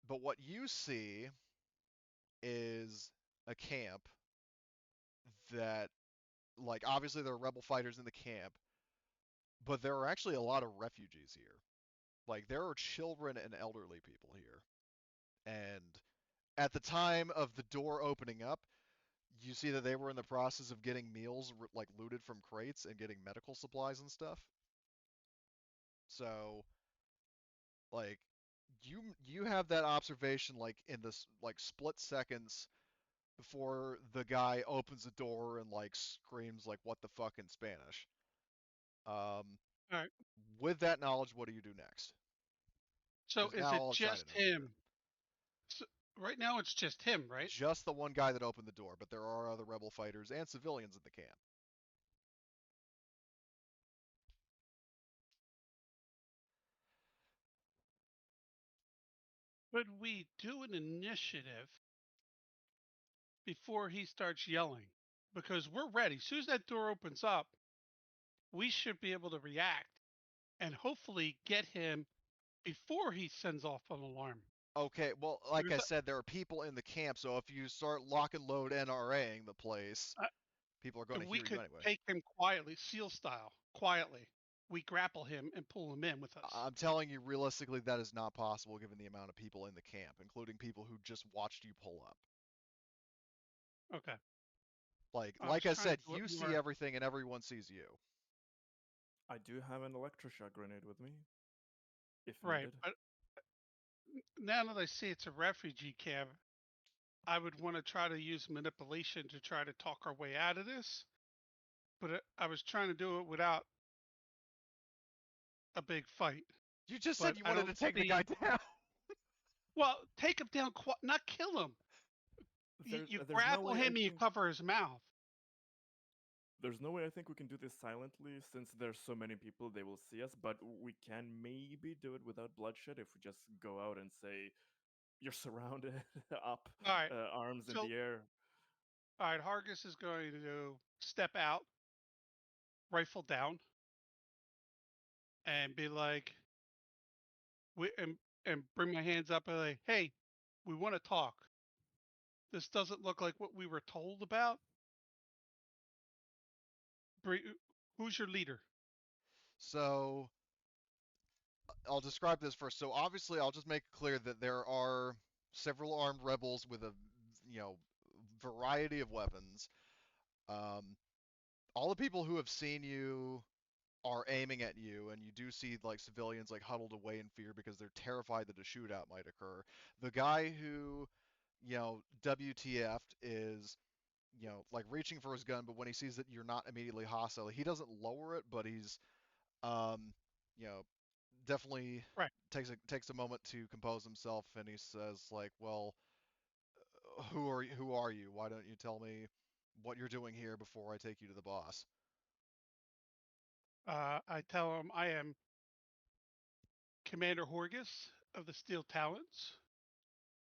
But what you see is a camp that, like, obviously there are rebel fighters in the camp, but there are actually a lot of refugees here. Like, there are children and elderly people here. And at the time of the door opening up, you see that they were in the process of getting meals like looted from crates and getting medical supplies and stuff. So, like, you have that observation like in this like split seconds before the guy opens the door and like screams like what the fuck in Spanish. Um, All right. with that knowledge, what do you do next? So Because is now it all excited just over here. him? So right now it's just him, right? Just the one guy that opened the door, but there are other rebel fighters and civilians in the camp. Could we do an initiative before he starts yelling? Because we're ready. As soon as that door opens up, we should be able to react and hopefully get him before he sends off an alarm. Okay, well, like I Because said, there are people in the camp, so if you start lock and load NRAing the place, people are going to we hear you could anyway. take him quietly, SEAL style, quietly. We grapple him and pull him in with us. I'm telling you, realistically, that is not possible given the amount of people in the camp, including people who just watched you pull up. Okay. Like I was I trying to said, do it you see more everything and everyone sees you. I do have an electroshock grenade with me, if right. needed. But now that I see it's a refugee camp, I would want to try to use manipulation to try to talk our way out of this. But I was trying to do it without a big fight. You just But said you I wanted to don't take the see. guy down. Well, take him down, not kill him. You There's no grapple way I him and you think cover his mouth. there's no way I think we can do this silently since there's so many people they will see us, but we can maybe do it without bloodshed if we just go out and say you're surrounded up, All right. arms in So, the air. all right, Hargis is going to step out, rifle down, and be like, we and bring my hands up and like, hey, we want to talk. This doesn't look like what we were told about. Who's your leader? So I'll describe this first. So obviously, I'll just make it clear that there are several armed rebels with a variety of weapons. Um, all the people who have seen you are aiming at you, and you do see like civilians like huddled away in fear because they're terrified that a shootout might occur. The guy who, WTF'd is, like reaching for his gun, but when he sees that you're not immediately hostile, he doesn't lower it, but he's, um, you know, definitely Right. takes a moment to compose himself, and he says like, well, who are you? Why don't you tell me what you're doing here before I take you to the boss? I tell him I am Commander Horgus of the Steel Talons.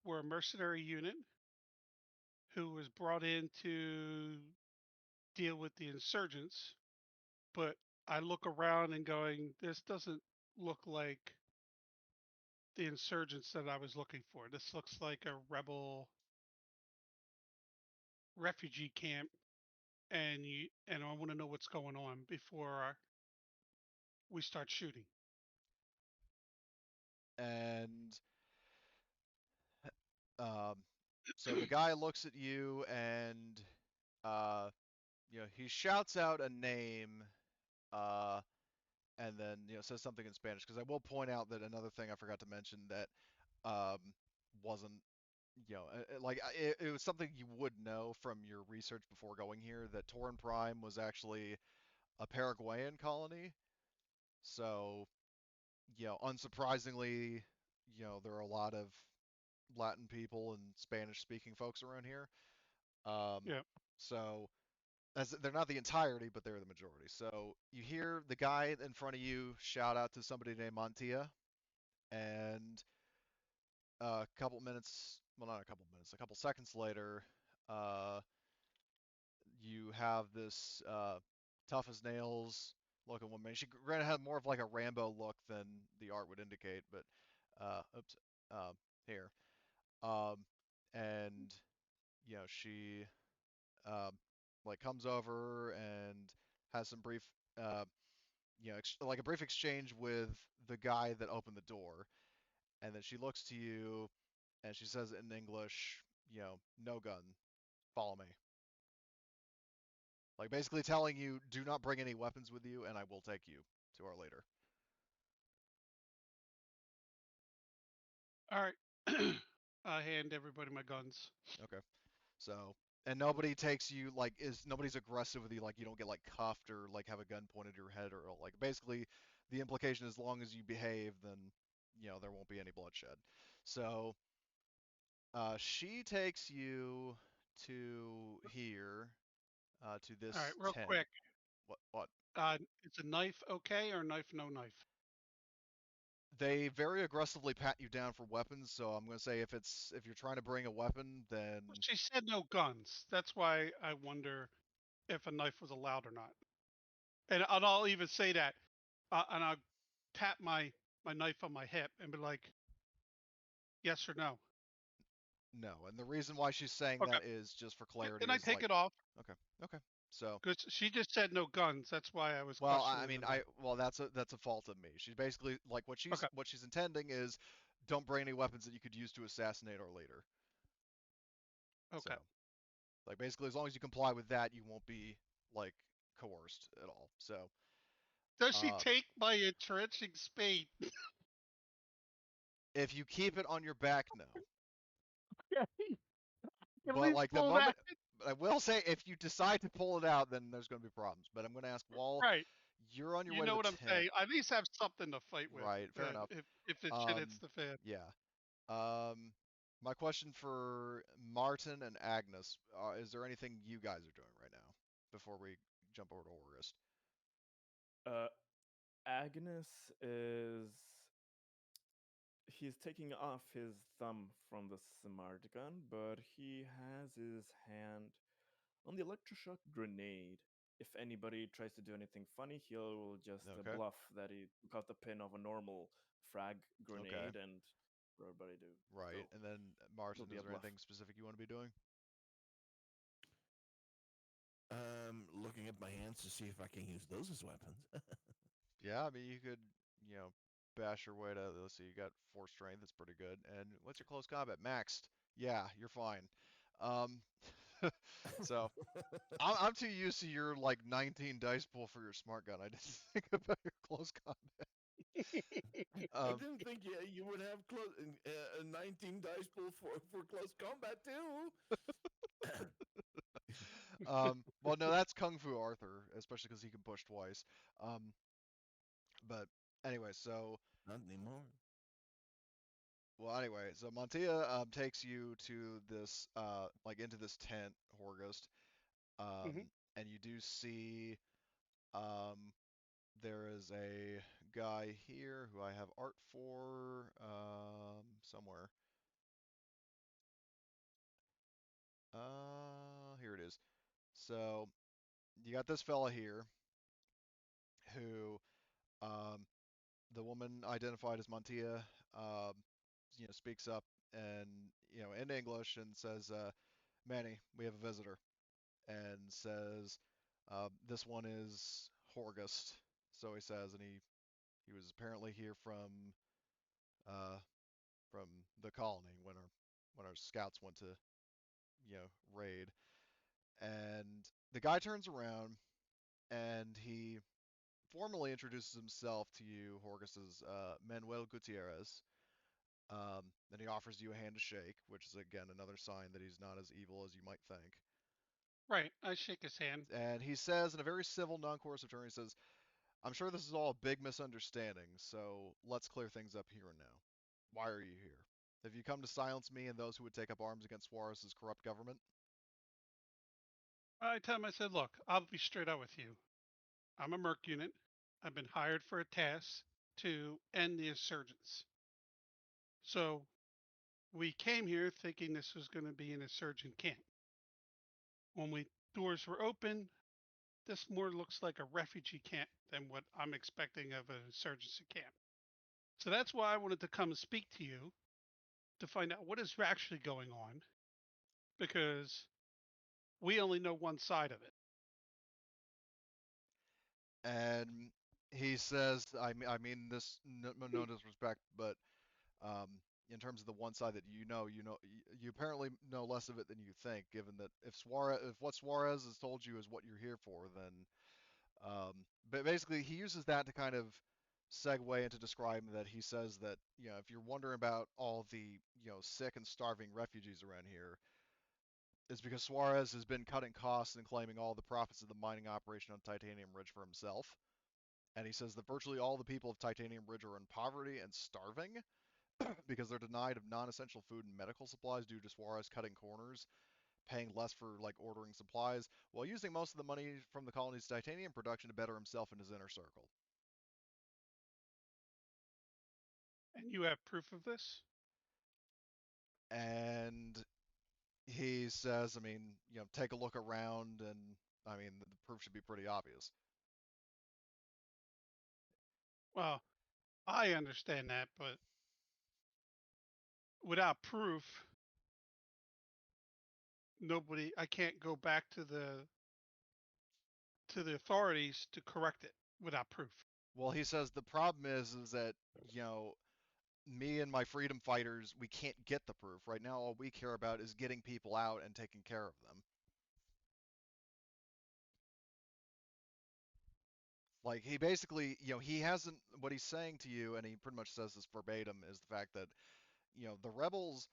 We're a mercenary unit who was brought in to deal with the insurgents. But I look around and going, this doesn't look like the insurgents that I was looking for. This looks like a rebel refugee camp, and I want to know what's going on before we start shooting. And so the guy looks at you and he shouts out a name, uh, and then says something in Spanish. Because I will point out that another thing I forgot to mention that wasn't it was something you would know from your research before going here, that Torin Prime was actually a Paraguayan colony. So unsurprisingly, there are a lot of Latin people and Spanish speaking folks around here. Um, Yeah. so as they're not the entirety, but they're the majority. So you hear the guy in front of you shout out to somebody named Montia, and a couple minutes, well, not a couple minutes, a couple seconds later, uh, you have this tough as nails looking woman. She granted had more of like a Rambo look than the art would indicate, but oops, here. Um, and she like comes over and has some brief like a brief exchange with the guy that opened the door, and then she looks to you and she says in English, no gun, follow me. Like basically telling you, do not bring any weapons with you, and I will take you to our leader. All right. I hand everybody my guns. Okay. So, and nobody takes you nobody's aggressive with you, like you don't get like cuffed or like have a gun pointed at your head or like basically the implication as long as you behave, then there won't be any bloodshed. So, she takes you to here, to All right, this real tent. quick. What? Is a knife okay or knife no knife? They very aggressively pat you down for weapons, so I'm gonna say if you're trying to bring a weapon, then Well, she said no guns. That's why I wonder if a knife was allowed or not. And I'll even say that, and I'll tap my knife on my hip and be like, yes or no. no. And the reason why she's saying Okay. that is just for clarity. Then I Is take like, it off okay, okay. So, because she just said no guns. That's why I was well, questioning the knife. that's a fault of me. She's basically like Okay. what she's intending is, don't bring any weapons that you could use to assassinate our leader. So, Okay. like basically, as long as you comply with that, you won't be like coerced at all. So, Does she uh, take my entrenching spade? if you keep it on your back, no. Can But we like the pull that? moment, I will say, if you decide to pull it out, then there's going to be problems. But I'm going to ask Wall, Right. you're on your You way to know the what I'm tent, saying. At least have something to fight with. right? Fair enough. If the shit hits Um, the fan. yeah. My question for Martin and Agnes, is there anything you guys are doing right now before we jump over to August? Agnes is he's taking off his thumb from the smart gun, but he has his hand on the electroshock grenade. If anybody tries to do anything funny, he'll just Okay. bluff that he got the pin of a normal frag Okay. grenade and for everybody to Right. go And then Martin, be is a there bluff. anything specific you want to be doing? Looking at my hands to see if I can use those as weapons. Yeah, I mean, you could, bash your way to, let's see, you got 4 strength, that's pretty good. And what's your close combat? Maxed. Yeah, you're fine. Um, so I'm too used to your like 19 dice pool for your smart gun. I didn't think about your close combat. I Um, didn't think you would have 19 dice pool for close combat too. well, no, that's Kung Fu Arthur, especially because he can push twice. Um, but anyway, so Not anymore. well, anyway, so Montia takes you to this like into this tent, Horgust, Hmm. and you do see um, there is a guy here who I have art for somewhere. Here it is. So you got this fella here who the woman identified as Montia, um, speaks up and in English and says, "Manny, we have a visitor," and says, "This one is Horgust." So he says, and he was apparently here uh, from the colony when our scouts went to raid. And the guy turns around and he formally introduces himself to you, Horgus, as Manuel Gutierrez. And he offers you a hand to shake, which is again another sign that he's not as evil as you might think. Right. I shake his hand. And he says, in a very civil, non-coercive tone, he says, "I'm sure this is all a big misunderstanding, so let's clear things up here and now. Why are you here? Have you come to silence me and those who would take up arms against Suarez's corrupt government?" I tell him, I said, look, I'll be straight out with you. I'm a merc unit. I've been hired for a task to end the insurgents. So we came here thinking this was going to be an insurgent camp. When doors were open, this more looks like a refugee camp than what I'm expecting of an insurgency camp. So that's why I wanted to come and speak to you to find out what is actually going on, because we only know one side of it. And he says, I mean this no disrespect, but in terms of the one side that you know, you apparently know less of it than you think. Given that if what Suarez has told you is what you're here for, then but basically he uses that to kind of segue into describing that he says that if you're wondering about all the sick and starving refugees around here, it's because Suarez has been cutting costs and claiming all the profits of the mining operation on Titanium Ridge for himself. And he says that virtually all the people of Titanium Ridge are in poverty and starving because they're denied of non-essential food and medical supplies due to Suarez cutting corners, paying less for like ordering supplies, while using most of the money from the colony's titanium production to better himself and his inner circle. And you have proof of this? And he says, I mean, take a look around, and I mean, the proof should be pretty obvious. Well, I understand that, but without proof, I can't go back to the authorities to correct it without proof. Well, he says the problem is that, you know, me and my freedom fighters, we can't get the proof. Right now, all we care about is getting people out and taking care of them. Like, he basically, he hasn't, what he's saying to you, and he pretty much says this verbatim, is the fact that, the rebels,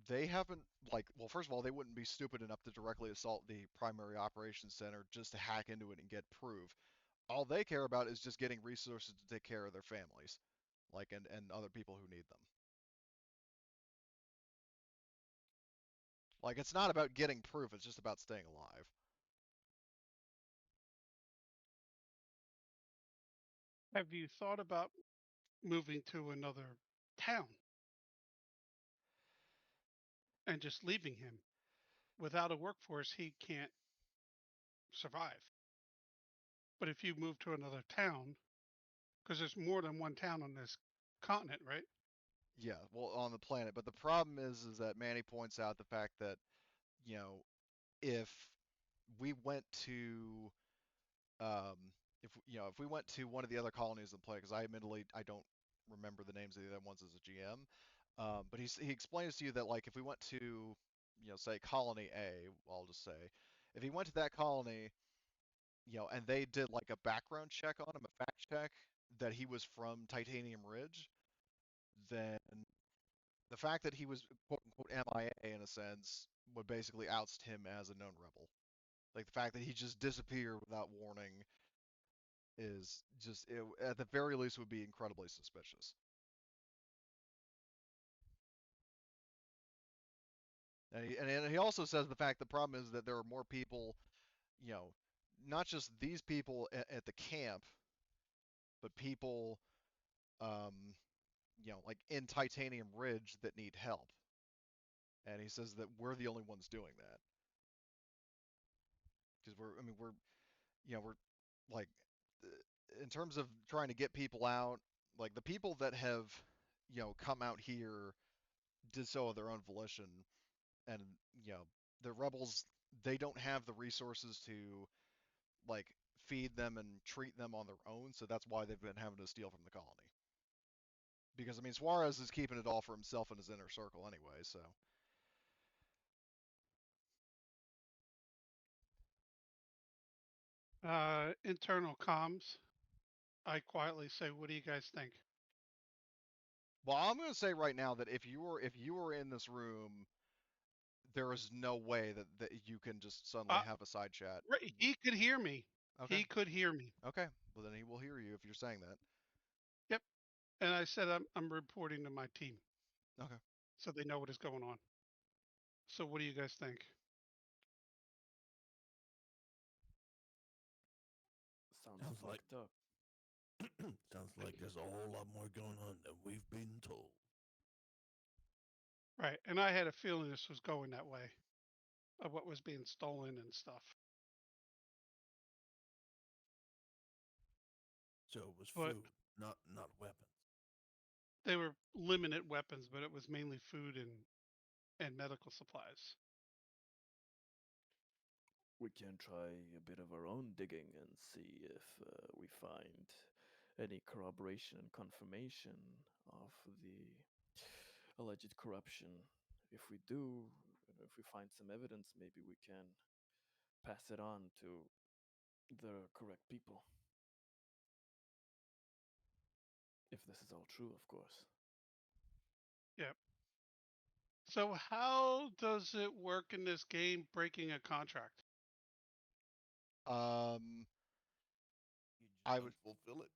they haven't, like, well, first of all, they wouldn't be stupid enough to directly assault the primary operations center just to hack into it and get proof. All they care about is just getting resources to take care of their families, like, and other people who need them. Like, it's not about getting proof, it's just about staying alive. Have you thought about moving to another town and just leaving him? Without a workforce, he can't survive. But if you move to another town, because there's more than one town on this continent, right? Yeah, well, on the planet. But the problem is that Manny points out the fact that, you know, if we went to, if we went to one of the other colonies in play, because I admittedly I don't remember the names of the other ones as a GM, but he explains to you that like if we went to, say Colony A, I'll just say, if he went to that colony, and they did like a background check on him, a fact check that he was from Titanium Ridge, then the fact that he was quote unquote MIA in a sense would basically oust him as a known rebel. Like the fact that he just disappeared without warning is just, at the very least, would be incredibly suspicious. And he also says the fact the problem is that there are more people, you know, not just these people at the camp, but people, um, like in Titanium Ridge that need help. And he says that we're the only ones doing that because we're like, in terms of trying to get people out, like the people that have, come out here did so of their own volition, and you know, the rebels, they don't have the resources to like feed them and treat them on their own, so that's why they've been having to steal from the colony. Because I mean, Suarez is keeping it all for himself and his inner circle anyway, so. Internal comms. I quietly say, what do you guys think? Well, I'm going to say right now that if you were in this room, there is no way that you can just suddenly have a side chat. He could hear me. Okay. He could hear me. Okay. Well, then he will hear you if you're saying that. Yep. And I said I'm reporting to my team. Okay. So they know what is going on. So what do you guys think? Sounds Sounds like- fucked up. Sounds like there's a whole lot more going on than we've been told. Right. And I had a feeling this was going that way of what was being stolen and stuff. So it was But- food, not weapons. They were limited weapons, but it was mainly food and medical supplies. We can try a bit of our own digging and see if we find any corroboration and confirmation of the alleged corruption. If we do, if we find some evidence, maybe we can pass it on to the correct people. If this is all true, of course. So how does it work in this game breaking a contract? Um, You just I don't would. fulfill it.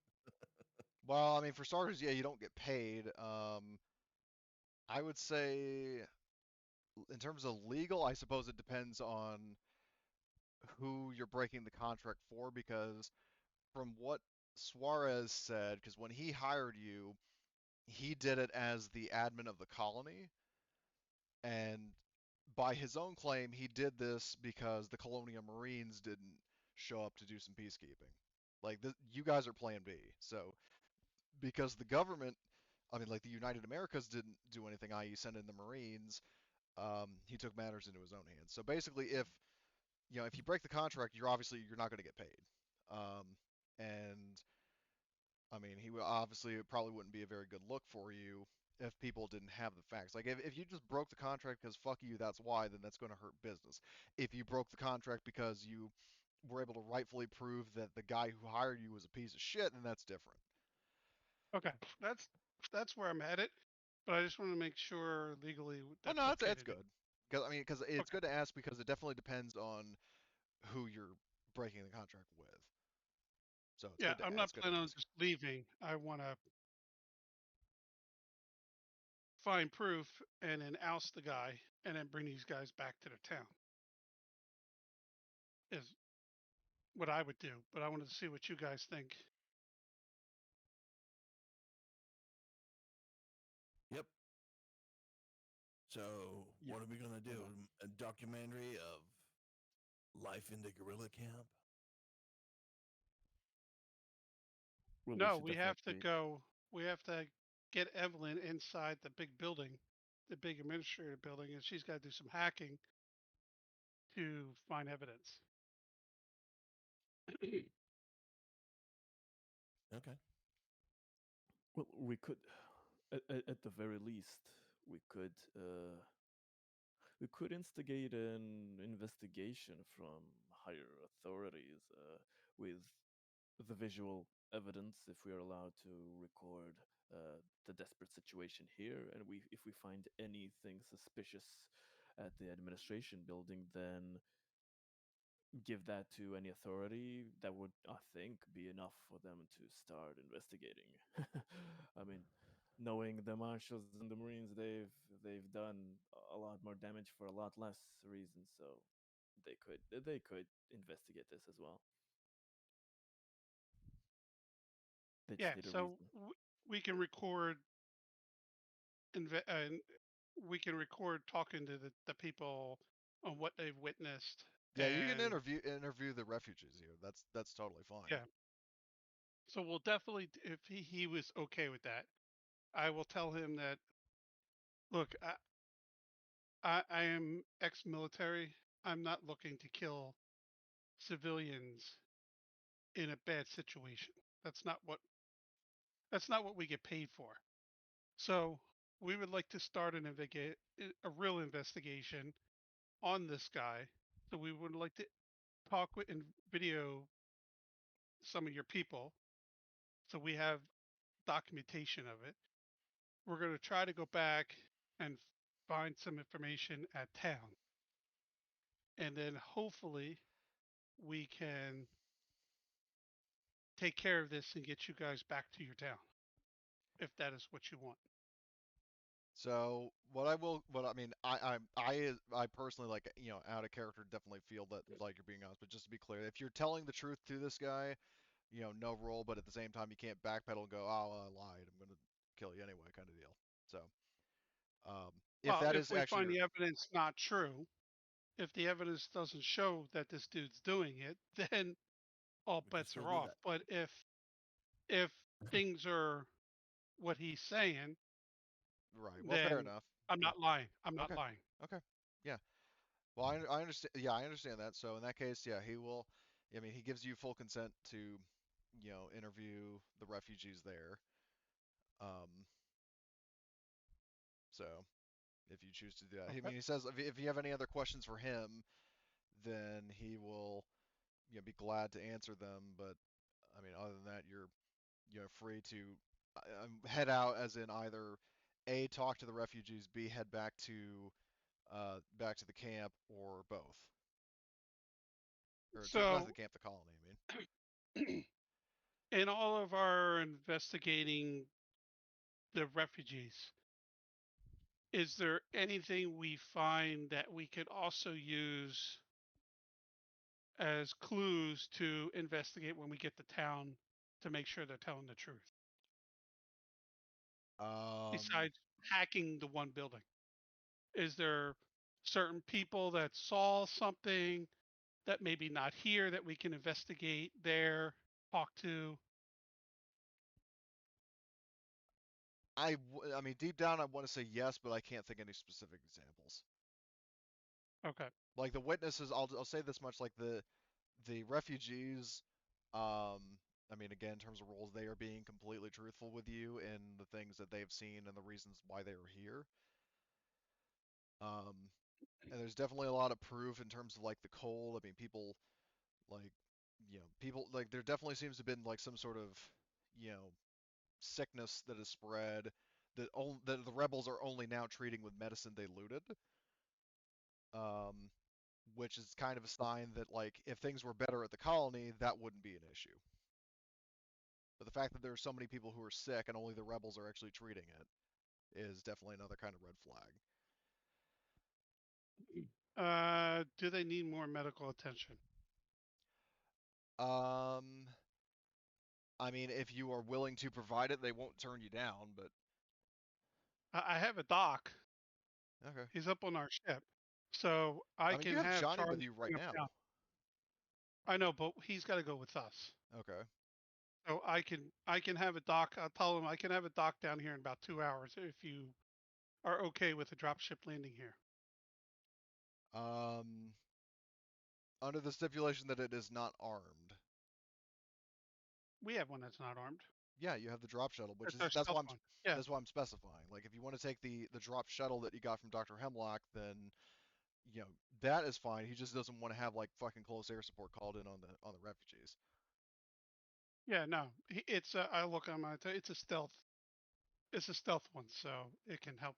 Well, I mean, for starters, yeah, you don't get paid. I would say, in terms of legal, I suppose it depends on who you're breaking the contract for, because from what Suarez said, because when he hired you, he did it as the admin of the colony, and by his own claim, he did this because the Colonial Marines didn't show up to do some peacekeeping. Like, you guys are Plan B. So, because the government, I mean, like the United Americas didn't do anything, i.e., send in the Marines, he took matters into his own hands. So basically, if you break the contract, you're not going to get paid. And I mean, obviously it probably wouldn't be a very good look for you if people didn't have the facts. Like if you just broke the contract because fuck you, that's why, then that's going to hurt business. If you broke the contract because you were able to rightfully prove that the guy who hired you was a piece of shit, then that's different. Okay, that's where I'm headed, but I just want to make sure legally Oh that's no, okay that's to do. good. Because it's Okay. good to ask because it definitely depends on who you're breaking the contract with. So it's Yeah, good to I'm not it's good to planning on ask. just leaving. I want to find proof and then oust the guy and then bring these guys back to the town. Is what I would do, but I wanted to see what you guys think. Yep. So Yeah. what are we gonna do? Well, A documentary of life in the guerrilla camp? well, we No, should we have to definitely. go. We have to get Evelyn inside the big building, the big administrative building, and she's got to do some hacking to find evidence. Okay. Well, we could, at the very least, we could we could instigate an investigation from higher authorities with the visual evidence if we are allowed to record the desperate situation here, and if we find anything suspicious at the administration building, then give that to any authority. That would, I think, be enough for them to start investigating. I mean, knowing the marshals and the marines, they've done a lot more damage for a lot less reasons, so they could investigate this as well. They just Yeah, need a so reason. we can record and we can record talking to the people on what they've witnessed, Yeah, you can and interview the refugees here. That's totally fine. yeah. So we'll definitely, if he was okay with that, I will tell him that. Look, I am ex-military. I'm not looking to kill civilians in a bad situation. That's not what that's not what we get paid for. So we would like to start a real investigation on this guy. So we would like to talk with and video some of your people, so we have documentation of it. We're going to try to go back and find some information at town, and then hopefully we can take care of this and get you guys back to your town, if that is what you want. So what I mean, I personally, like, out of character, definitely feel that, like, you're being honest. But just to be clear, if you're telling the truth to this guy, no roll, but at the same time you can't backpedal and go, oh, well, I lied, I'm gonna kill you anyway, kind of deal. So, um, if Well, that if is we actually find your, the evidence not true, if the evidence doesn't show that this dude's doing it, then all We can bets still are do off. that. But if things are what he's saying, right, well, fair then enough. I'm Yeah. not lying. I'm not Okay. lying. Okay. Yeah. Well, I understand. Yeah, I understand that. So in that case, yeah, he will. I mean, he gives you full consent to interview the refugees there. So if you choose to do that, I Okay. mean, he says if you have any other questions for him, then he will be glad to answer them. But I mean, other than that, you're free to head out, as in either A, talk to the refugees, B, head back to the camp, or both, or to not So, the camp, the colony. I mean, in all of our investigating the refugees, is there anything we find that we could also use as clues to investigate when we get to town to make sure they're telling the truth, um, besides hacking the one building? Is there certain people that saw something that maybe not here that we can investigate there, talk to? I mean, deep down, I want to say yes, but I can't think any specific examples. Okay. Like the witnesses, I'll say this much: like the refugees, I mean, again, in terms of roles, they are being completely truthful with you in the things that they've seen and the reasons why they were here. Um, and there's definitely a lot of proof in terms of like the cold. I mean, like, people like there definitely seems to have been like some sort of, you know, sickness that has spread that the rebels are only now treating with medicine they looted. Um, which is kind of a sign that like if things were better at the colony, that wouldn't be an issue. But the fact that there are so many people who are sick and only the rebels are actually treating it is definitely another kind of red flag. Do they need more medical attention? Um, I mean, if you are willing to provide it, they won't turn you down, but I have a doc. okay. He's up on our ship, so I I mean, you can have have Johnny with Charlie you right bring him now. down. I know, but he's got to go with us. Okay. So I can have a doc. I'll tell him I can have a doc down here in about 2 hours if you are okay with a dropship landing here. Um, under the stipulation that it is not armed. We have one that's not armed. Yeah, you have the drop shuttle, which It's is our stealth one. Yeah. that's why I'm specifying. Like, if you want to take the drop shuttle that you got from Dr. Hemlock, then that is fine. He just doesn't want to have like fucking close air support called in on the refugees. Yeah. No. It's I look on my. It's a stealth. It's a stealth one, so it can help.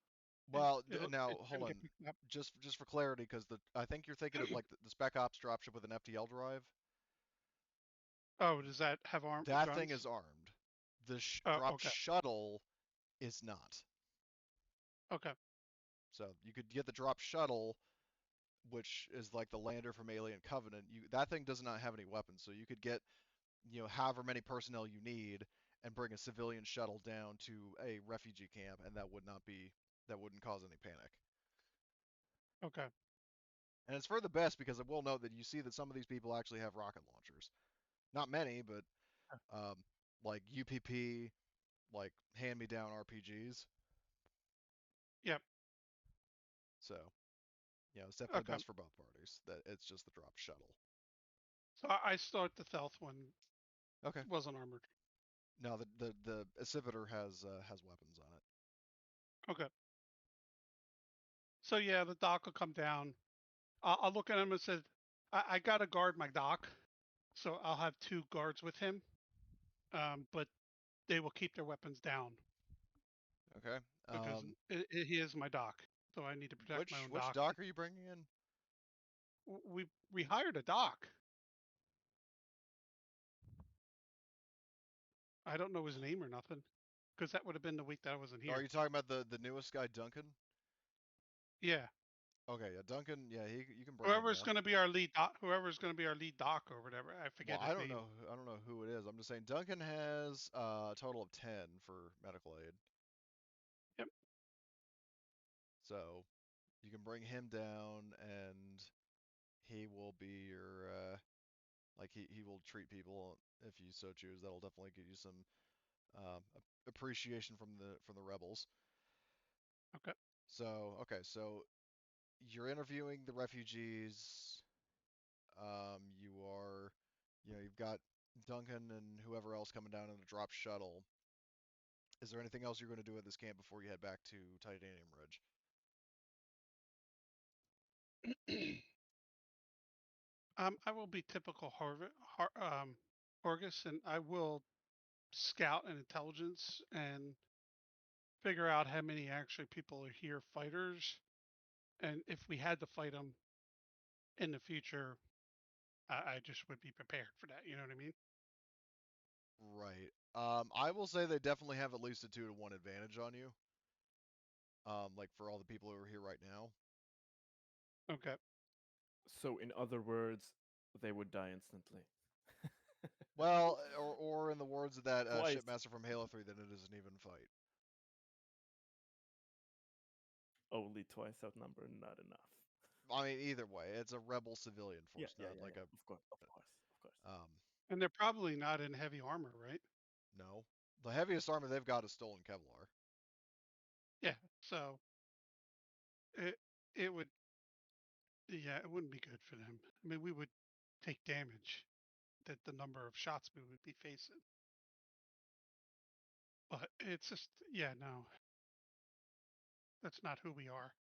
Well, It now hold shouldn't on, get picked up. just for clarity, because I think you're thinking of like the Spec Ops dropship with an FTL drive. Oh, does that have arm That thing guns? is armed. The Oh, drop okay. shuttle is not. Okay. So you could get the drop shuttle, which is like the lander from Alien Covenant. That thing does not have any weapons, so you could get however many personnel you need and bring a civilian shuttle down to a refugee camp, and that wouldn't cause any panic. Okay. And it's for the best because I will note that you see that some of these people actually have rocket launchers. Not many, but um, like UPP, like hand-me-down RPGs. Yep. So, it's definitely Okay. best for both parties. That it's just the drop shuttle. So I start the stealth one. Okay. Wasn't armored. No, the Acciviter has weapons on it. Okay. So yeah, the doc will come down. I'll look at him and said, I gotta guard my doc, so I'll have two guards with him. But they will keep their weapons down Okay. because he is my doc, so I need to protect my own Which doc. dock are you bringing in? We hired a doc. I don't know his name or nothing, because that would have been the week that I wasn't Are here. you talking about the newest guy, Duncan? Yeah. Okay, yeah, Duncan. Yeah, you can bring him Whoever's down. going to be our lead doc, whoever's going to be our lead doc or whatever. I Well, forget his name. I don't know who it is. I'm just saying Duncan has a total of 10 for medical aid. Yep. So you can bring him down, and he will be your like he will treat people if you so choose. That'll definitely get you some appreciation from the rebels. Okay. So okay, so you're interviewing the refugees. You are, you've got Duncan and whoever else coming down in a drop shuttle. Is there anything else you're going to do at this camp before you head back to Titanium Ridge? I will be typical Horgus, and I will scout and intelligence and figure out how many actually people are here fighters, and if we had to fight them in the future, I just would be prepared for that. You know what I mean? Right. I will say they definitely have at least a 2-to-1 advantage on you. Like for all the people who are here right now. Okay. So, in other words, they would die instantly. Well, or in the words of that Twice. shipmaster from Halo 3, then it is an even fight. Only twice outnumbered, not enough. I mean, either way, it's a rebel civilian force, not like Of course, of course, of course. And they're probably not in heavy armor, right? No. The heaviest armor they've got is stolen Kevlar. Yeah. So it would, yeah, it wouldn't be good for them. I mean, we would take damage that the number of shots we would be facing. But it's just, yeah, no, that's not who we are.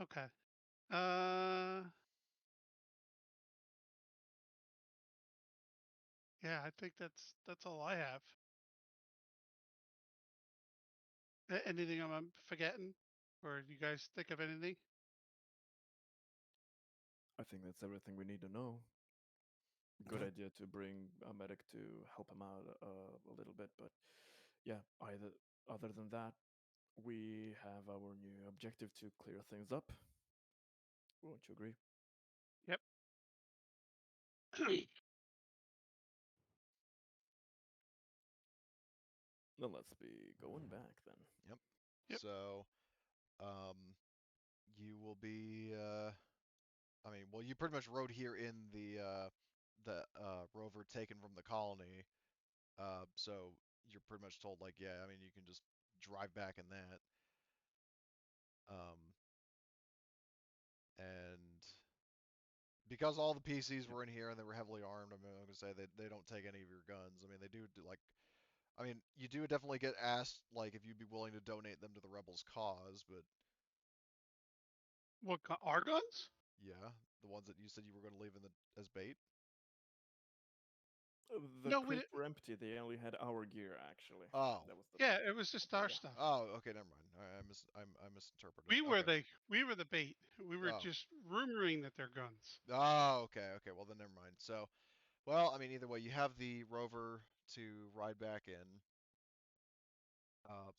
Okay. Yeah, I think that's all I have. Anything I'm forgetting, or do you guys think of anything? I think that's everything we need to know. Good idea to bring a medic to help him out a little bit, but yeah, other than that, we have our new objective to clear things up. Won't you agree? Yep. Then let's be going back then. Yep. Yep. So, you will be. I mean, well, you pretty much rode here in the rover taken from the colony. So you're pretty much told like, yeah, I mean, you can just drive back in that. And because all the PCs were in here and they were heavily armed, I'm gonna say they don't take any of your guns. I mean, they do like, I mean, you do definitely get asked like if you'd be willing to donate them to the rebels' cause, but What our guns? yeah, the ones that you said you were going to leave in the as bait. The No, crates were empty. They only had our gear, actually. Oh. That was the yeah, it was just our yeah. stuff. Oh, okay, never mind. I misinterpreted. Okay. We were the bait. We were Oh. just rumoring that they're guns. Oh, okay, okay. Well, then never mind. So, well, I mean, either way, you have the rover to ride back in.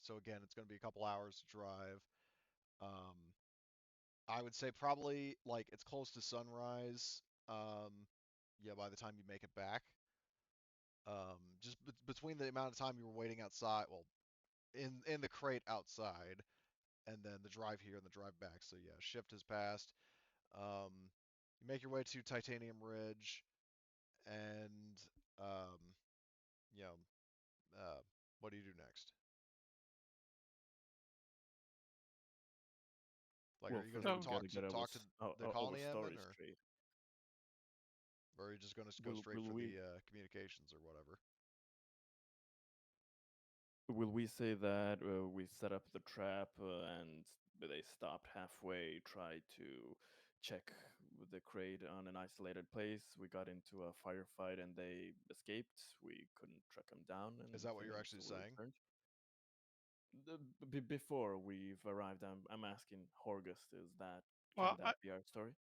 So again, it's going to be a couple hours to drive. Um, I would say probably like it's close to sunrise. Yeah, by the time you make it back. Just between the amount of time you were waiting outside, well, in the crate outside, and then the drive here and the drive back. So yeah, shift has passed. You make your way to Titanium Ridge, and um, you know, what do you do next? Like, Well, are you first gonna we So- gotta get talk to the our colony story admin, straight. or are you just gonna go straight Will for we the communications or whatever? will we say that we set up the trap and they stopped halfway, tried to check the crate on an isolated place? We got into a firefight and they escaped. We couldn't track them down, and Is that what you're actually so we saying? returned. Before we've arrived, I'm asking Horgust, Well, can that be our story?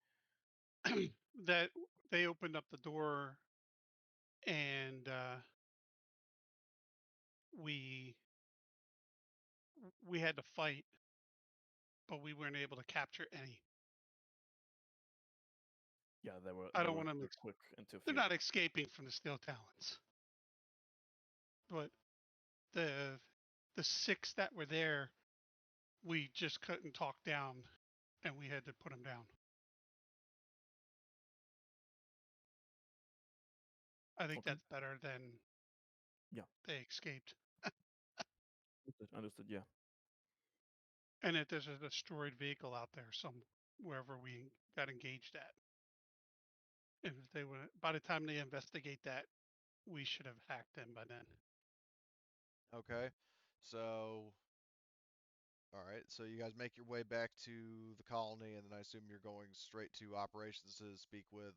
that they opened up the door and we we had to fight, but we weren't able to capture any. Yeah, I they don't were want them. quick and to They're feet. not escaping from the Steel Talons, but the the six that were there, we just couldn't talk down, and we had to put them down. I think Okay. that's better than Yeah. they escaped. Understood. Yeah. And if there's a destroyed vehicle out there, some wherever we got engaged at. If they were, by the time they investigate that, we should have hacked them by then. Okay. So, all right. So you guys make your way back to the colony, and then I assume you're going straight to operations to speak with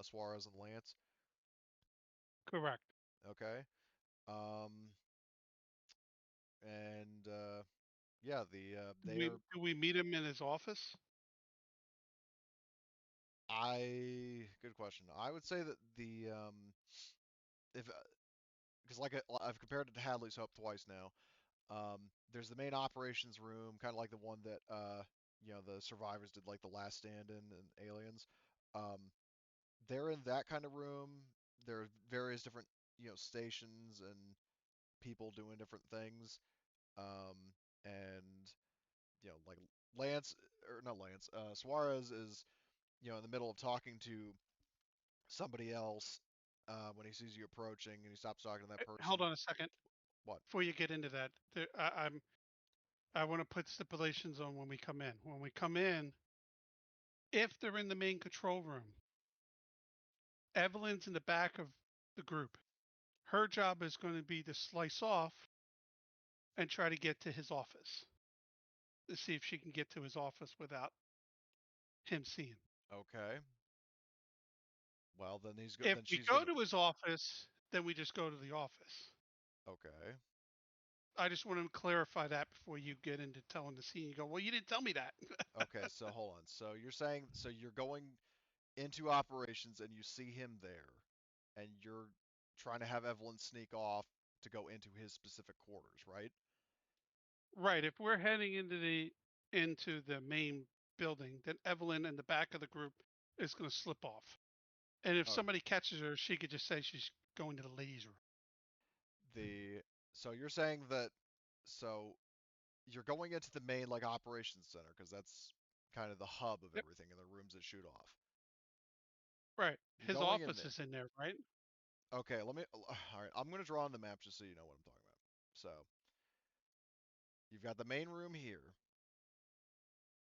Suarez and Lance. Correct. Okay. Um, and yeah, they are. Do we meet him in his office? Good question. I would say that the if because I've compared it to Hadley's Hope twice now. There's the main operations room, kind of like the one that the survivors did like the Last Stand in Aliens. Um, they're in that kind of room. There are various different stations and people doing different things. And like Lance or not Lance, Suarez is in the middle of talking to somebody else when he sees you approaching, and he stops talking to that Hold person. on a second. What? Before you get into that, I want to put stipulations on when we come in. When we come in, if they're in the main control room, Evelyn's in the back of the group. Her job is going to be to slice off and try to get to his office. To see if she can get to his office without him seeing. Okay. Well, then If then we she's go gonna. to his office, then we just go to the office. Okay. I just want to clarify that before you get into telling the scene. You go, well, you didn't tell me that. Okay. So hold on. So you're saying you're going into operations and you see him there, and you're trying to have Evelyn sneak off to go into his specific quarters, right? Right. If we're heading into the main building, then Evelyn in the back of the group is going to slip off. And if Oh, somebody catches her, she could just say she's going to the ladies' room. the so you're saying that so you're going into the main like operations center because that's kind of the hub of Yep. everything and the rooms that shoot off. Right. You're His going in office there. is in there, right? Okay, all right, I'm going to draw on the map just so you know what I'm talking about. So, you've got the main room here.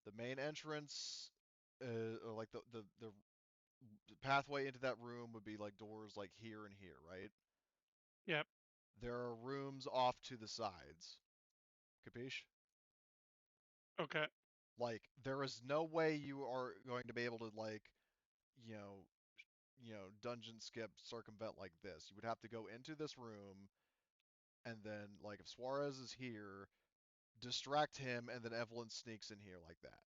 The main entrance, or like the pathway into that room would be like doors like here and here, right? Yep. There are rooms off to the sides. Capiche? Okay. Like, there is no way you are going to be able to like, you know, dungeon skip, circumvent like this. You would have to go into this room, and then like if Suarez is here, distract him, and then Evelyn sneaks in here like that.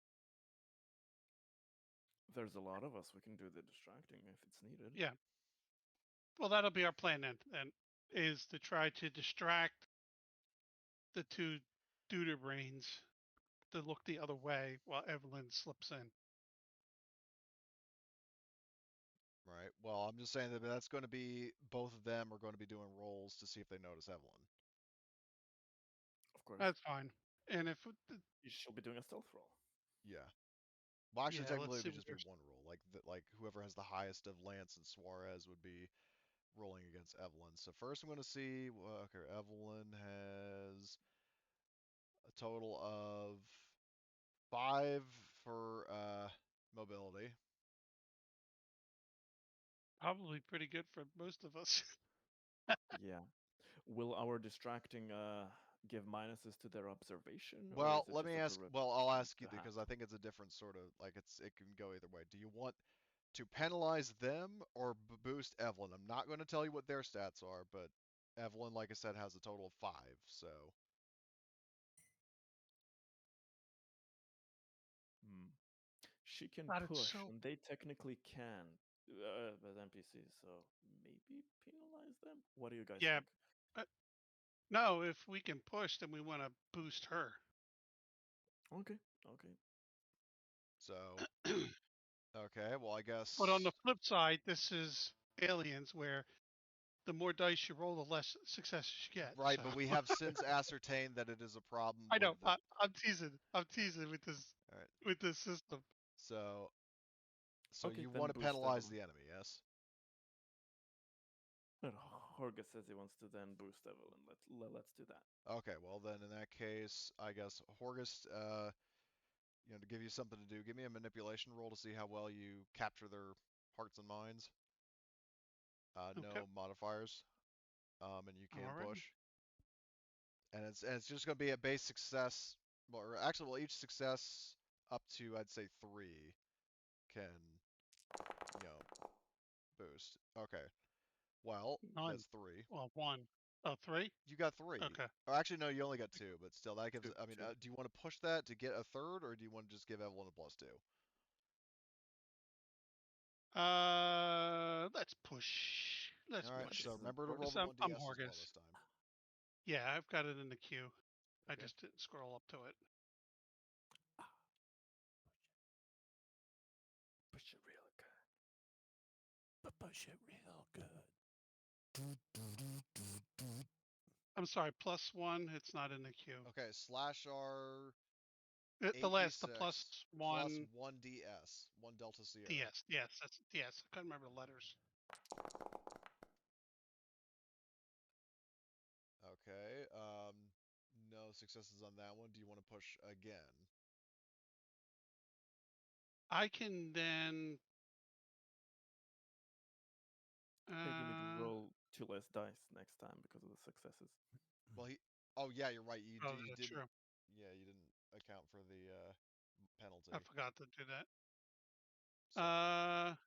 There's a lot of us. We can do the distracting if it's needed. Yeah. Well, that'll be our plan then is to try to distract the two duder brains to look the other way while Evelyn slips in. Right. Well, I'm just saying that that's going to be both of them are going to be doing rolls to see if they notice Evelyn. Of course. That's fine. And if You should be doing a stealth roll. Yeah. Well, actually, yeah, technically, let's it see would what just be there's. one roll. Like whoever has the highest of Lance and Suarez would be rolling against Evelyn. So first, I'm going to see. Well, okay, Evelyn has a total of 5 for mobility. Probably pretty good for most of us. Yeah. Will our distracting give minuses to their observation, or Well, is it let just me a ask. direct Well, I'll chance ask you to hack? because I think it's a different sort of like it can go either way. Do you want to penalize them or boost Evelyn? I'm not going to tell you what their stats are, but Evelyn, like I said, has a total of 5. So Hmm. She can God, it's push, so and they technically can as NPCs. So maybe penalize them. What do you guys yeah. think? Uh, no, if we can push, then we want to boost her. Okay. Okay. so okay. Well, I But on the guess flip side, this is aliens where the more dice you roll, the less successes you get. right, So but we have since ascertained that it is a problem I with know the. I'm teasing. I'm teasing All right. with this system. So Okay. you Then want to boost penalize Evelyn. the enemy, yes? And Horga says he wants to then boost Evelyn. Let's do that. Okay. Well, then in that case, I guess Horgus, to give you something to do, give me a manipulation roll to see how well you capture their hearts and minds. Okay. No modifiers. And you can Alright. push. And it's just going to be a base success. Or actually, well, each success up to I'd say 3 can, you know, boost. Okay. Well, None. that's 3. Well, 1. Oh, 3? You got 3. Okay. Oh, actually, no, you only got 2, but still, that gives. Two, I mean, two. do you want to push that to get a third, or do you want to just give Evelyn a +2? Let's push. Let's All right. push So it. remember to roll Because the I'm 1d6 as well Horgus. this time. Yeah, I've got it in the queue. I Okay. just didn't scroll up to it. Push it real good. But push it real good. I'm sorry, +1. It's not in the queue. Okay. /R The last, the 8d6 plus plus 1 1ds, 1 Delta Sierra. DS. Yes, that's DS. I couldn't remember the letters. Okay. No successes on that one. Do you want to push again? I can then. Hey, you need to Uh, roll 2 less dice next time because of the successes. Well, he. Oh yeah, you're right. You oh, you that's didn't. true. Yeah, you didn't account for the penalty. I forgot to do that. So.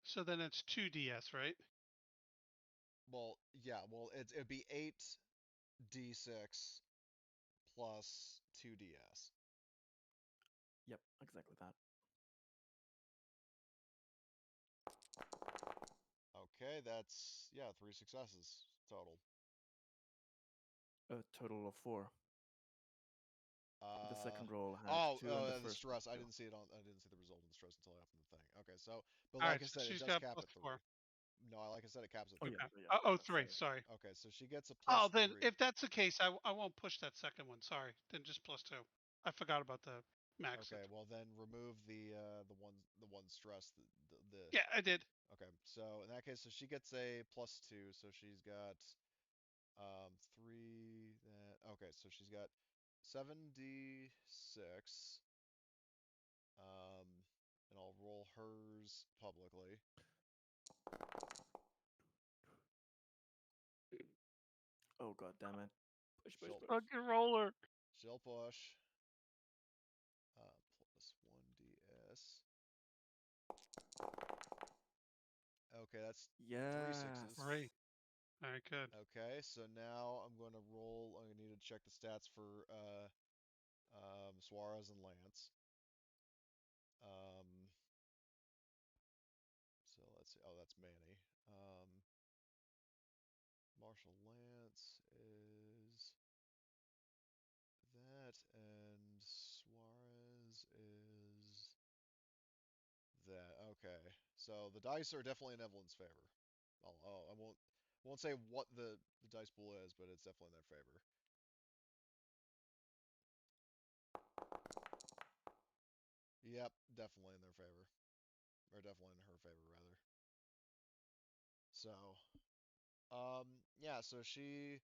So then it's 2 DS, right? Well, yeah. Well, it'd be 8d6 plus 2ds. Yep, exactly that. Okay, that's 3 successes total. A total of 4. The second roll had Oh, 2 and the the first stress. I 2. didn't see it on. I didn't see the result of the stress until after the thing. Okay, so, but All like right, I so said, it she's does got cap at 3. +4. No, like I said, it caps at Oh 3. yeah, Okay. yeah. Oh, That's 3. right. Sorry. Okay, so she gets a Oh, then +3. if that's the case, I won't push that second one. Sorry. Then just +2. I forgot about the max. Okay, well then remove the one stress. The Yeah, I did. Okay, so in that case, so she gets a +2. So she's got 3. Okay, so she's got 7d6. And I'll roll hers publicly. Oh god damn it. Push, push, She'll, push. Fucking roller. she'll push. Plus 1ds. Okay, that's 3 Yes. 6s. 3. All right, good. Okay, so now I'm going to roll. I'm going to need to check the stats for Suarez and Lance. So let's see. Oh, that's Manny. Marshall Lance is that, and Suarez is that. Okay, so the dice are definitely in Evelyn's favor. I won't say what the dice pool is, but it's definitely in their favor. Yep, definitely in their favor, or definitely in her favor rather. So, yeah, so she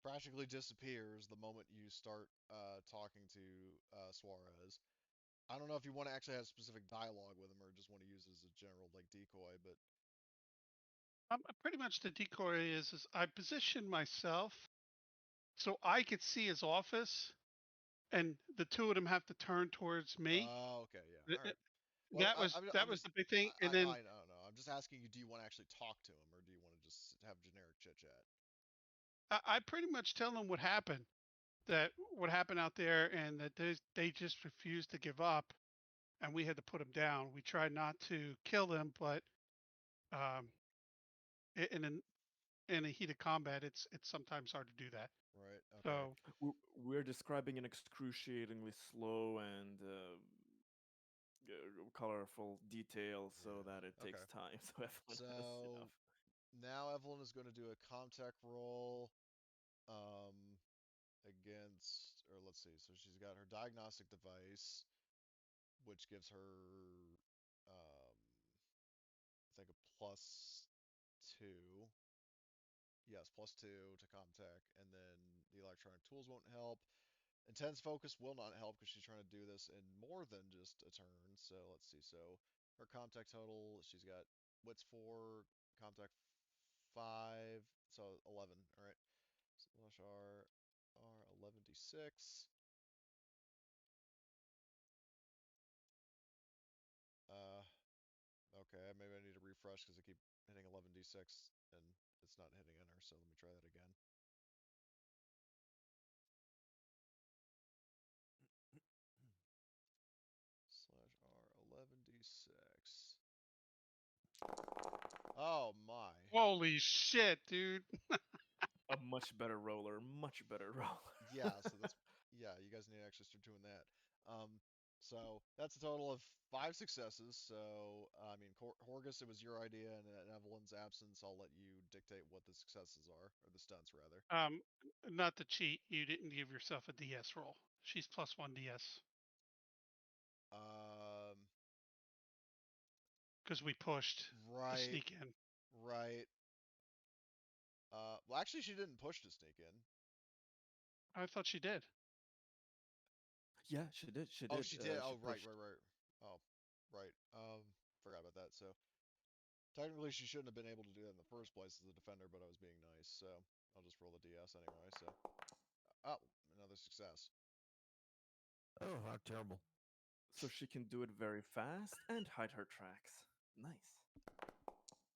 practically disappears the moment you start talking to Suarez. I don't know if you want to actually have specific dialogue with him or just want to use it as a general like decoy, but Pretty much the decoy is I position myself so I could see his office, and the two of them have to turn towards me. okay, yeah, all right. Well, That was I'm the just big thing, and then I don't know. I'm just asking you, do you want to actually talk to him or do you want to just have generic chit chat? I pretty much tell them what happened, that what happened out there, and that they just refused to give up, and we had to put them down. We tried not to kill them, but um, in in a heated combat, it's sometimes hard to do that. Right. Okay. So We're describing an excruciatingly slow and colorful detail so Yeah. that it Okay. takes time so everyone has So enough. now Evelyn is going to do a Comtech roll against, or let's see. So she's got her diagnostic device, which gives her, I think, a +2. Yes, +2 to Comtech, and then the electronic tools won't help. Intense focus will not help because she's trying to do this in more than just a turn. So let's see. So Her contact total, she's got wits 4, contact 5, so 11. All right. Slash R 11d6. Okay, maybe I need to refresh because I keep hitting 11d6 and it's not hitting enter. So let me try that again. Slash R 11d6. Oh my. Holy shit, dude. A much better roller, much better roller. Yeah, so that's yeah, you guys need to actually start doing that. So that's a total of 5 successes. So I mean, Horgus, it was your idea, and in Evelyn's absence, I'll let you dictate what the successes are, or the stunts rather. Not to cheat, you didn't give yourself a DS roll. She's +1 DS Um, because we pushed to right, sneak in. right. Well, actually, she didn't push to sneak in. I thought she did. Yeah, she did. She Oh, did. she did. She Oh, right, pushed. right, right. Oh, right. Forgot about that. So technically, she shouldn't have been able to do that in the first place as a defender, but I was being nice, so I'll just roll the DS anyway. So, oh, another success. Oh, how terrible. So she can do it very fast and hide her tracks. Nice.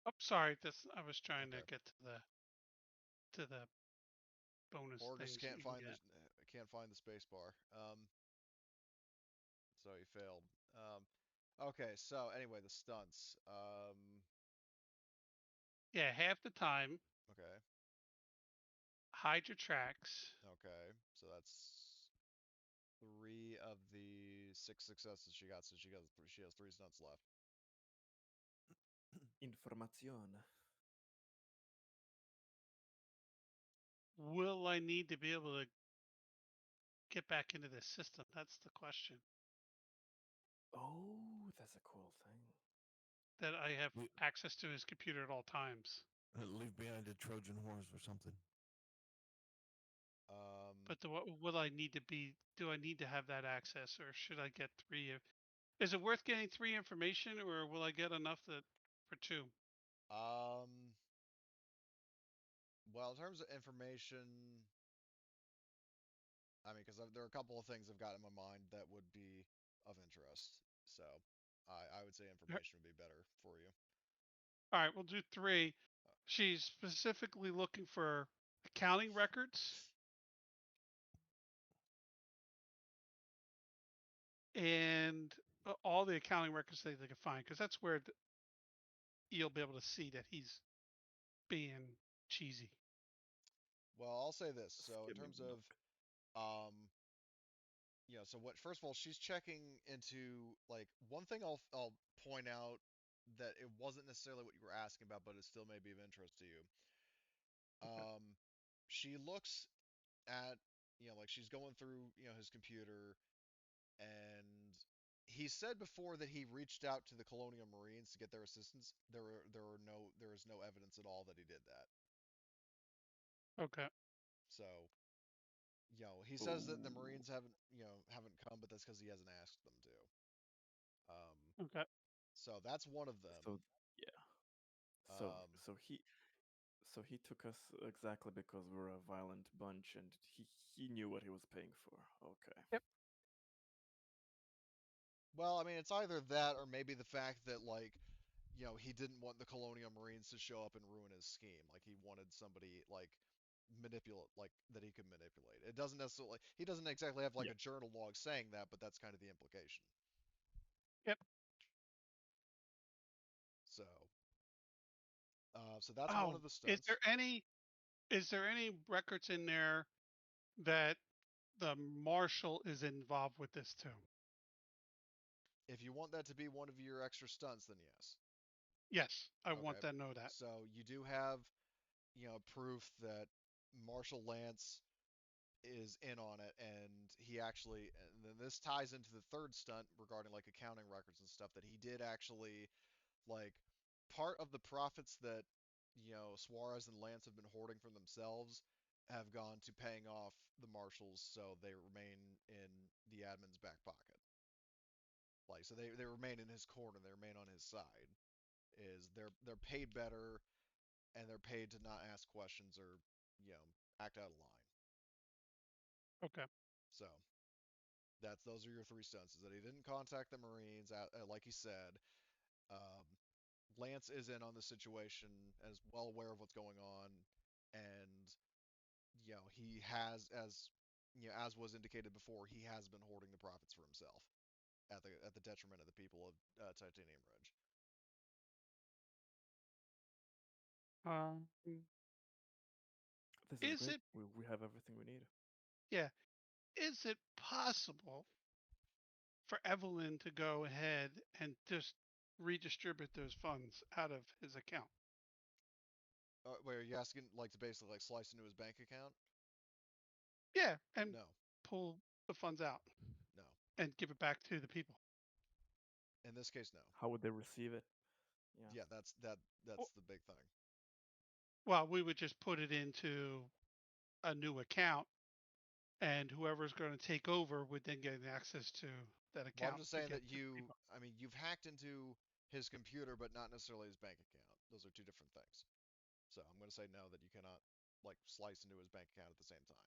Oh, sorry. I was trying to Okay. get to the bonus Horgus things that you can get. can't find the space bar. So he failed. Okay. So anyway, the stunts. Yeah, half the time, Okay. hide your tracks. Okay. So that's 3 of the 6 successes she got. So she has 3 stunts left. Información. Will I need to be able to get back into this system? That's the question. Oh, that's a cool thing. That I have Le- access to his computer at all times. Leave behind a Trojan horse or something. But will I need to be? Do I need to have that access, or should I get 3? Is it worth getting 3 information, or will I get enough for 2? Well, in terms of information, I mean, because there are a couple of things I've got in my mind that would be of interest. So I would say information would be better for you. All right, we'll do 3. She's specifically looking for accounting records and all the accounting records that they can find, because that's where you'll be able to see that he's being cheesy. Well, I'll say this. So in Skimming terms milk. of so what? First of all, she's checking into like one thing. I'll point out that it wasn't necessarily what you were asking about, but it still may be of interest to you. Okay. She looks at like she's going through his computer, and he said before that he reached out to the Colonial Marines to get their assistance. There is no evidence at all that he did that. Okay. So he says that the Ooh. Marines haven't come, but that's because he hasn't asked them to. Okay. So that's one of them. So yeah. So Um, so he so he took us exactly because we're a violent bunch, and he knew what he was paying for. Okay. Yep. well, I mean, it's either that or maybe the fact that like he didn't want the Colonial Marines to show up and ruin his scheme. Like he wanted somebody like manipulate like that he could manipulate. It doesn't necessarily he doesn't exactly have like Yeah. a journal log saying that, but that's kind of the implication. Yep. So so that's one Oh, of the stunts. is there any records in there that the marshal is involved with this too? If you want that to be one of your extra stunts, then yes. Yes, I Okay. want to know that. So you do have, proof that Marshall Lance is in on it, and and then this ties into the third stunt regarding like accounting records and stuff that he did actually like part of the profits that Suarez and Lance have been hoarding for themselves have gone to paying off the marshals so they remain in the admin's back pocket. Like So they remain in his corner. They remain on his side. Is they're paid better, and they're paid to not ask questions or act out of line. Okay. So those are your three stunts. Is that he didn't contact the Marines, like he said. Lance is in on the situation and is well aware of what's going on, and he has, as was indicated before, he has been hoarding the profits for himself at the detriment of the people of Titanium Ridge. This is Is great. it? We have everything we need. Yeah. Is it possible for Evelyn to go ahead and just redistribute those funds out of his account? Wait, are you asking to basically slice into his bank account? Yeah, and No, pull the funds out no. and give it back to the people. In this case, no. How would they receive it? Yeah, that's the big thing. Well, we would just put it into a new account, and whoever's going to take over would then get access to that account. Well, I'm just saying to that you've hacked into his computer, but not necessarily his bank account. Those are two different things. So I'm going to say no, that you cannot slice into his bank account at the same time.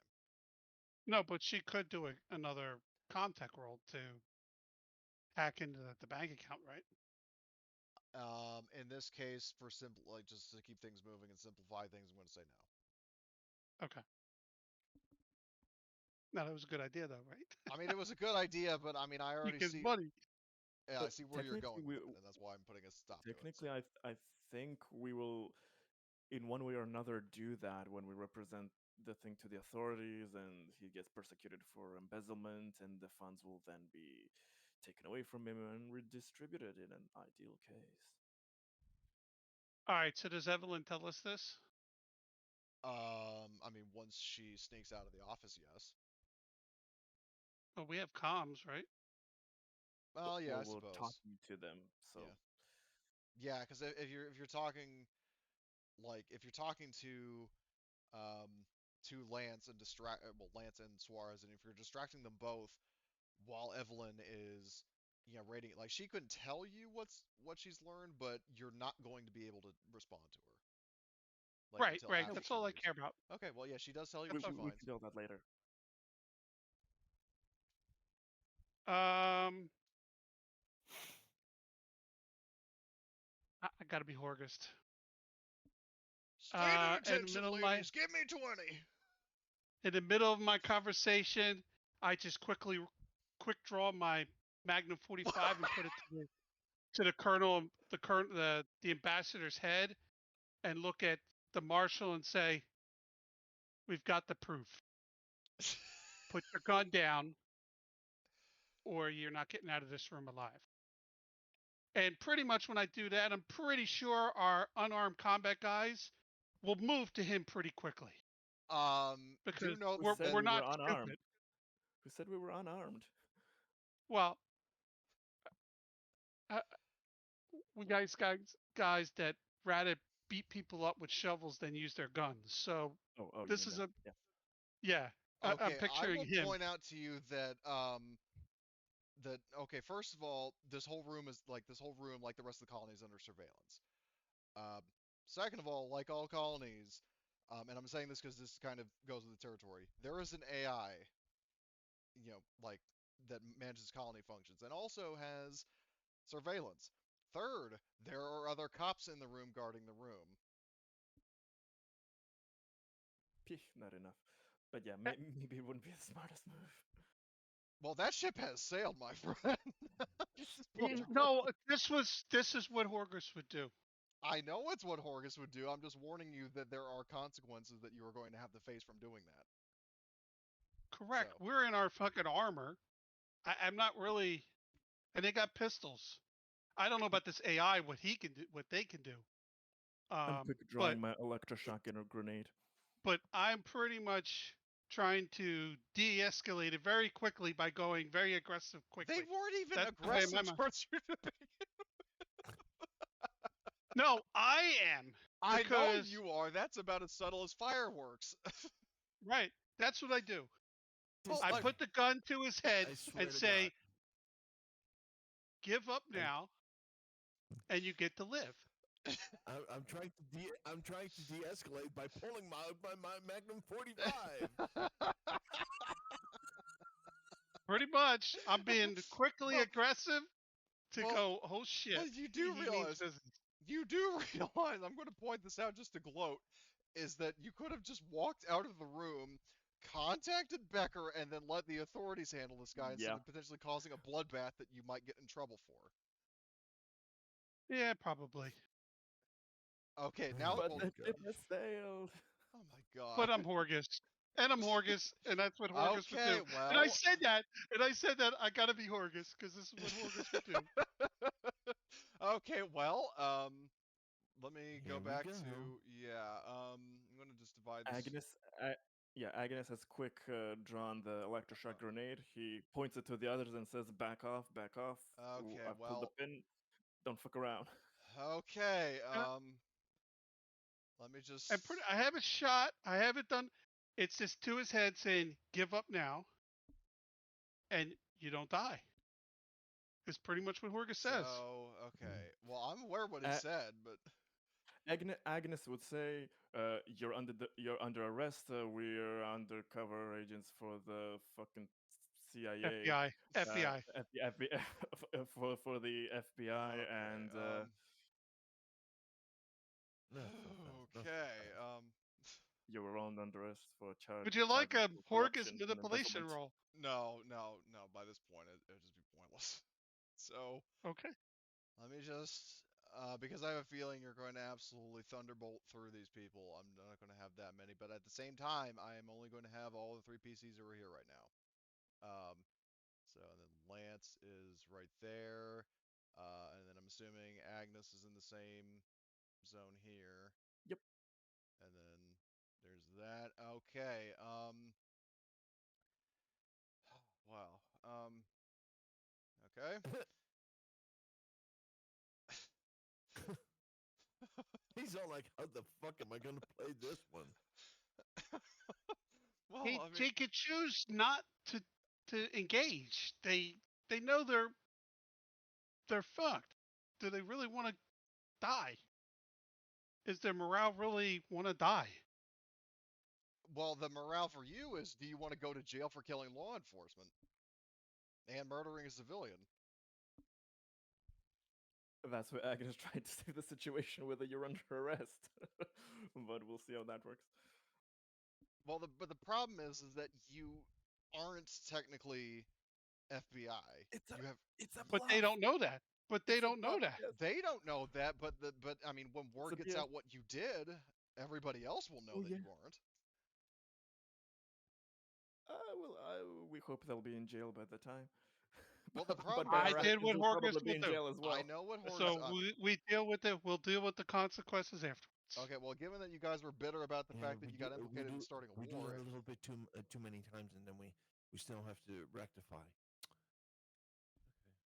No, but she could do another contact roll to hack into the bank account, right? In this case, for simple, just to keep things moving and simplify things, I'm going to say no. Okay. No, that was a good idea, though, right? I mean, it was a good idea, but I mean, I already Because see. money. Yeah, I see where you're going Technically, with it, and that's why I'm putting a stop to it. Technically, I think we will, in one way or another, do that when we represent the thing to the authorities, and he gets persecuted for embezzlement, and the funds will then be taken away from him and redistributed in an ideal case. All right. So does Evelyn tell us this? I mean, once she sneaks out of the office, yes. Well, we have comms, right? Well, yeah, I we're suppose. talking to them, so Yeah, because if you're talking to Lance and Lance and Suarez, and if you're distracting them both while Evelyn is rating it, she couldn't tell you what she's learned, but you're not going to be able to respond to her. Right, Until right. after That's she all I leaves. care about. Okay, well, yeah, she does tell you we, what she we finds. can deal with that later. I gotta be Horgust. Standard in the attention, middle of ladies. Give me 20. in the middle of my conversation, I just quick draw my Magnum 45 and put it to the colonel, the ambassador's head, and look at the marshal and say, "We've got the proof. Put your gun down, or you're not getting out of this room alive." And pretty much when I do that, I'm pretty sure our unarmed combat guys will move to him pretty quickly. Because do note Who said we're we not were unarmed? stupid. Who said we were unarmed? Well, we guys that rather beat people up with shovels than use their guns. So Oh, this you is mean that. Yeah. I'm Okay, I picturing will him. point out to you that okay, first of all, this whole room, like the rest of the colony, is under surveillance. Second of all, like all colonies, and I'm saying this because this kind of goes with the territory, there is an AI, that manages colony functions and also has surveillance. Third, there are other cops in the room guarding the room. Not enough. But yeah, maybe it wouldn't be the smartest move. Well, that ship has sailed, my friend. No, this is what Horgus would do. I know it's what Horgus would do. I'm just warning you that there are consequences that you are going to have to face from doing that. Correct. So. We're in our fucking armor. I'm not really, and they got pistols. I don't know about this AI, what they can do. I'm quick drawing my electroshock and a grenade. But I'm pretty much trying to de-escalate it very quickly by going very aggressive quickly. They weren't even aggressive towards you. No, I am. I know you are. That's about as subtle as fireworks. Right. That's what I do. Well, I put the gun to his head and say, give up now, and you get to live. I'm trying to de-escalate by pulling my Magnum 45. Pretty much, I'm being quickly Well- aggressive to well- go. Oh shit! Well, you do he means realize. business. You do realize. I'm going to point this out just to gloat. Is that you could have just walked out of the room, contacted Becker, and then let the authorities handle this guy instead Yeah. of potentially causing a bloodbath that you might get in trouble for. Yeah, probably. Okay, now But well, the ship has sailed. oh my god. But I'm Horgus. And I'm Horgus, and that's what Horgus would Okay, do. well. And I said that, I gotta be Horgus, because this is what Horgus would do. Okay, well, let me go Here we back go. to I'm gonna just divide this. Agnes has quick drawn the electroshock grenade. He points it to the others and says, "Back off, back off." Okay, I've pulled the well. pin. Don't fuck around. Okay, Uh, let me just. I have a shot. I have it done. It's just to his head saying, "Give up now, and you don't die." It's pretty much what Horgus says. So okay, well I'm aware what he Uh, said, but Agnes would say, "You're under arrest. We're undercover agents for the fucking CIA, FBI, FBI. FBI for the FBI, okay, and No, so fast, no, so okay, fast. you were on under arrest for Would you like a charges of Horgus corruption and manipulation embezzlement." roll? no. By this point, it would just be pointless. So Okay. let me just, because I have a feeling you're going to absolutely thunderbolt through these people. I'm not going to have that many, but at the same time, I am only going to have all the 3 PCs over here right now. So and then Lance is right there, and then I'm assuming Agnes is in the same zone here. Yep. And then there's that. Okay. Wow. Okay. He's all like, "How the fuck am I gonna play this one?" Well, They, I mean, they could choose not to engage. They know they're fucked. Do they really want to die? Is their morale really want to die? well, the morale for you is: do you want to go to jail for killing law enforcement and murdering a civilian? That's where Agnes tried to save the situation whether you're under arrest, but we'll see how that works. Well, but the problem is that you aren't technically FBI. It's a, You have it's a But they bluff. don't know that. But they It's a don't know bluff, that. yes. they don't know that, but I mean, when word a gets BS. out what you did, everybody else will know Oh, that yeah. you aren't. We hope they'll be in jail by the time. Well, the problem but I is our that did actions what will Horgus probably be will in do. jail as well. I know what Horus. So we deal with it. We'll deal with the consequences afterwards. Okay, well, given that you guys were bitter about the Yeah, fact that you got implicated in starting a we do war, it a little bit too many times, and then we still have to rectify.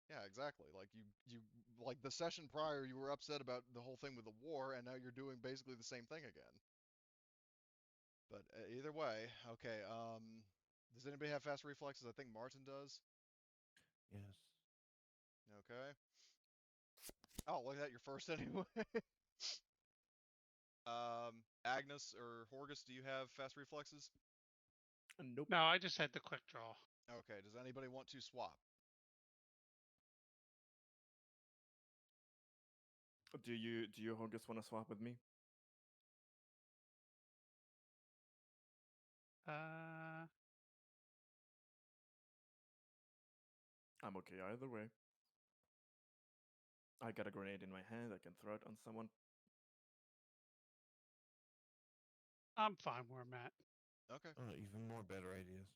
yeah, exactly. Like you like the session prior, you were upset about the whole thing with the war, and now you're doing basically the same thing again. But either way, okay. Does anybody have fast reflexes? I think Martin does. Yes. Okay. Oh, look at that, you're first anyway. Agnes or Horgus, do you have fast reflexes? Nope. No, I just had the quick draw. Okay. Does anybody want to swap? Do you Horgus want to swap with me? I'm okay either way. I got a grenade in my hand. I can throw it on someone. I'm fine where I'm at. Okay. Oh, even more better ideas.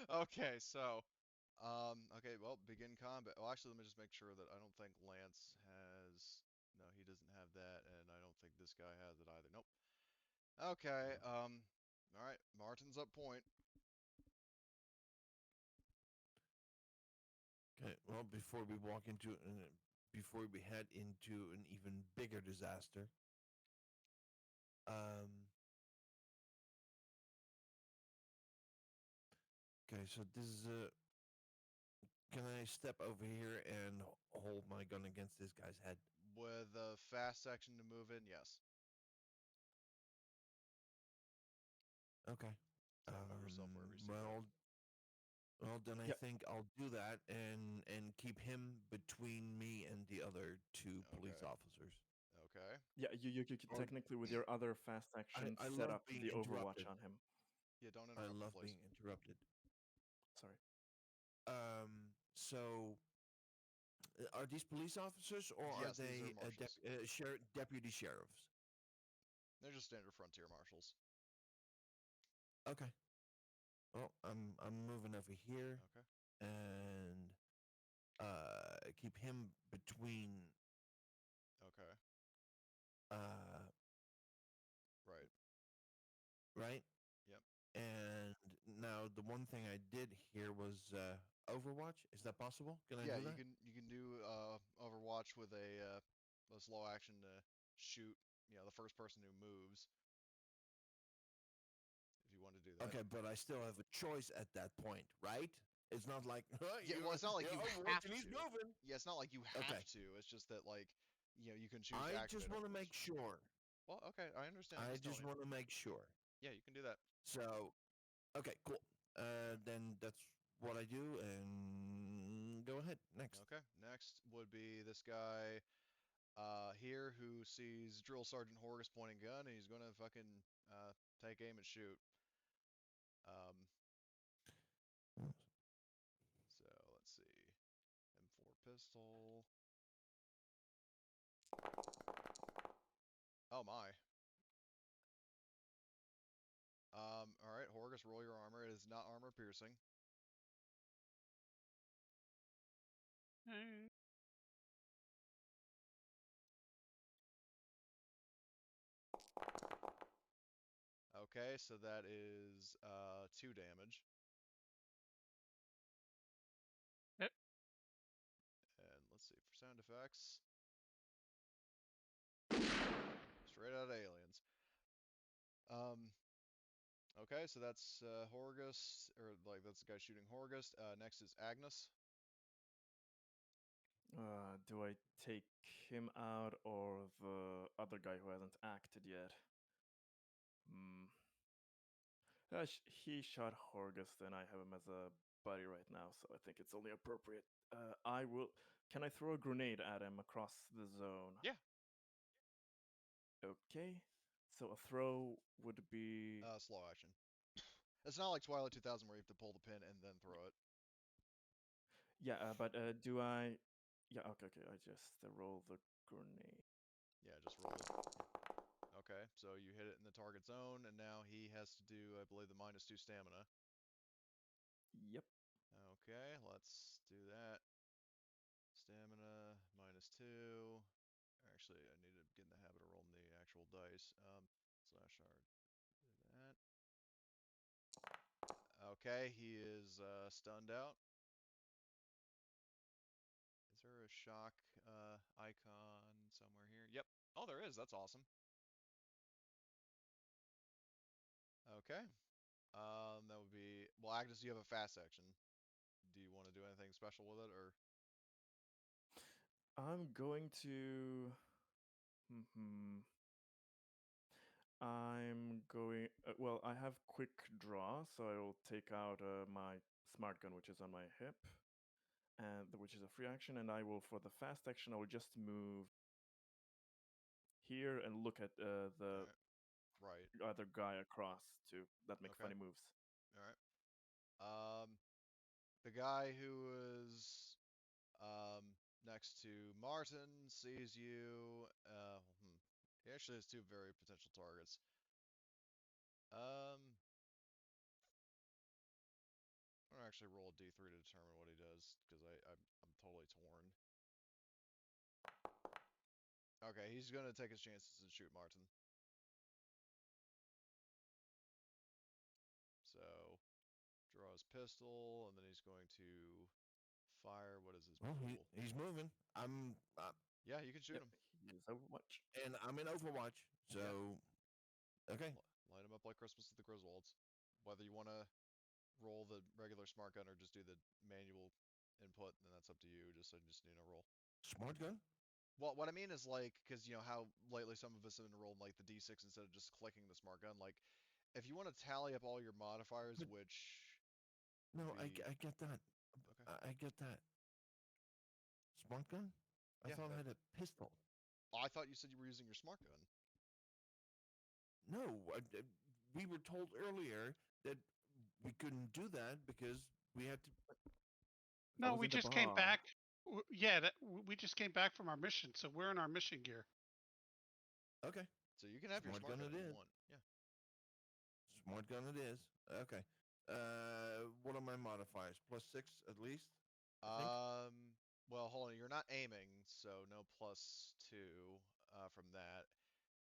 Okay, so, okay, well, begin combat. Well, actually, let me just make sure that I don't think Lance has. No, he doesn't have that, and I don't think this guy has it either. Nope. Okay, all right, Martin's up point. Okay. Well, before we head into an even bigger disaster, okay. So this is can I step over here and hold my gun against this guy's head? With a fast section to move in, yes. Okay. Stand by yourself wherever you see fit. Well, then I Yep. think I'll do that and keep him between me and the other two police Okay. officers. Okay. Yeah, you could Or- technically with your other fast action I set love up being the interrupted. Overwatch on him. Yeah, don't I interrupt him, love please. being interrupted. Sorry. So are these police officers or are Yes, these are they marshals. deputy sheriffs? They're just standard frontier marshals. Okay. Well, I'm moving over here Okay. and keep him between Okay. uh Right. right? Yep. And now the one thing I did here was Overwatch. Is that possible? Can I Yeah, do that? you can do Overwatch with a slow action to shoot, the first person who moves. If you want to do that. Okay, but I still have a choice at that point, right? It's not like Yeah, well, it's not like you Overwatch have and he's to. moving. Yeah, it's not like you have Okay. to. It's just that you can choose to I activate just want to Overwatch. make sure. Well, okay, I understand. I'm I just telling just you. want to make sure. Yeah, you can do that. So, okay, cool. Then that's what I do, and go ahead. Next. Okay. Next would be this guy here who sees Drill Sergeant Horgus pointing gun, and he's gonna fucking take aim and shoot. Um, so let's see. M4 pistol. Oh my. All right, Horgus, roll your armor. It is not armor piercing. Okay, so that is 2 damage. Yep. And let's see for sound effects. Straight out of Aliens. Okay, so that's Horgus, or like that's the guy shooting Horgus. Next is Agnes. Do I take him out or the other guy who hasn't acted yet? Hmm. He shot Horgus, and I have him as a buddy right now, so I think it's only appropriate. I will. Can I throw a grenade at him across the zone? Yeah. Okay. So a throw would be. Slow action. It's not like Twilight 2000 where you have to pull the pin and then throw it. Yeah, but do I? Yeah, okay. I just roll the grenade. Yeah, just roll it. Okay, so you hit it in the target zone, and now he has to do, I believe, the -2 stamina. Yep. Okay, let's do that. Stamina -2. Actually, I need to get in the habit of rolling the actual dice. Slash R. Do that. Okay, he is stunned out. Is there a shock icon somewhere here? Yep. Oh, there is. That's awesome. Okay. That would be. Well, Agnes, you have a fast section. Do you want to do anything special with it, or? I'm going to. Hmm. I'm going. Well, I have quick draw, so I will take out my smart gun, which is on my hip, and which is a free action. And I will, for the fast action, I will just move here and look at the Right. other guy across to that make Okay. funny moves. All right. The guy who is next to Martin sees you. He actually has 2 very potential targets. I'm gonna actually roll a d3 to determine what he does because I'm totally torn. Okay, he's gonna take his chances and shoot Martin. So draw his pistol, and then he's going to fire. What is his Well, pool? he's moving. Yeah, you can shoot Yep, him. he is Overwatch. And I'm in Overwatch. So, okay. Light him up like Christmas at the Griswolds. Whether you want to roll the regular smart gun or just do the manual input, then that's up to you. Just need a roll. Smart gun? Well, what I mean is like, because you know how lately some of us have been rolling like the d6 instead of just clicking the smart gun. Like, if you want to tally up all your modifiers, But- which No, I be get that. okay. I get that. Smart gun? I Yeah, thought I had a pistol. I thought you said you were using your smart gun. No, we were told earlier that we couldn't do that because we had to. No, was we in the just came bar. back. Yeah, we just came back from our mission, so we're in our mission gear. Okay, So you can have your Smart smart gun gun it if you is. want. Yeah. smart gun it is. Okay. What are my modifiers? +6 at least. I think. Well, hold on. You're not aiming, so no +2 from that.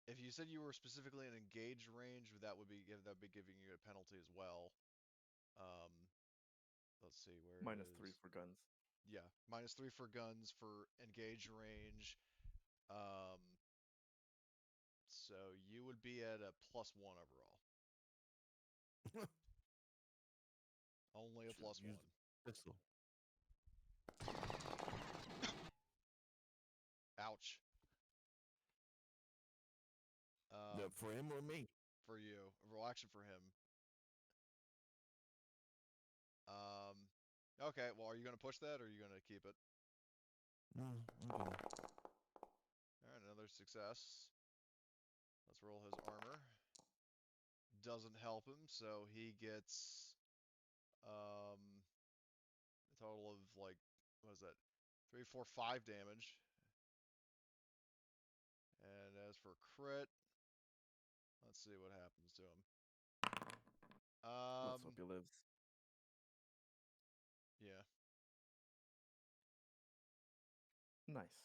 If you said you were specifically in engaged range, that would be giving you a penalty as well. Let's see where it -3 is. for guns. Yeah, -3 for guns for engaged range. So you would be at a +1 overall. Only a Should've used +1. Pistol. Ouch. No, for him or me? For you, roll action for him. Okay. Well, are you gonna push that or are you gonna keep it? No, I'm gonna. All right, another success. Let's roll his armor. Doesn't help him, so he gets a total of like, what is that? 3, 4, 5 damage. And as for crit, let's see what happens to him. Let's hope he lives. Yeah. Nice.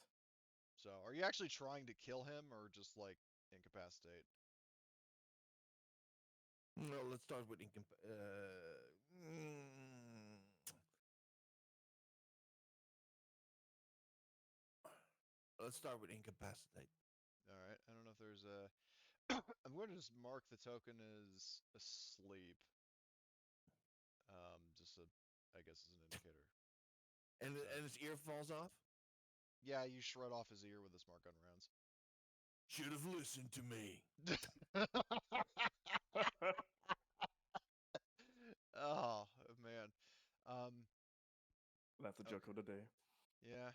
So, are you actually trying to kill him or just like incapacitate? No, let's start with mm, let's start with incapacitate. All right. I don't know if there's a. I'm going to just mark the token as asleep. Just a, I guess, as an indicator. And So- and his ear falls off. Yeah, you shred off his ear with the smart gun rounds. Should have listened to me. Oh man. That's a joke of the day. Yeah.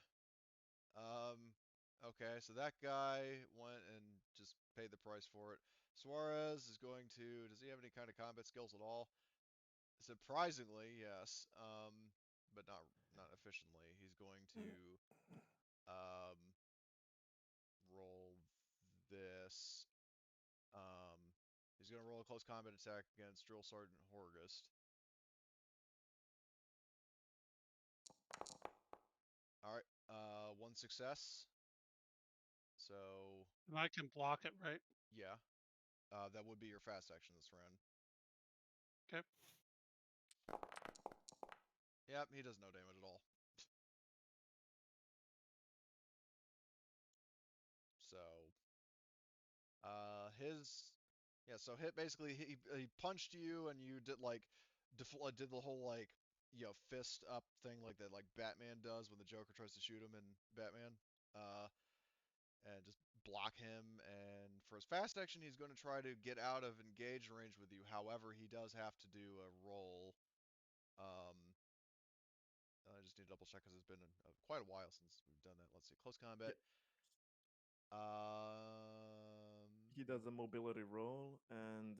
Okay, so that guy went and just paid the price for it. Suarez is going to. Does he have any kind of combat skills at all? Surprisingly, yes. But not efficiently. He's going to roll this. He's going to roll a close combat attack against Drill Sergeant Horgust. All right, one success. So And I can block it, right? yeah, that would be your fast action this round. Okay. Yep, he does no damage at all. So, so hit basically he punched you and you did like did the whole like fist up thing like that like Batman does when the Joker tries to shoot him in Batman. And just block him. And for his fast action, he's going to try to get out of engaged range with you. However, he does have to do a roll. I just need to double check because it's been quite a while since we've done that. Let's see, close combat. He does a mobility roll, and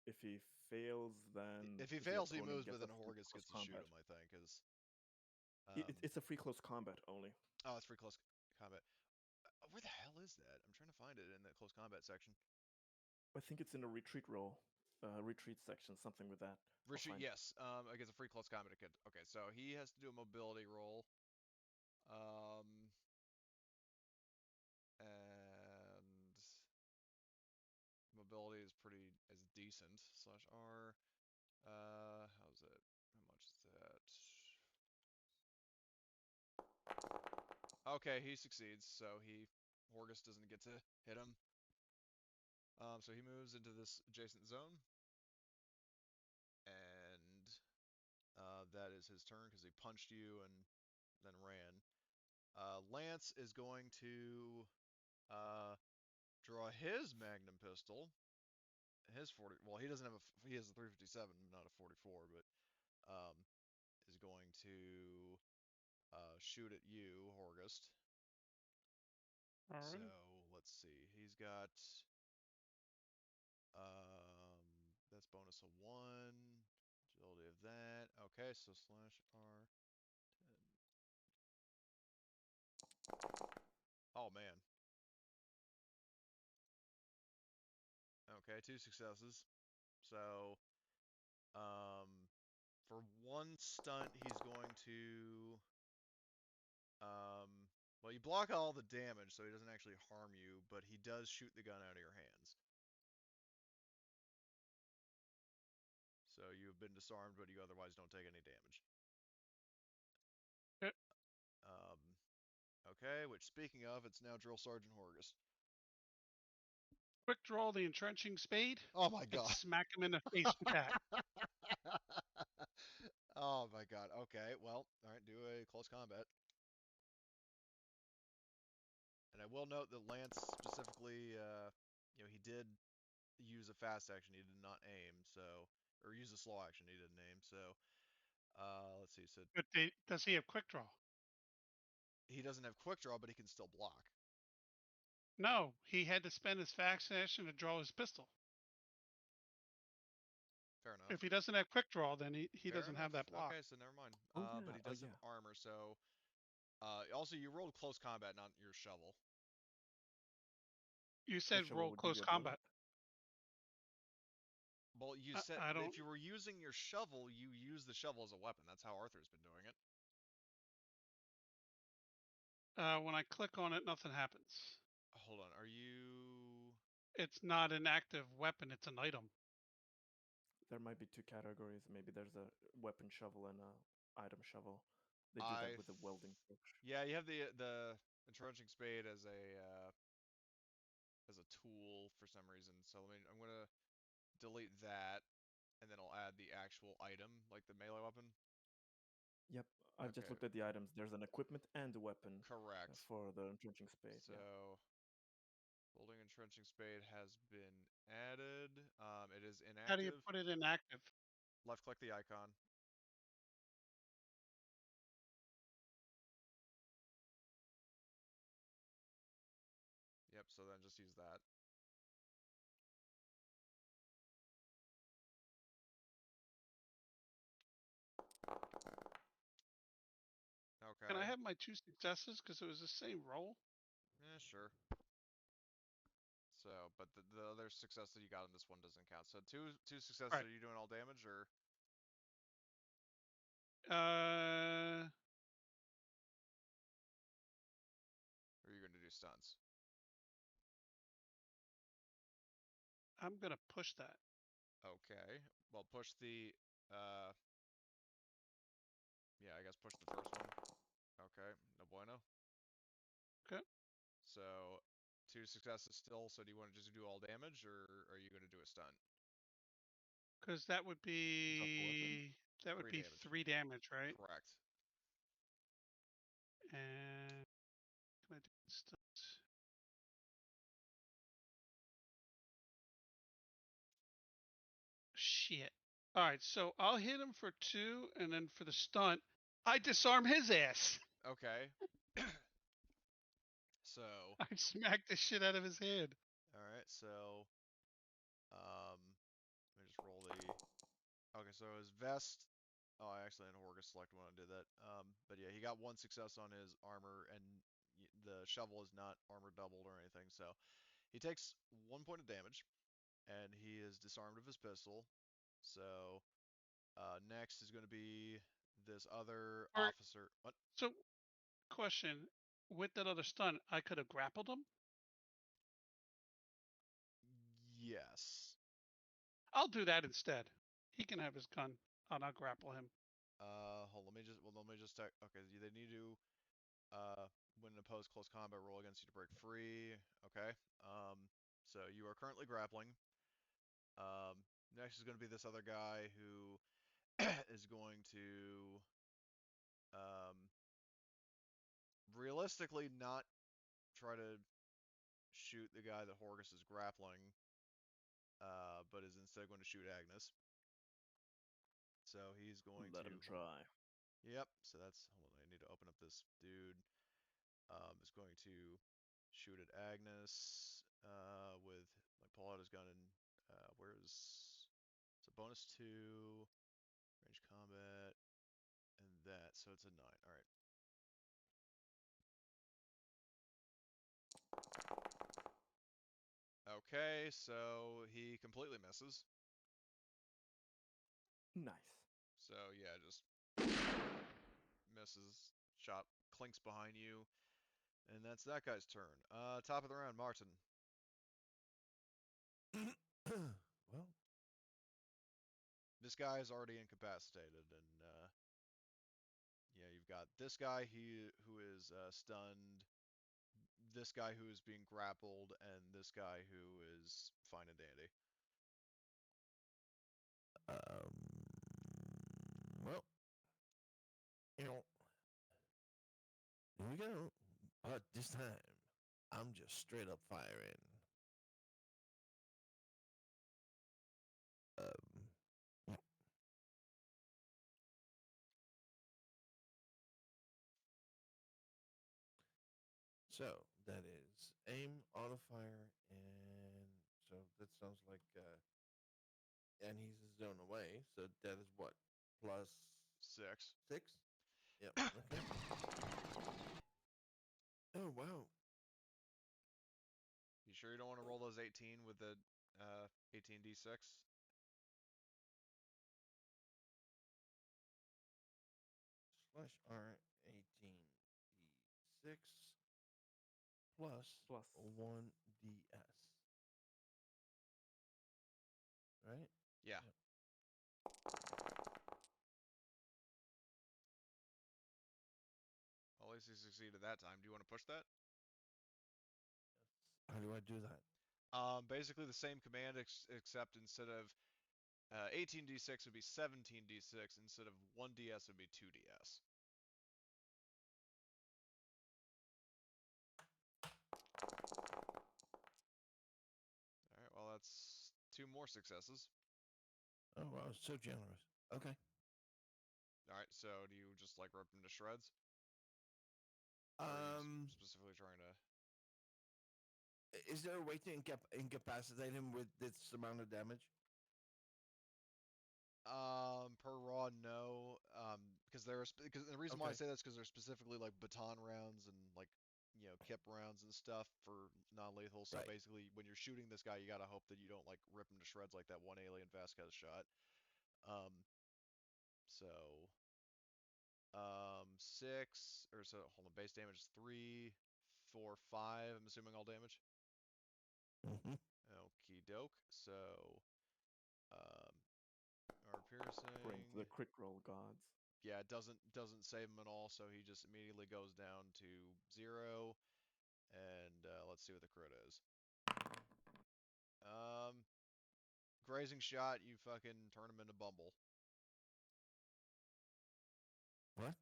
if he fails, then if he the fails, he opponent moves, but gets a then free Horgus close gets to shoot combat. him. I think is. It's a free close combat only. Oh, it's free close combat. Where the hell is that? I'm trying to find it in that close combat section. I think it's in the retreat roll, retreat section, something with that. Retreat, yes. Against a free close combat. Okay, so he has to do a mobility roll. And mobility is decent. /R. How's it? How much is that? Okay, he succeeds, so Horgus doesn't get to hit him. So he moves into this adjacent zone, and That is his turn because he punched you and then ran. Lance is going to draw his Magnum pistol. His 40. Well, he doesn't have a. He has a 357, not a 44, but is going to shoot at you, Horgust. Alrighty. So let's see. He's got that's bonus of 1. Agility of that. Okay, so slash R 10. Oh man. Okay, 2 successes. So for 1 stunt he's going to well, you block all the damage, so he doesn't actually harm you, but he does shoot the gun out of your hands. So you have been disarmed, but you otherwise don't take any damage. Okay. Okay, which speaking of, it's now Drill Sergeant Horgus. Quick draw the entrenching spade Oh my and god. smack him in the face with that. Oh my god. Okay, well, alright, do a close combat. And I will note that Lance specifically, he did use a fast action. He did not aim, so, or use a slow action. He didn't aim. So, let's see. So But does he have quick draw? he doesn't have quick draw, but he can still block. No, he had to spend his fast action to draw his pistol. Fair enough. If he doesn't have quick draw, then he Fair doesn't have enough. that block. Okay, so never mind. Oh, yeah. But he does have armor, so. Also, you rolled close combat, not your shovel. You said shovel roll would give close you a combat. Well, you I- said I don't- if you were using your shovel, you use the shovel as a weapon. That's how Arthur's been doing it. When I click on it, nothing happens. Hold on, are you? It's not an active weapon, it's an item. There might be 2 categories. Maybe there's a weapon shovel and a item shovel. They do that with the welding torch. Yeah, you have the entrenching spade as a tool for some reason. So I'm gonna delete that, and then I'll add the actual item, like the melee weapon. Yep, I've just Okay. looked at the items. There's an equipment and a weapon Correct. for the entrenching spade. So, yeah. holding entrenching spade has been added. It is inactive. How do you put it in active? Left click the icon. Yep, so then just use that. Okay. Can I have my 2 successes because it was the same roll? Yeah, sure. So, but the other success that you got on this one doesn't count. So two successes. Right. Are you doing all damage, or Uh, are you going to do stunts? I'm gonna push that. Okay. Well, push the. Yeah, I guess push the first one. Okay. No bueno. Okay. So, 2 successes still. So, do you want to just do all damage, or are you going to do a stunt? Because that would be 3 damage. 3 damage, right? Correct. And can I do stunt? Shit. All right, so I'll hit him for 2, and then for the stunt, I disarm his ass. Okay. So. I smack the shit out of his head. All right. So. Let me just roll the. Okay, so his vest. Oh, I actually had Horgus select when I did that. But yeah, he got 1 success on his armor, and the shovel is not armor doubled or anything. So he takes 1 point of damage, and he is disarmed of his pistol. So next is going to be this other Or- officer. What? So, question: with that other stunt, I could have grappled him. Yes. I'll do that instead. He can have his gun, and I'll grapple him. Hold. Let me just check. Okay, they need to when an opposed close combat roll against you to break free. Okay. So you are currently grappling. Next is going to be this other guy who is going to realistically not try to shoot the guy that Horgus is grappling, but is instead going to shoot Agnes. So he's going Let to. him try. Yep. So that's. Hold on. I need to open up this dude. Is going to shoot at Agnes with. Like, pull out his gun and. Where's. It's a bonus 2. Range combat. And that. So it's a 9. Alright. Okay, so he completely misses. Nice. So yeah, just misses. Shot clinks behind you, and that's that guy's turn. Top of the round, Martin. Well, This guy is already incapacitated, and yeah, you've got this guy who is stunned, this guy who is being grappled, and this guy who is fine and dandy. well, you know, here we go. But this time, I'm just straight up firing. Yeah. So that is aim, auto fire, and so that sounds like, and he's a zone away. So that is what, plus 6. 6? Yep. Okay. Oh wow. You sure you don't want to roll those 18 with the 18d6? Slash R 18d6 plus Plus. 1ds. Right? Yeah. Yep. Well, at least he succeeded that time. Do you want to push that? How do I do that? Basically the same command, except instead of 18d6 would be 17d6. Instead of 1ds would be 2ds. All right. Well, that's 2 more successes. Oh wow, so generous. Okay. All right. So do you just like rip him to shreds? Or are you specifically trying to? Is there a way to incapacitate him with this amount of damage? Per raw, no. Because because the reason why I Okay. say that's because they're specifically like baton rounds and like kip rounds and stuff for non-lethal. So Right. basically, when you're shooting this guy, you gotta hope that you don't like rip him to shreds like that one alien Vasquez shot. Um, so 6 or so. Hold on, base damage is 3, 4, 5. I'm assuming all damage. Mm-hmm. Okie doke. So um, armor Praying to the piercing. quick roll gods. Yeah, it doesn't save him at all, so he just immediately goes down to 0. And let's see what the crit is. Grazing shot, you fucking turn him into Bumble. What?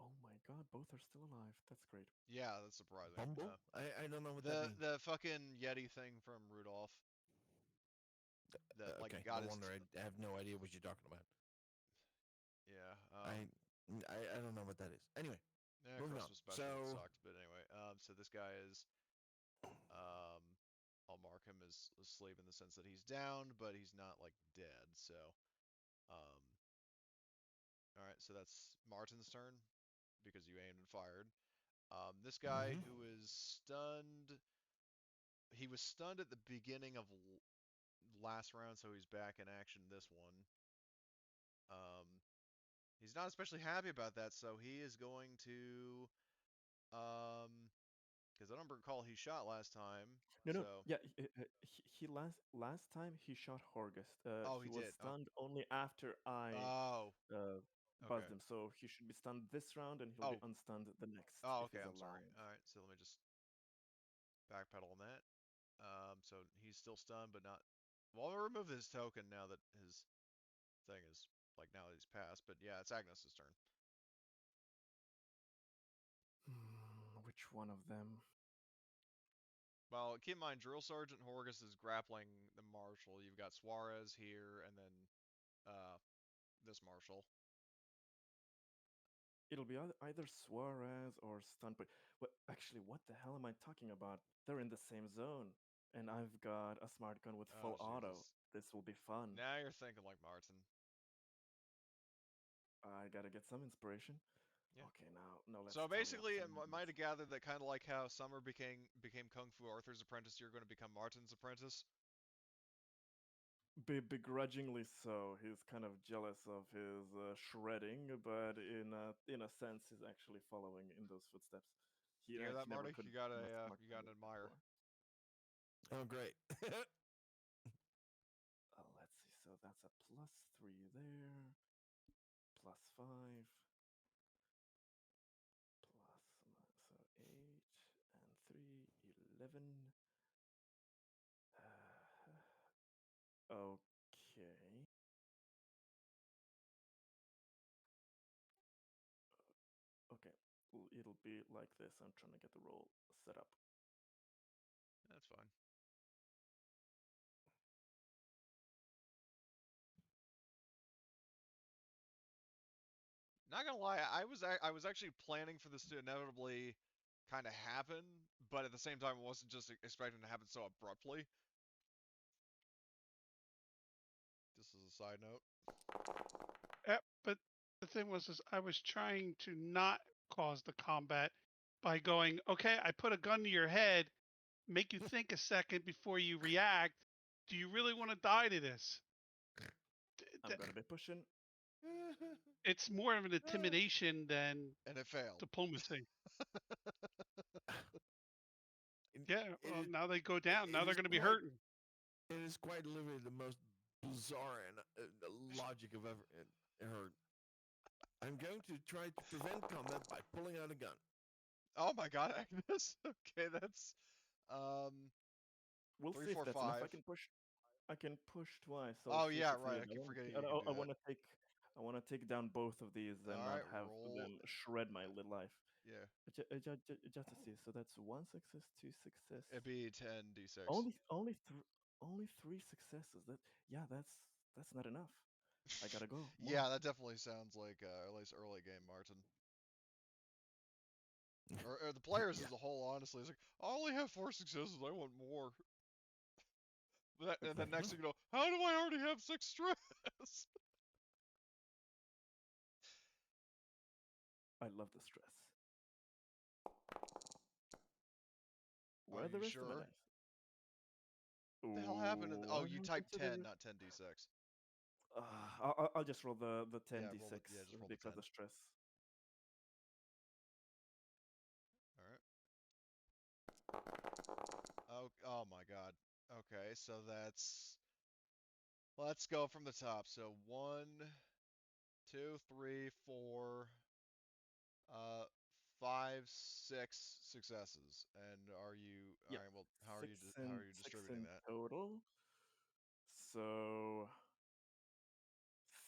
Oh my god, both are still alive. That's great. Yeah, that's surprising. Bumble? I don't know what that means. The fucking Yeti thing from Rudolph. That like Okay, got no his. wonder I have no idea what you're talking about. Yeah. I don't know what that is. Anyway, Yeah, moving on. Christmas special So, sucked, but anyway. So this guy is. I'll mark him as asleep in the sense that he's down, but he's not like dead. So, um, all right. So that's Martin's turn because you aimed and fired. This guy mhm. who is stunned. He was stunned at the beginning of last round, so he's back in action this one. Um, he's not especially happy about that, so he is going to. Because I don't recall he shot last time. No. So. Yeah, he last time he shot Horgust. Oh, He he was did. Oh. stunned only after I Oh. Okay. buzzed him, so he should be stunned this round, and he'll be Oh. unstunned the next Oh. if Okay. he's I'm sorry. alive. All right. So let me just backpedal on that. So he's still stunned, but not. Well, I'll remove his token now that his thing is like now that he's passed. But yeah, it's Agnes's turn. Which one of them? Well, keep in mind, Drill Sergeant Horgus is grappling the Marshal. You've got Suarez here, and then this Marshal. It'll be either Suarez or Stunt. Actually, what the hell am I talking about? They're in the same zone, and I've got a smart gun with full auto. Jesus. This will be fun. Now you're thinking like Martin. I gotta get some inspiration. Yeah. Okay, now let's. So tally up basically, I some might have gathered that kind of like how Summer became Kung Fu Arthur's apprentice, you're going to become Martin's apprentice. Begrudgingly so. He's kind of jealous of his shredding, but in a sense, he's actually following in those footsteps. You hear that, He never Marty? could You got become a smart you got an gun admirer. before. Oh, great. Let's see. So that's a +3 there, +5, so 8 and 3, 11. Okay. Okay, it'll be like this. I'm trying to get the roll set up. That's fine. Not gonna lie, I was actually planning for this to inevitably kind of happen, but at the same time, I wasn't just expecting it to happen so abruptly. Just as a side note. But the thing was, is I was trying to not cause the combat by going, okay, I put a gun to your head, make you think a second before you react. Do you really want to die to this? I'm gonna be pushing. It's more of an intimidation than And it failed. diplomacy. It- Yeah, it well, is- now they go down. Now it they're is going to be quite- hurting. It is quite literally the most bizarre and logic I've ever heard. I'm going to try to prevent combat by pulling out a gun. Oh my god, Agnes. Okay, that's We'll 3, see if 4, that's enough. 5. I can push twice. So Oh see yeah, if it's right. I needed. keep forgetting you I, can do I that. want to take. I want to take down both of these and All not right, have roll. them shred my little life. Yeah, Just to see. So that's 1 success, 2 success. it'd be 10d6. Only 3 successes. That's not enough. I gotta go. Yeah, that definitely sounds like at least early game Martin. Or the players Yeah. as a whole, honestly, is like, I only have 4 successes. I want more. And then next thing you know, how do I already have 6 stress? I love the stress. Are Where are the you rest of my sure? dice? What the hell happened? Oh, you I typed consider 10, it- not 10d6. I'll just roll the Yeah, 10d6 just roll the because 10. the stress. All right. Oh my god. Okay, so that's. Let's go from the top. So 1, 2, 3, 4, 5, 6 successes. And are you? All Yep. right. Well, how are you Six distributing in that? total. So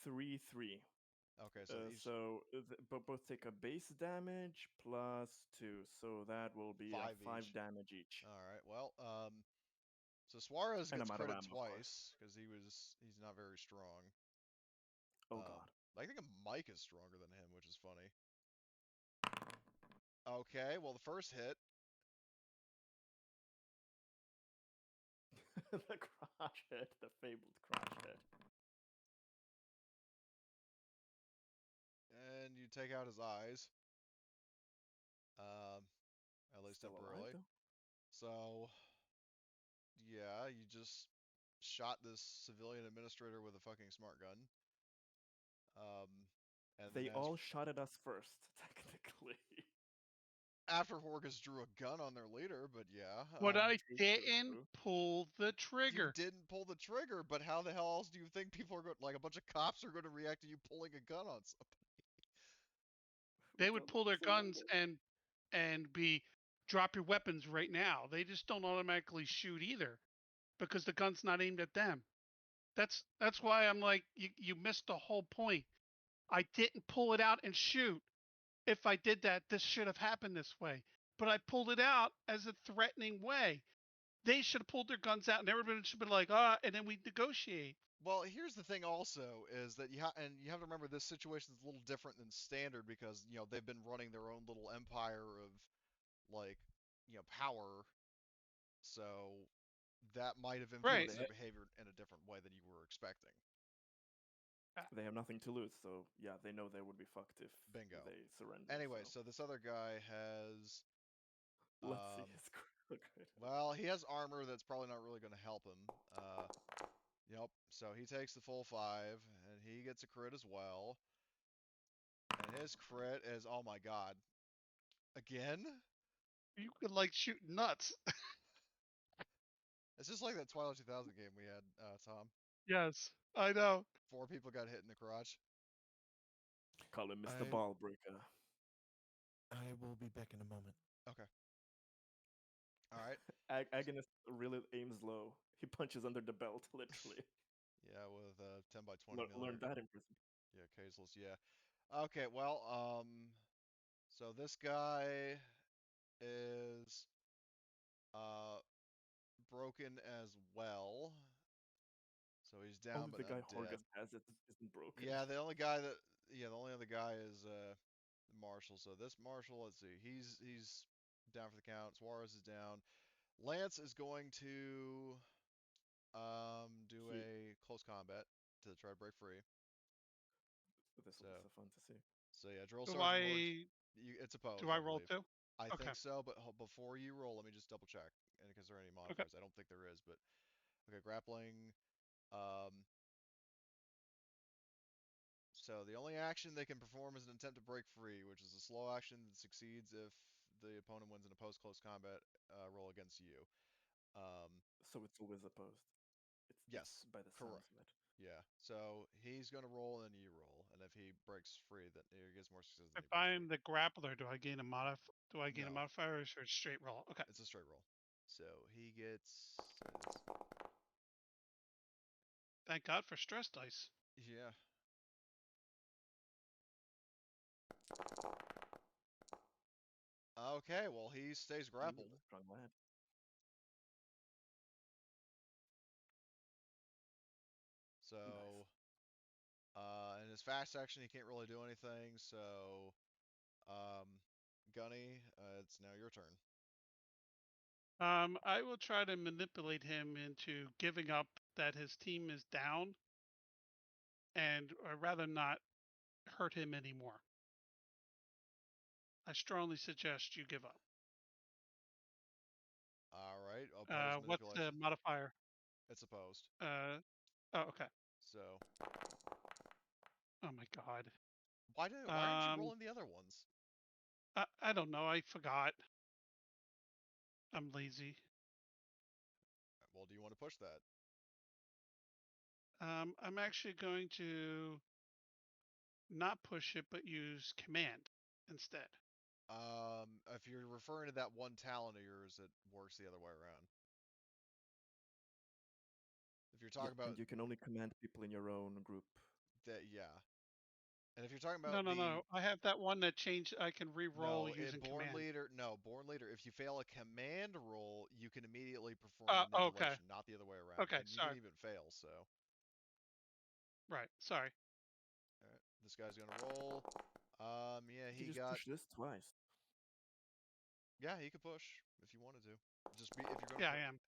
3, 3. Okay, so each But both take a base damage plus 2, so that will be 5 5 each. damage each. All right. Well, so Suarez And gets I'm out of crit ammo, of course. twice because he's not very strong. Oh god. I think Mike is stronger than him, which is funny. Okay, well the first hit. The crash hit, the fabled crash hit. And you take out his eyes. At least Still temporarily. alive, though? So, yeah, you just shot this civilian administrator with a fucking smart gun. And They then all shot at us first, technically. after Horgus drew a gun on their leader, but yeah. But I True, didn't true. pull the You trigger. didn't pull the trigger, but how the hell else do you think people are going, like a bunch of cops are going to react to you pulling a gun on somebody? They would pull their guns and be drop your weapons right now. They just don't automatically shoot either because the gun's not aimed at them. That's why I'm like, you missed the whole point. I didn't pull it out and shoot. If I did that, this should have happened this way. But I pulled it out as a threatening way. They should have pulled their guns out, and everybody should have been like, and then we negotiate. Well, here's the thing also is that you have to remember this situation is a little different than standard because they've been running their own little empire of like power, so that might have Right. influenced their behavior in a different way than you were expecting. They have nothing to lose, so yeah, they know they would be fucked if Bingo. they surrender. Anyway, so this other guy has let's see his crit. well, he has armor that's probably not really going to help him. Yep. So he takes the full 5, and he gets a crit as well. And his crit is, oh my god, again? You could like shoot nuts. It's just like that Twilight 2000 game we had, Tom. Yes, I know. 4 people got hit in the crotch. Call him Mr. Ball Breaker. I will be back in a moment. Okay. All right. Agonist really aims low. He punches under the belt, literally. Yeah, with 10 by 20 Learned that in prison. Yeah, caseless. Yeah. Okay. Well, so this guy is broken as well. So he's down, Only but the guy not dead. Horgus has isn't broken. Yeah, the only other guy is Marshall. So this Marshall, let's see, he's down for the count. Suarez is down. Lance is going to do a close combat to try to break free. This will be so fun to see. So yeah, drill Do sergeant. I? It's opposed. Do I roll believe. too? I Okay. think so, but before you roll, let me just double check, and because there are any modifiers, I don't think there is. But okay, grappling. So the only action they can perform is an attempt to break free, which is a slow action that succeeds if the opponent wins in a post-close combat roll against you. So it's always opposed. Yes, by the correct. sounds of it. Yeah. So he's gonna roll, and then you roll, and if he breaks free, then he gets more successes. If I'm the grappler, do I gain a a No. modifier, or is it a straight roll? Okay. It's a straight roll. So he gets. Thank God for stress dice. Yeah. Okay, well, he stays grappled. Strong lad. So, in his fast action, he can't really do anything. So, Gunny, it's now your turn. I will try to manipulate him into giving up that his team is down, and I'd rather not hurt him anymore. I strongly suggest you give up. All right. Opposed What's the manipulation. modifier? It's opposed. Oh, okay. So. Oh my God. Why aren't you rolling the other ones? I don't know. I forgot. I'm lazy. Well, do you want to push that? I'm actually going to not push it, but use command instead. If you're referring to that one talent of yours, it works the other way around. If you're talking about, and you can only command people in your own group. Yeah. And if you're talking about no. I have that one that changed. I can re-roll using Born command. Leader. No, Born Leader. If you fail a command roll, you can immediately perform manipulation, okay. not the other way around. Okay, and sorry. You can even fail. So. Right. Sorry. All right. This guy's gonna roll. Yeah, he just got. Push this twice. Yeah, he could push if you wanted to. Just be if you're gonna. Yeah, I am.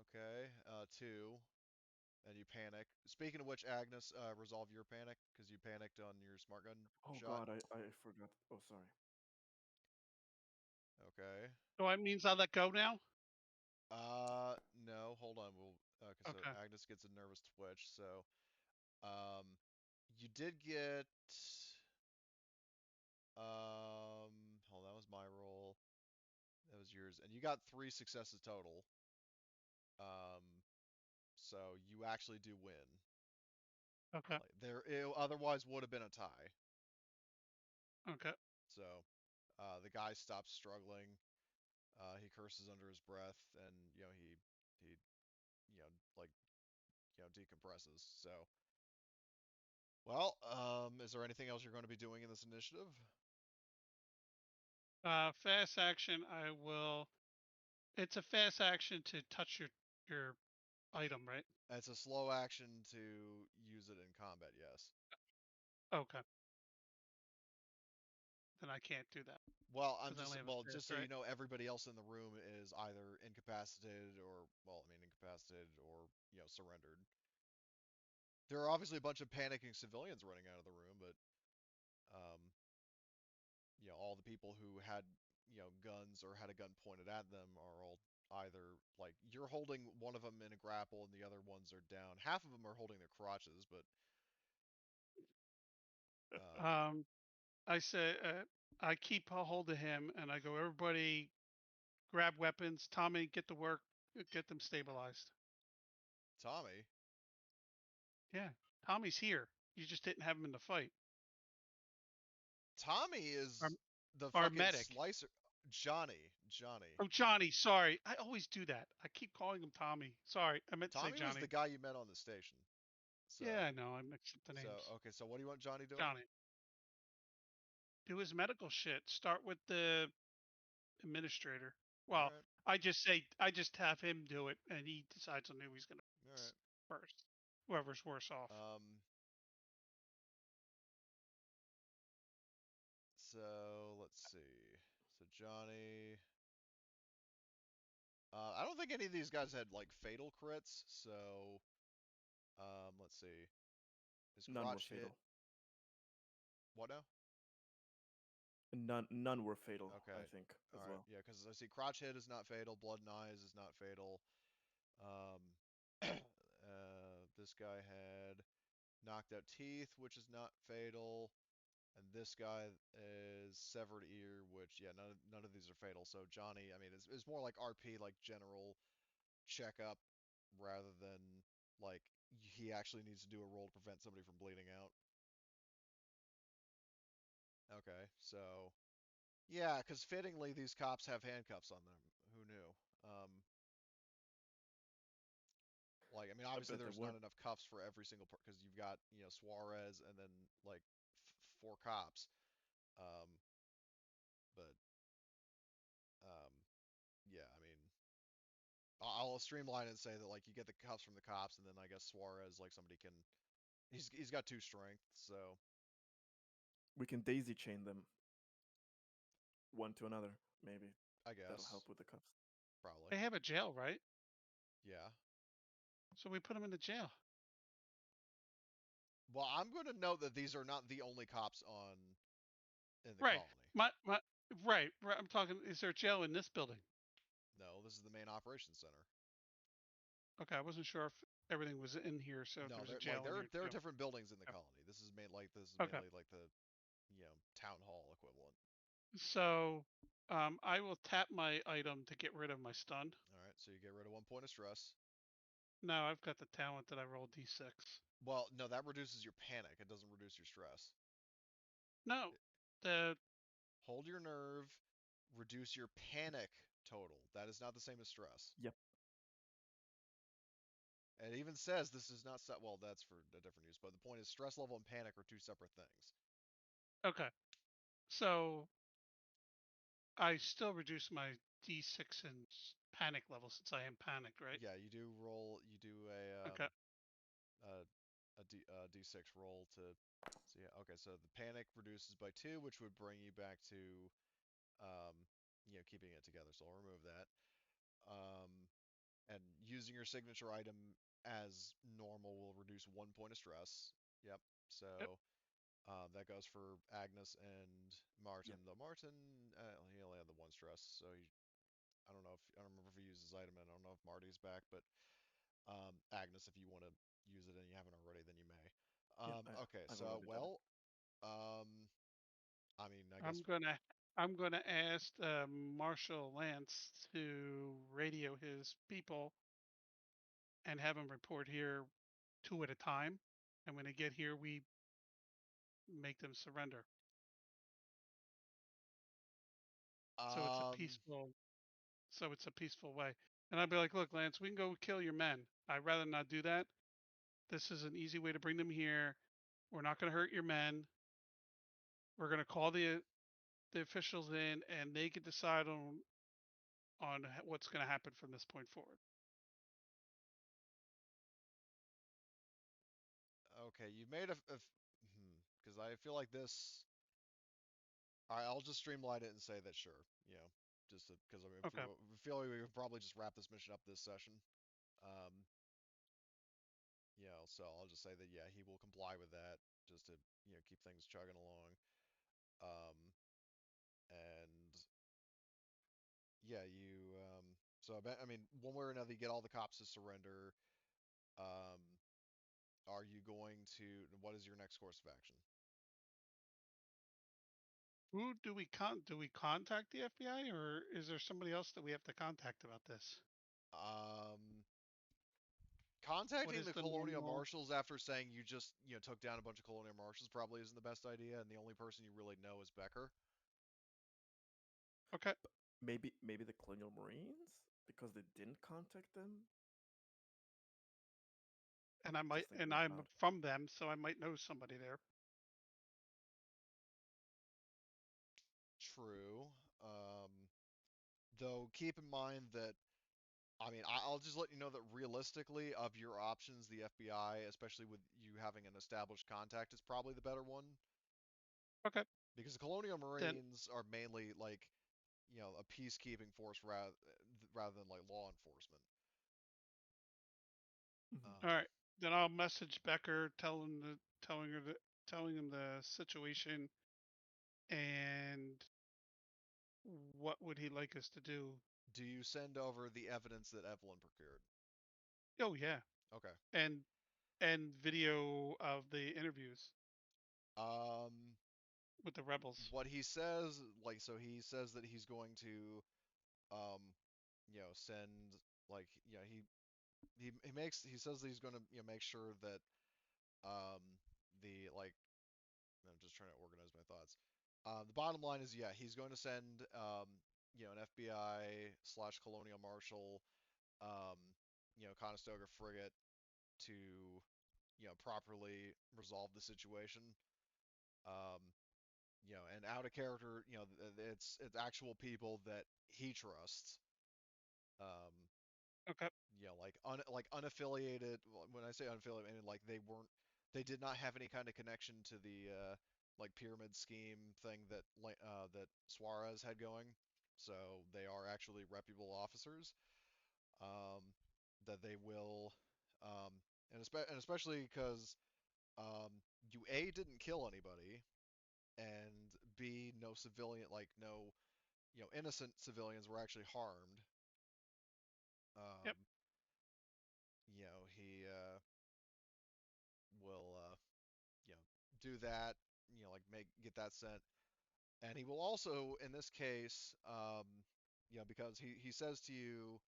Okay. 2. And you panic. Speaking of which, Agnes, resolve your panic because you panicked on your smart gun shot. God, I forgot. Oh, sorry. Okay. So that means I let go now? No. Hold on. So Okay. Agnes gets a nervous twitch. So, you did get. Hold on, that was my roll. That was yours, and you got 3 successes total. So you actually do win. Okay. It otherwise would have been a tie. Okay. So, the guy stops struggling. He curses under his breath, and he like decompresses. So, well, is there anything else you're going to be doing in this initiative? Fast action. I will. It's a fast action to touch your item, right? It's a slow action to use it in combat. Yes. Okay. Then I can't do that Well, because I only have a fast, just so you right? know, everybody else in the room is either incapacitated or, well, I mean, incapacitated or surrendered. There are obviously a bunch of panicking civilians running out of the room, but um, all the people who had guns or had a gun pointed at them are all either like you're holding one of them in a grapple and the other ones are down. Half of them are holding their crotches, but um, I say I keep a hold of him and I go, everybody, grab weapons. Tommy, get to work. Get them stabilized. Tommy, Yeah, Tommy's here. You just didn't have him in the fight. Tommy Our, is the our fucking medic. slicer. Johnny. Oh, Johnny. Sorry, I always do that. I keep calling him Tommy. Sorry, I meant to say Tommy was the Johnny. guy you met on the station. Yeah, So, I know. I mixed up the names. okay. So, what do you want Johnny doing? Johnny. Do his medical shit. Start with the administrator. All Well, right. I just have him do it, and he decides on who he's gonna All right. first. Whoever's worse off. So let's see. So Johnny. I don't think any of these guys had like fatal crits. So let's see. His None were crotch hit. fatal. What now? None were fatal. Okay. I think All as right. well. Yeah, because I see crotch hit is not fatal. Blood and eyes is not fatal. Um, this guy had knocked out teeth, which is not fatal. And this guy is severed ear, which none of these are fatal. So Johnny, I mean, it's more like RP, like general checkup, rather than like he actually needs to do a roll to prevent somebody from bleeding out. Okay, so yeah, because fittingly these cops have handcuffs on them. Who knew? Um, like I mean, I obviously bet they there's not weren't. enough cuffs for every single part because you've got Suarez and then like four cops. Um, but yeah, I mean, I'll streamline it and say that like you get the cuffs from the cops, and then I guess Suarez like somebody can. He's got two strength, so We can daisy chain them one to another. Maybe I that'll guess help with the cuffs. probably. They have a jail, right? Yeah. So we put him in the jail. Well, I'm going to note that these are not the only cops in the Right. colony. My right. I'm talking. Is there a jail in this building? No, this is the main operations center. Okay, I wasn't sure if everything was in here. So if No, there's a there like jail in here there are too. different buildings in the Okay. colony. This is Okay. mainly like the town hall equivalent. So I will tap my item to get rid of my stun. All right, so you get rid of 1 point of stress. No, I've got the talent that I rolled d6. Well, no, that reduces your panic. It doesn't reduce your stress. No, the Hold your nerve, reduce your panic total. That is not the same as stress. Yep. And it even says this is not set. Well, that's for a different use. But the point is, stress level and panic are two separate things. okay. So I still reduce my d6 and panic level since I am panicked, right? Yeah, you do roll. You do Okay. a d6 roll to. So yeah, okay. So the panic reduces by 2, which would bring you back to, um, keeping it together. So I'll remove that. And using your signature item as normal will reduce 1 point of stress. Yep. Yep. So that goes for Agnes and Martin. Yep. Though Martin, he only had the 1 stress, so I don't know if I don't remember if he used his item, and I don't know if Marty's back, but Agnes, if you want to use it and you haven't already, then you may. Yep. Okay, I've so already done it. well, I mean, I guess I'm gonna ask Marshal Lance to radio his people and have them report here 2 at a time. And when they get here, we make them surrender. So it's a um, peaceful. So it's a peaceful way. And I'd be like, look, Lance, we can go kill your men. I'd rather not do that. This is an easy way to bring them here. We're not going to hurt your men. We're going to call the officials in, and they can decide on what's going to happen from this point forward. Okay, you made because I feel like this. All right, I'll just streamline it and say that sure, just because I mean, Okay. we feel like we could probably just wrap this mission up this session. Um, so I'll just say that yeah, he will comply with that just to keep things chugging along. Um, and yeah, so I mean, one way or another, you get all the cops to surrender. Um, are you going to? What is your next course of action? Who do we contact the FBI, or is there somebody else that we have to contact about this? Um, What Contacting is the the colonial normal? marshals after saying you just took down a bunch of colonial marshals probably isn't the best idea, and the only person you really know is Becker. Okay. Maybe the Colonial Marines because they didn't contact them. And I'm Thinking out loud. from them, so I might know somebody there. True. Though keep in mind that I mean I'll just let you know that realistically of your options, the FBI, especially with you having an established contact, is probably the better one Okay. because the colonial Then marines are mainly like a peacekeeping force rather than like law enforcement. all Um, right. Then I'll message Becker, telling him the situation, and what would he like us to do. do you send over the evidence that Evelyn procured? Oh yeah, Okay. and video of the interviews Um, with the rebels. what he says, like, so he says that he's going to, um, send, like, he says that he's going to, make sure that, um, like, I'm just trying to organize my thoughts. The bottom line is, yeah, he's going to send, an FBI slash colonial marshal, Conestoga frigate to, properly resolve the situation. Um, and out of character, it's actual people that he trusts. Um, Okay. like unaffiliated. When I say unaffiliated, I mean like they did not have any kind of connection to the like pyramid scheme thing that Suarez had going. So they are actually reputable officers. Um, that they will, and especially because you A didn't kill anybody, and B no civilian like no innocent civilians were actually harmed. Yep. Um, he will do that. Like get that sent, and he will also in this case, because he says to you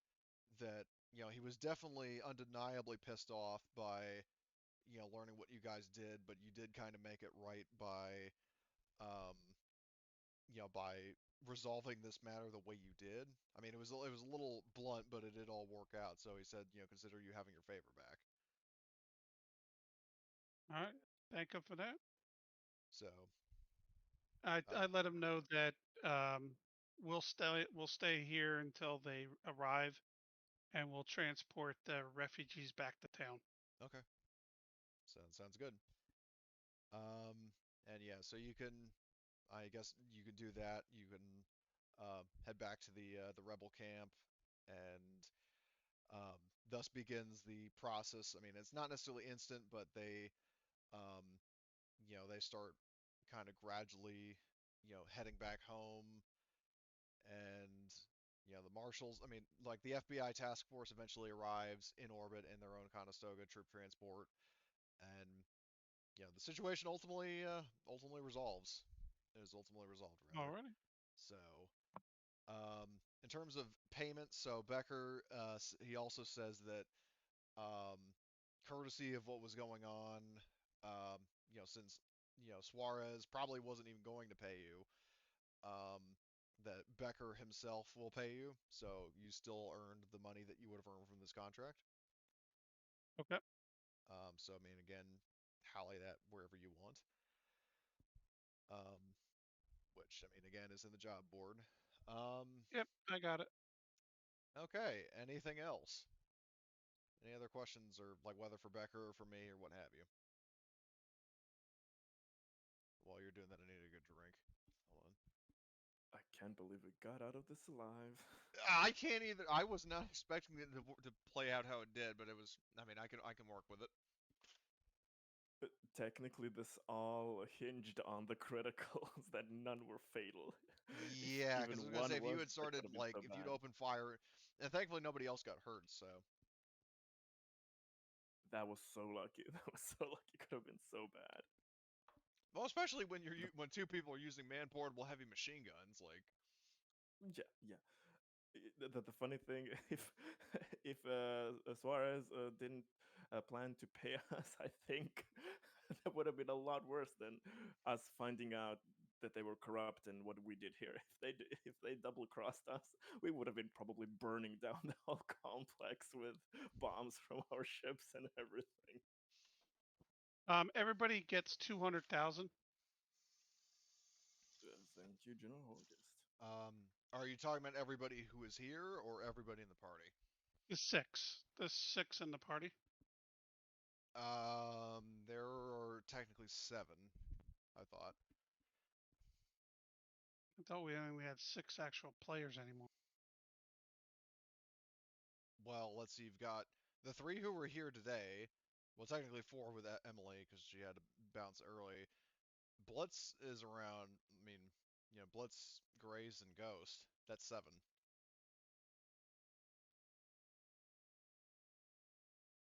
that he was definitely undeniably pissed off by learning what you guys did, but you did kind of make it right by um, by resolving this matter the way you did. I mean, it was a little blunt, but it did all work out. So he said, consider you having your favor back. All right. Thank him for that. So, I let him know that um, we'll stay here until they arrive, and we'll transport the refugees back to town. okay, sounds good. Um, and yeah, so I guess you could do that. You can head back to the rebel camp, and thus begins the process. I mean, it's not necessarily instant, but um, they start kind of gradually, heading back home, and the marshals. I mean, like the FBI task force eventually arrives in orbit in their own Conestoga troop transport, and the situation ultimately resolves. It is ultimately resolved, All rather. righty. So, in terms of payments, so Becker, he also says that, um, courtesy of what was going on, since Suarez probably wasn't even going to pay you, um, that Becker himself will pay you, so you still earned the money that you would have earned from this contract. Okay. So I mean, again, tally that wherever you want. Which I mean, again, is in the job board. Yep, I got it. Okay. Anything else? Any other questions, or like whether for Becker or for me or what have you? While you're doing that, I need a good drink. Hold on. I can't believe we got out of this alive. I can't either. I was not expecting it to play out how it did, but it was. I mean, I can work with it. Technically, this all hinged on the criticals that none were fatal. Yeah, because I was Even gonna say one if you was, had that would started have been like so if you'd bad. opened fire, and thankfully nobody else got hurt. So That was so lucky. That was so lucky. Could have been so bad. well, especially when when two people are using man-portable heavy machine guns, like Yeah, yeah. The funny thing, if Suarez didn't plan to pay us, I think that would have been a lot worse than us finding out that they were corrupt and what we did here. If they double crossed us, we would have been probably burning down the whole complex with bombs from our ships and everything. Everybody gets 200,000. Thank you, General August. are you talking about everybody who is here or everybody in the party? The six in the party. There are technically 7, I thought. I thought we only had 6 actual players anymore. Well, let's see. You've got the 3 who were here today. Well, technically 4 with Emily because she had to bounce early. Blitz is around. I mean, Blitz, Grays, and Ghost. That's 7.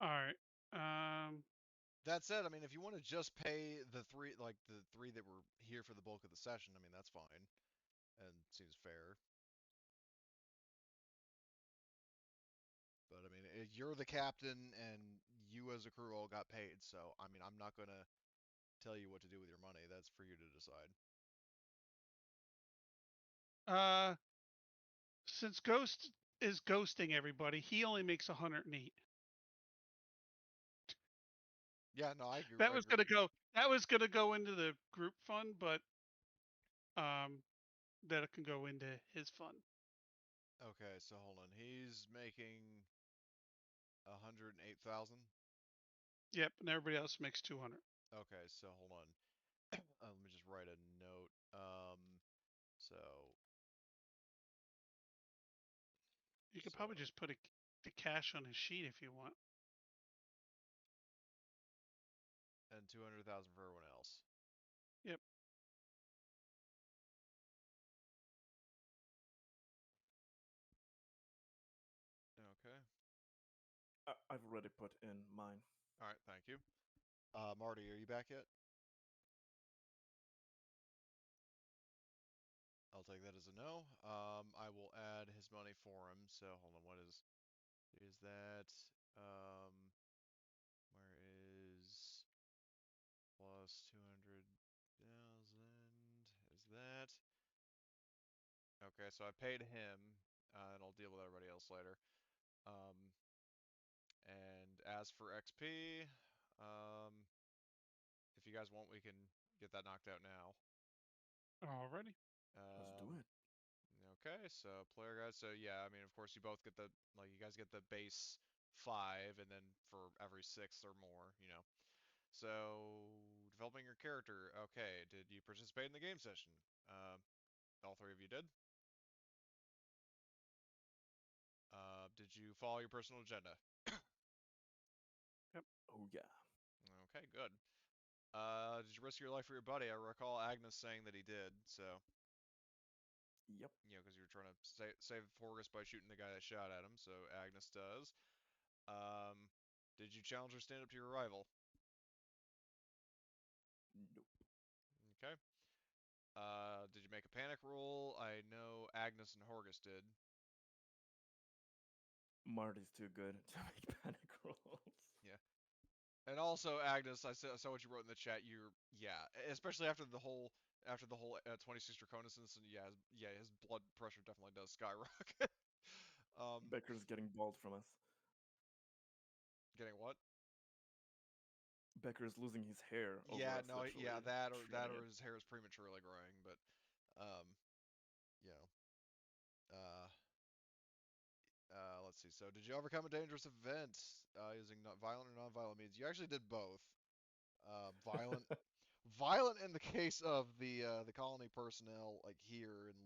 All right. That said, I mean, if you want to just pay the 3, like the 3 that were here for the bulk of the session, I mean, that's fine and seems fair. But I mean, you're the captain, and you as a crew all got paid. So I mean, I'm not gonna tell you what to do with your money. That's for you to decide. Since Ghost is ghosting everybody, he only makes 108. Yeah, no, I agree. That I was agree. gonna go into the group fund, but um, that it can go into his fund. Okay, so hold on. He's making 108,000. Yep, and everybody else makes 200. Okay, so hold on. Let me just write a note. So You could probably just put the cash on his sheet if you want. and 200,000 for everyone else. Yep. Okay. I've already put in mine. All right. Thank you. Marty, are you back yet? I'll take that as a no. I will add his money for him. So hold on. What is that? Where is plus 200,000? Is that? Okay, so I paid him, and I'll deal with everybody else later. Um, and as for XP, um, if you guys want, we can get that knocked out now. Alrighty. Let's do it. Okay, so player guys. So yeah, I mean, of course, you both get you guys get the base 5, and then for every 6 or more, So developing your character. Okay, did you participate in the game session? All 3 of you did. Did you follow your personal agenda? Yep. Oh yeah. Okay, good. Did you risk your life for your buddy? I recall Agnes saying that he did. So, Yep. because you were trying to save Forrest by shooting the guy that shot at him. So Agnes does. Did you challenge or stand up to your rival? Nope. Okay. Did you make a panic roll? I know Agnes and Horgus did. Marty's too good to make panic rolls. Yeah. And also, Agnes, I saw what you wrote in the chat. Yeah, especially after the whole after the whole 26 Draconis incident, his blood pressure definitely does skyrocket. Becker's getting bald from us. Getting what? Becker's losing his hair over Yeah, us. no, Literally yeah, that or trimming it. his hair is prematurely growing, but, you know, let's see. So, did you overcome a dangerous event using violent or non-violent means? You actually did both. Violent, violent in the case of the colony personnel, like here in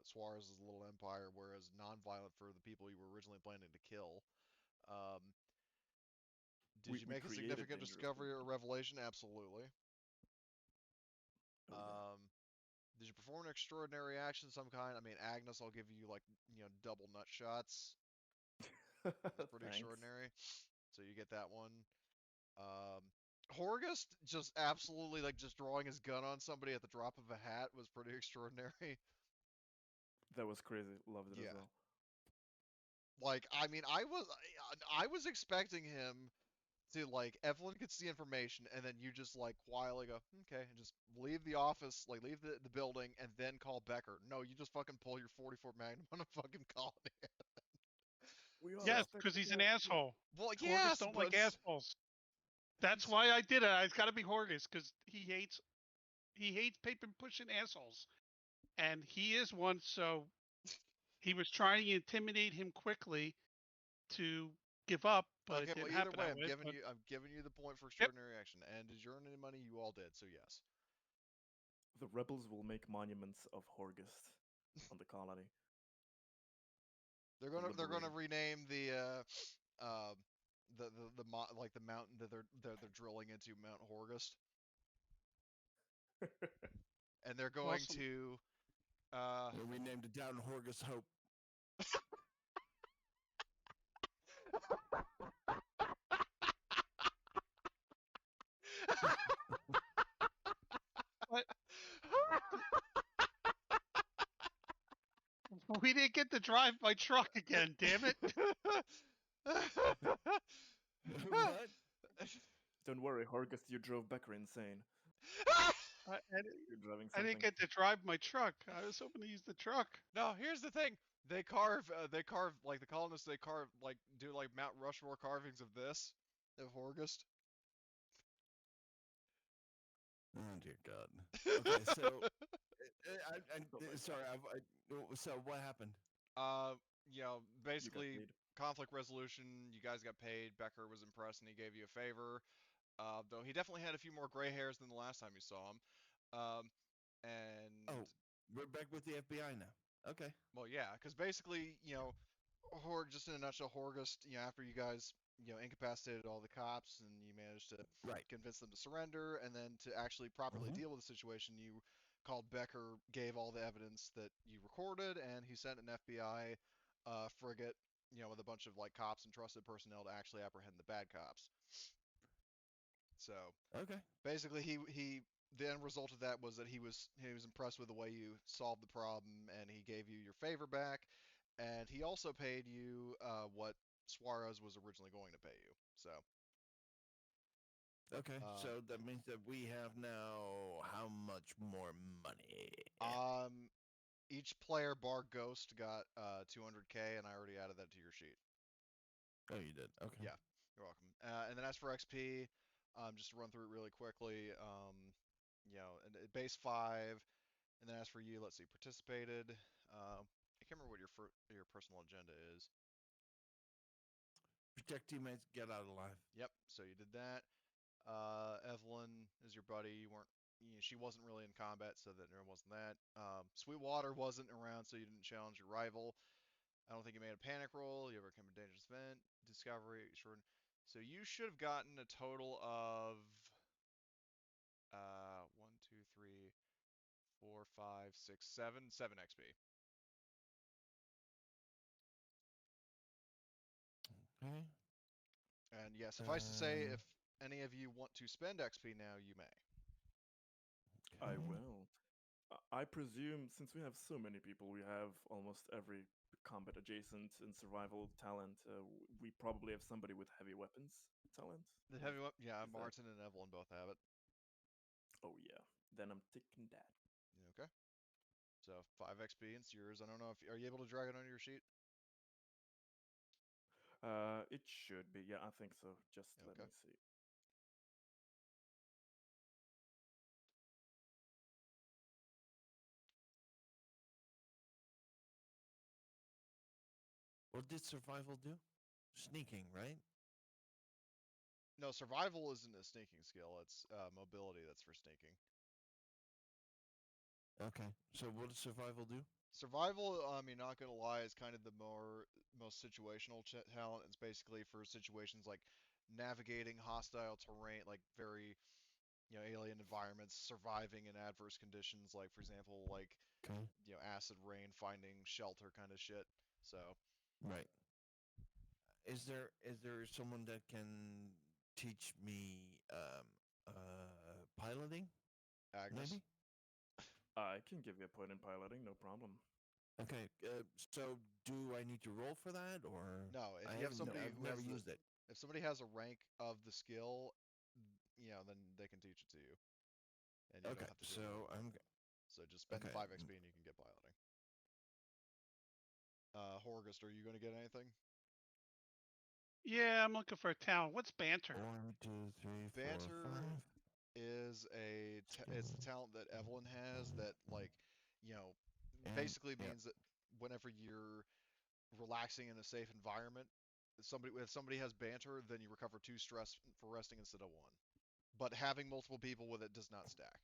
Suarez's little empire, whereas non-violent for the people you were originally planning to kill. Um, did you We make a created significant dangerous discovery or people. revelation? Absolutely. Oh yeah. Did you perform an extraordinary action of some kind? I mean, Agnes, I'll give you like double nut shots. It's pretty Thanks. extraordinary. So you get that one. Horgust just absolutely like just drawing his gun on somebody at the drop of a hat was pretty extraordinary. That was crazy. Loved it as Yeah. well. Like, I mean, I was expecting him to like Evelyn could see information and then you just like quietly go, okay, and just leave the office, like leave the building and then call Becker. No, you just fucking pull your 44 Magnum on a fucking colony. We are Yes, So, because he's an respectable. asshole. well, Horgus yes, don't but like assholes. That's why I did it. It's got to be Horgus because he hates paper pushing assholes, and he is one. So he was trying to intimidate him quickly to give up, but it okay, well, didn't either happen way, that way. But I'm giving you the point for yep, extraordinary action. And did you earn any money? You all did, so yes. The rebels will make monuments of Horgust on the colony. They're gonna Liberating. rename uh, like the mountain that they're drilling into Mount Horgust, and they're going awesome. to Well, we named it down Horgus Hope. But we didn't get to drive my truck again. Damn it! What? Don't worry, Horgust, you drove Becker insane. You're driving I didn't something. get to drive my truck. I was hoping to use the truck. No, here's the thing. They carve like the colonists. They carve like do like Mount Rushmore carvings of this of Horgust. Oh dear God. Okay, so sorry. So what happened? You know, You got basically paid. conflict resolution. You guys got paid. Becker was impressed and he gave you a favor. Though he definitely had a few more gray hairs than the last time you saw him. And Oh, we're back with the FBI now. Okay. well, yeah, because basically, just in a nutshell, Horgust, after you guys, incapacitated all the cops and you managed to Right. convince them to surrender, and then to actually properly Mhm. deal with the situation, you called Becker, gave all the evidence that you recorded, and he sent an FBI frigate, with a bunch of like cops and trusted personnel to actually apprehend the bad cops. So Okay. basically, the end result of that was that he was impressed with the way you solved the problem, and he gave you your favor back, and he also paid you what Suarez was originally going to pay you. So Okay. uh, So that means that we have now how much more money? each player bar Ghost got 200K, and I already added that to your sheet. Oh, you did. Okay. Yeah, you're welcome. And then as for XP, just to run through it really quickly, and base 5. And then as for you, let's see, participated. I can't remember what your personal agenda is. Protect teammates, get out alive. Yep, so you did that. Evelyn is your buddy. She wasn't really in combat, so that there wasn't that. Sweetwater wasn't around, so you didn't challenge your rival. I don't think you made a panic roll. You overcame a dangerous event, discovery, short. So you should have gotten a total of 1, 2, 3, 4, 5, 6, 7 XP. Okay. And yeah, suffice to say, if any of you want to spend XP now, you may. I Okay. will. I presume, since we have so many people, we have almost every combat adjacent and survival talent. We probably have somebody with heavy weapons talent. The heavy weapon, yeah, Is that- Martin and Evelyn both have it. Oh yeah. Then I'm taking that. So 5 XP and it's yours. I don't know if are you able to drag it onto your sheet? It should be. Yeah, I think so. Just let Okay. me see. What did survival do? Sneaking, right? No, survival isn't a sneaking skill. It's mobility that's for sneaking. Okay. So what does survival do? Survival, I mean, not gonna lie, is kind of the most situational talent. It's basically for situations like navigating hostile terrain, like very alien environments, surviving in adverse conditions, like for example, like Okay. acid rain, finding shelter kind of shit. So Right. Is there someone that can teach me piloting? Agnes, Maybe. I can give you a point in piloting, no problem. Okay. So do I need to roll for that, or no, if I you have haven't? somebody I've who never has the used it. if somebody has a rank of the skill, then they can teach it to you, and you Okay. don't have to do a So roll. I'm So just spend okay. 5 XP and you can get piloting. Horgust, are you going to get anything? Yeah, I'm looking for a talent. What's banter? 1, 2, 3, 4, Banter 5. is it's the talent that Evelyn has that you know And basically yeah. means that whenever you're relaxing in a safe environment, if somebody has banter, then you recover 2 stress for resting instead of 1. But having multiple people with it does not stack.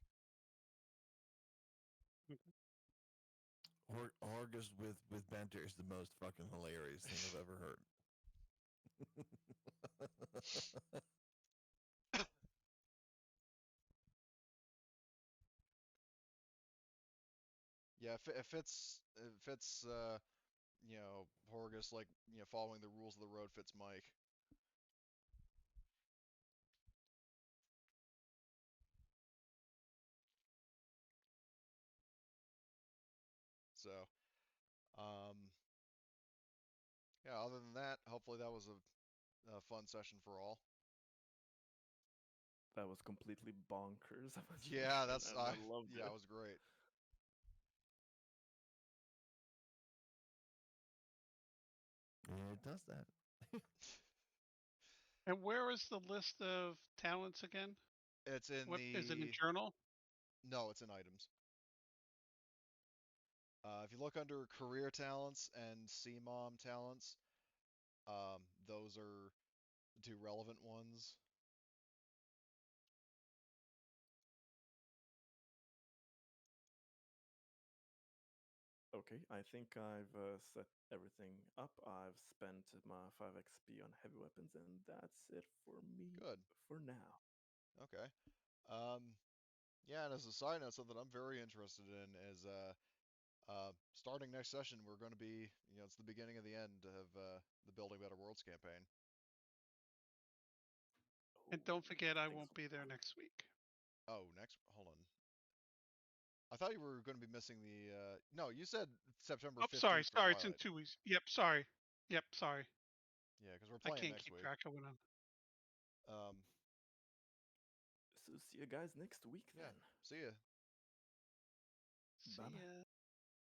August with banter is the most fucking hilarious thing I've ever heard. Yeah, if it's Horgus like following the rules of the road fits Mike. So, um, yeah. Other than that, hopefully that was a fun session for all. That was completely bonkers of a Yeah, session, and I loved yeah, it. it was great. Yeah, it does that. And where is the list of talents again? It's in What is it in the journal? no, it's in items. If you look under career talents and CMOM talents, those are the 2 relevant ones. Okay, I think I've set everything up. I've spent my 5 XP on heavy weapons, and that's it for me Good. for now. Okay. Yeah, and as a side note, something I'm very interested in is starting next session, we're going to be, it's the beginning of the end of the Building Better Worlds campaign. And don't forget, I Thanks. won't be there next week. Oh, hold on. I thought you were going to be missing the. No, you said September Oh, 15th for sorry. It's in Twilight. 2 weeks. Yep, sorry. Yep, sorry. Yeah, because we're I playing can't next keep week. track of when I'm. Um, So see you guys next week yeah. then. See ya. See Bye-bye. ya.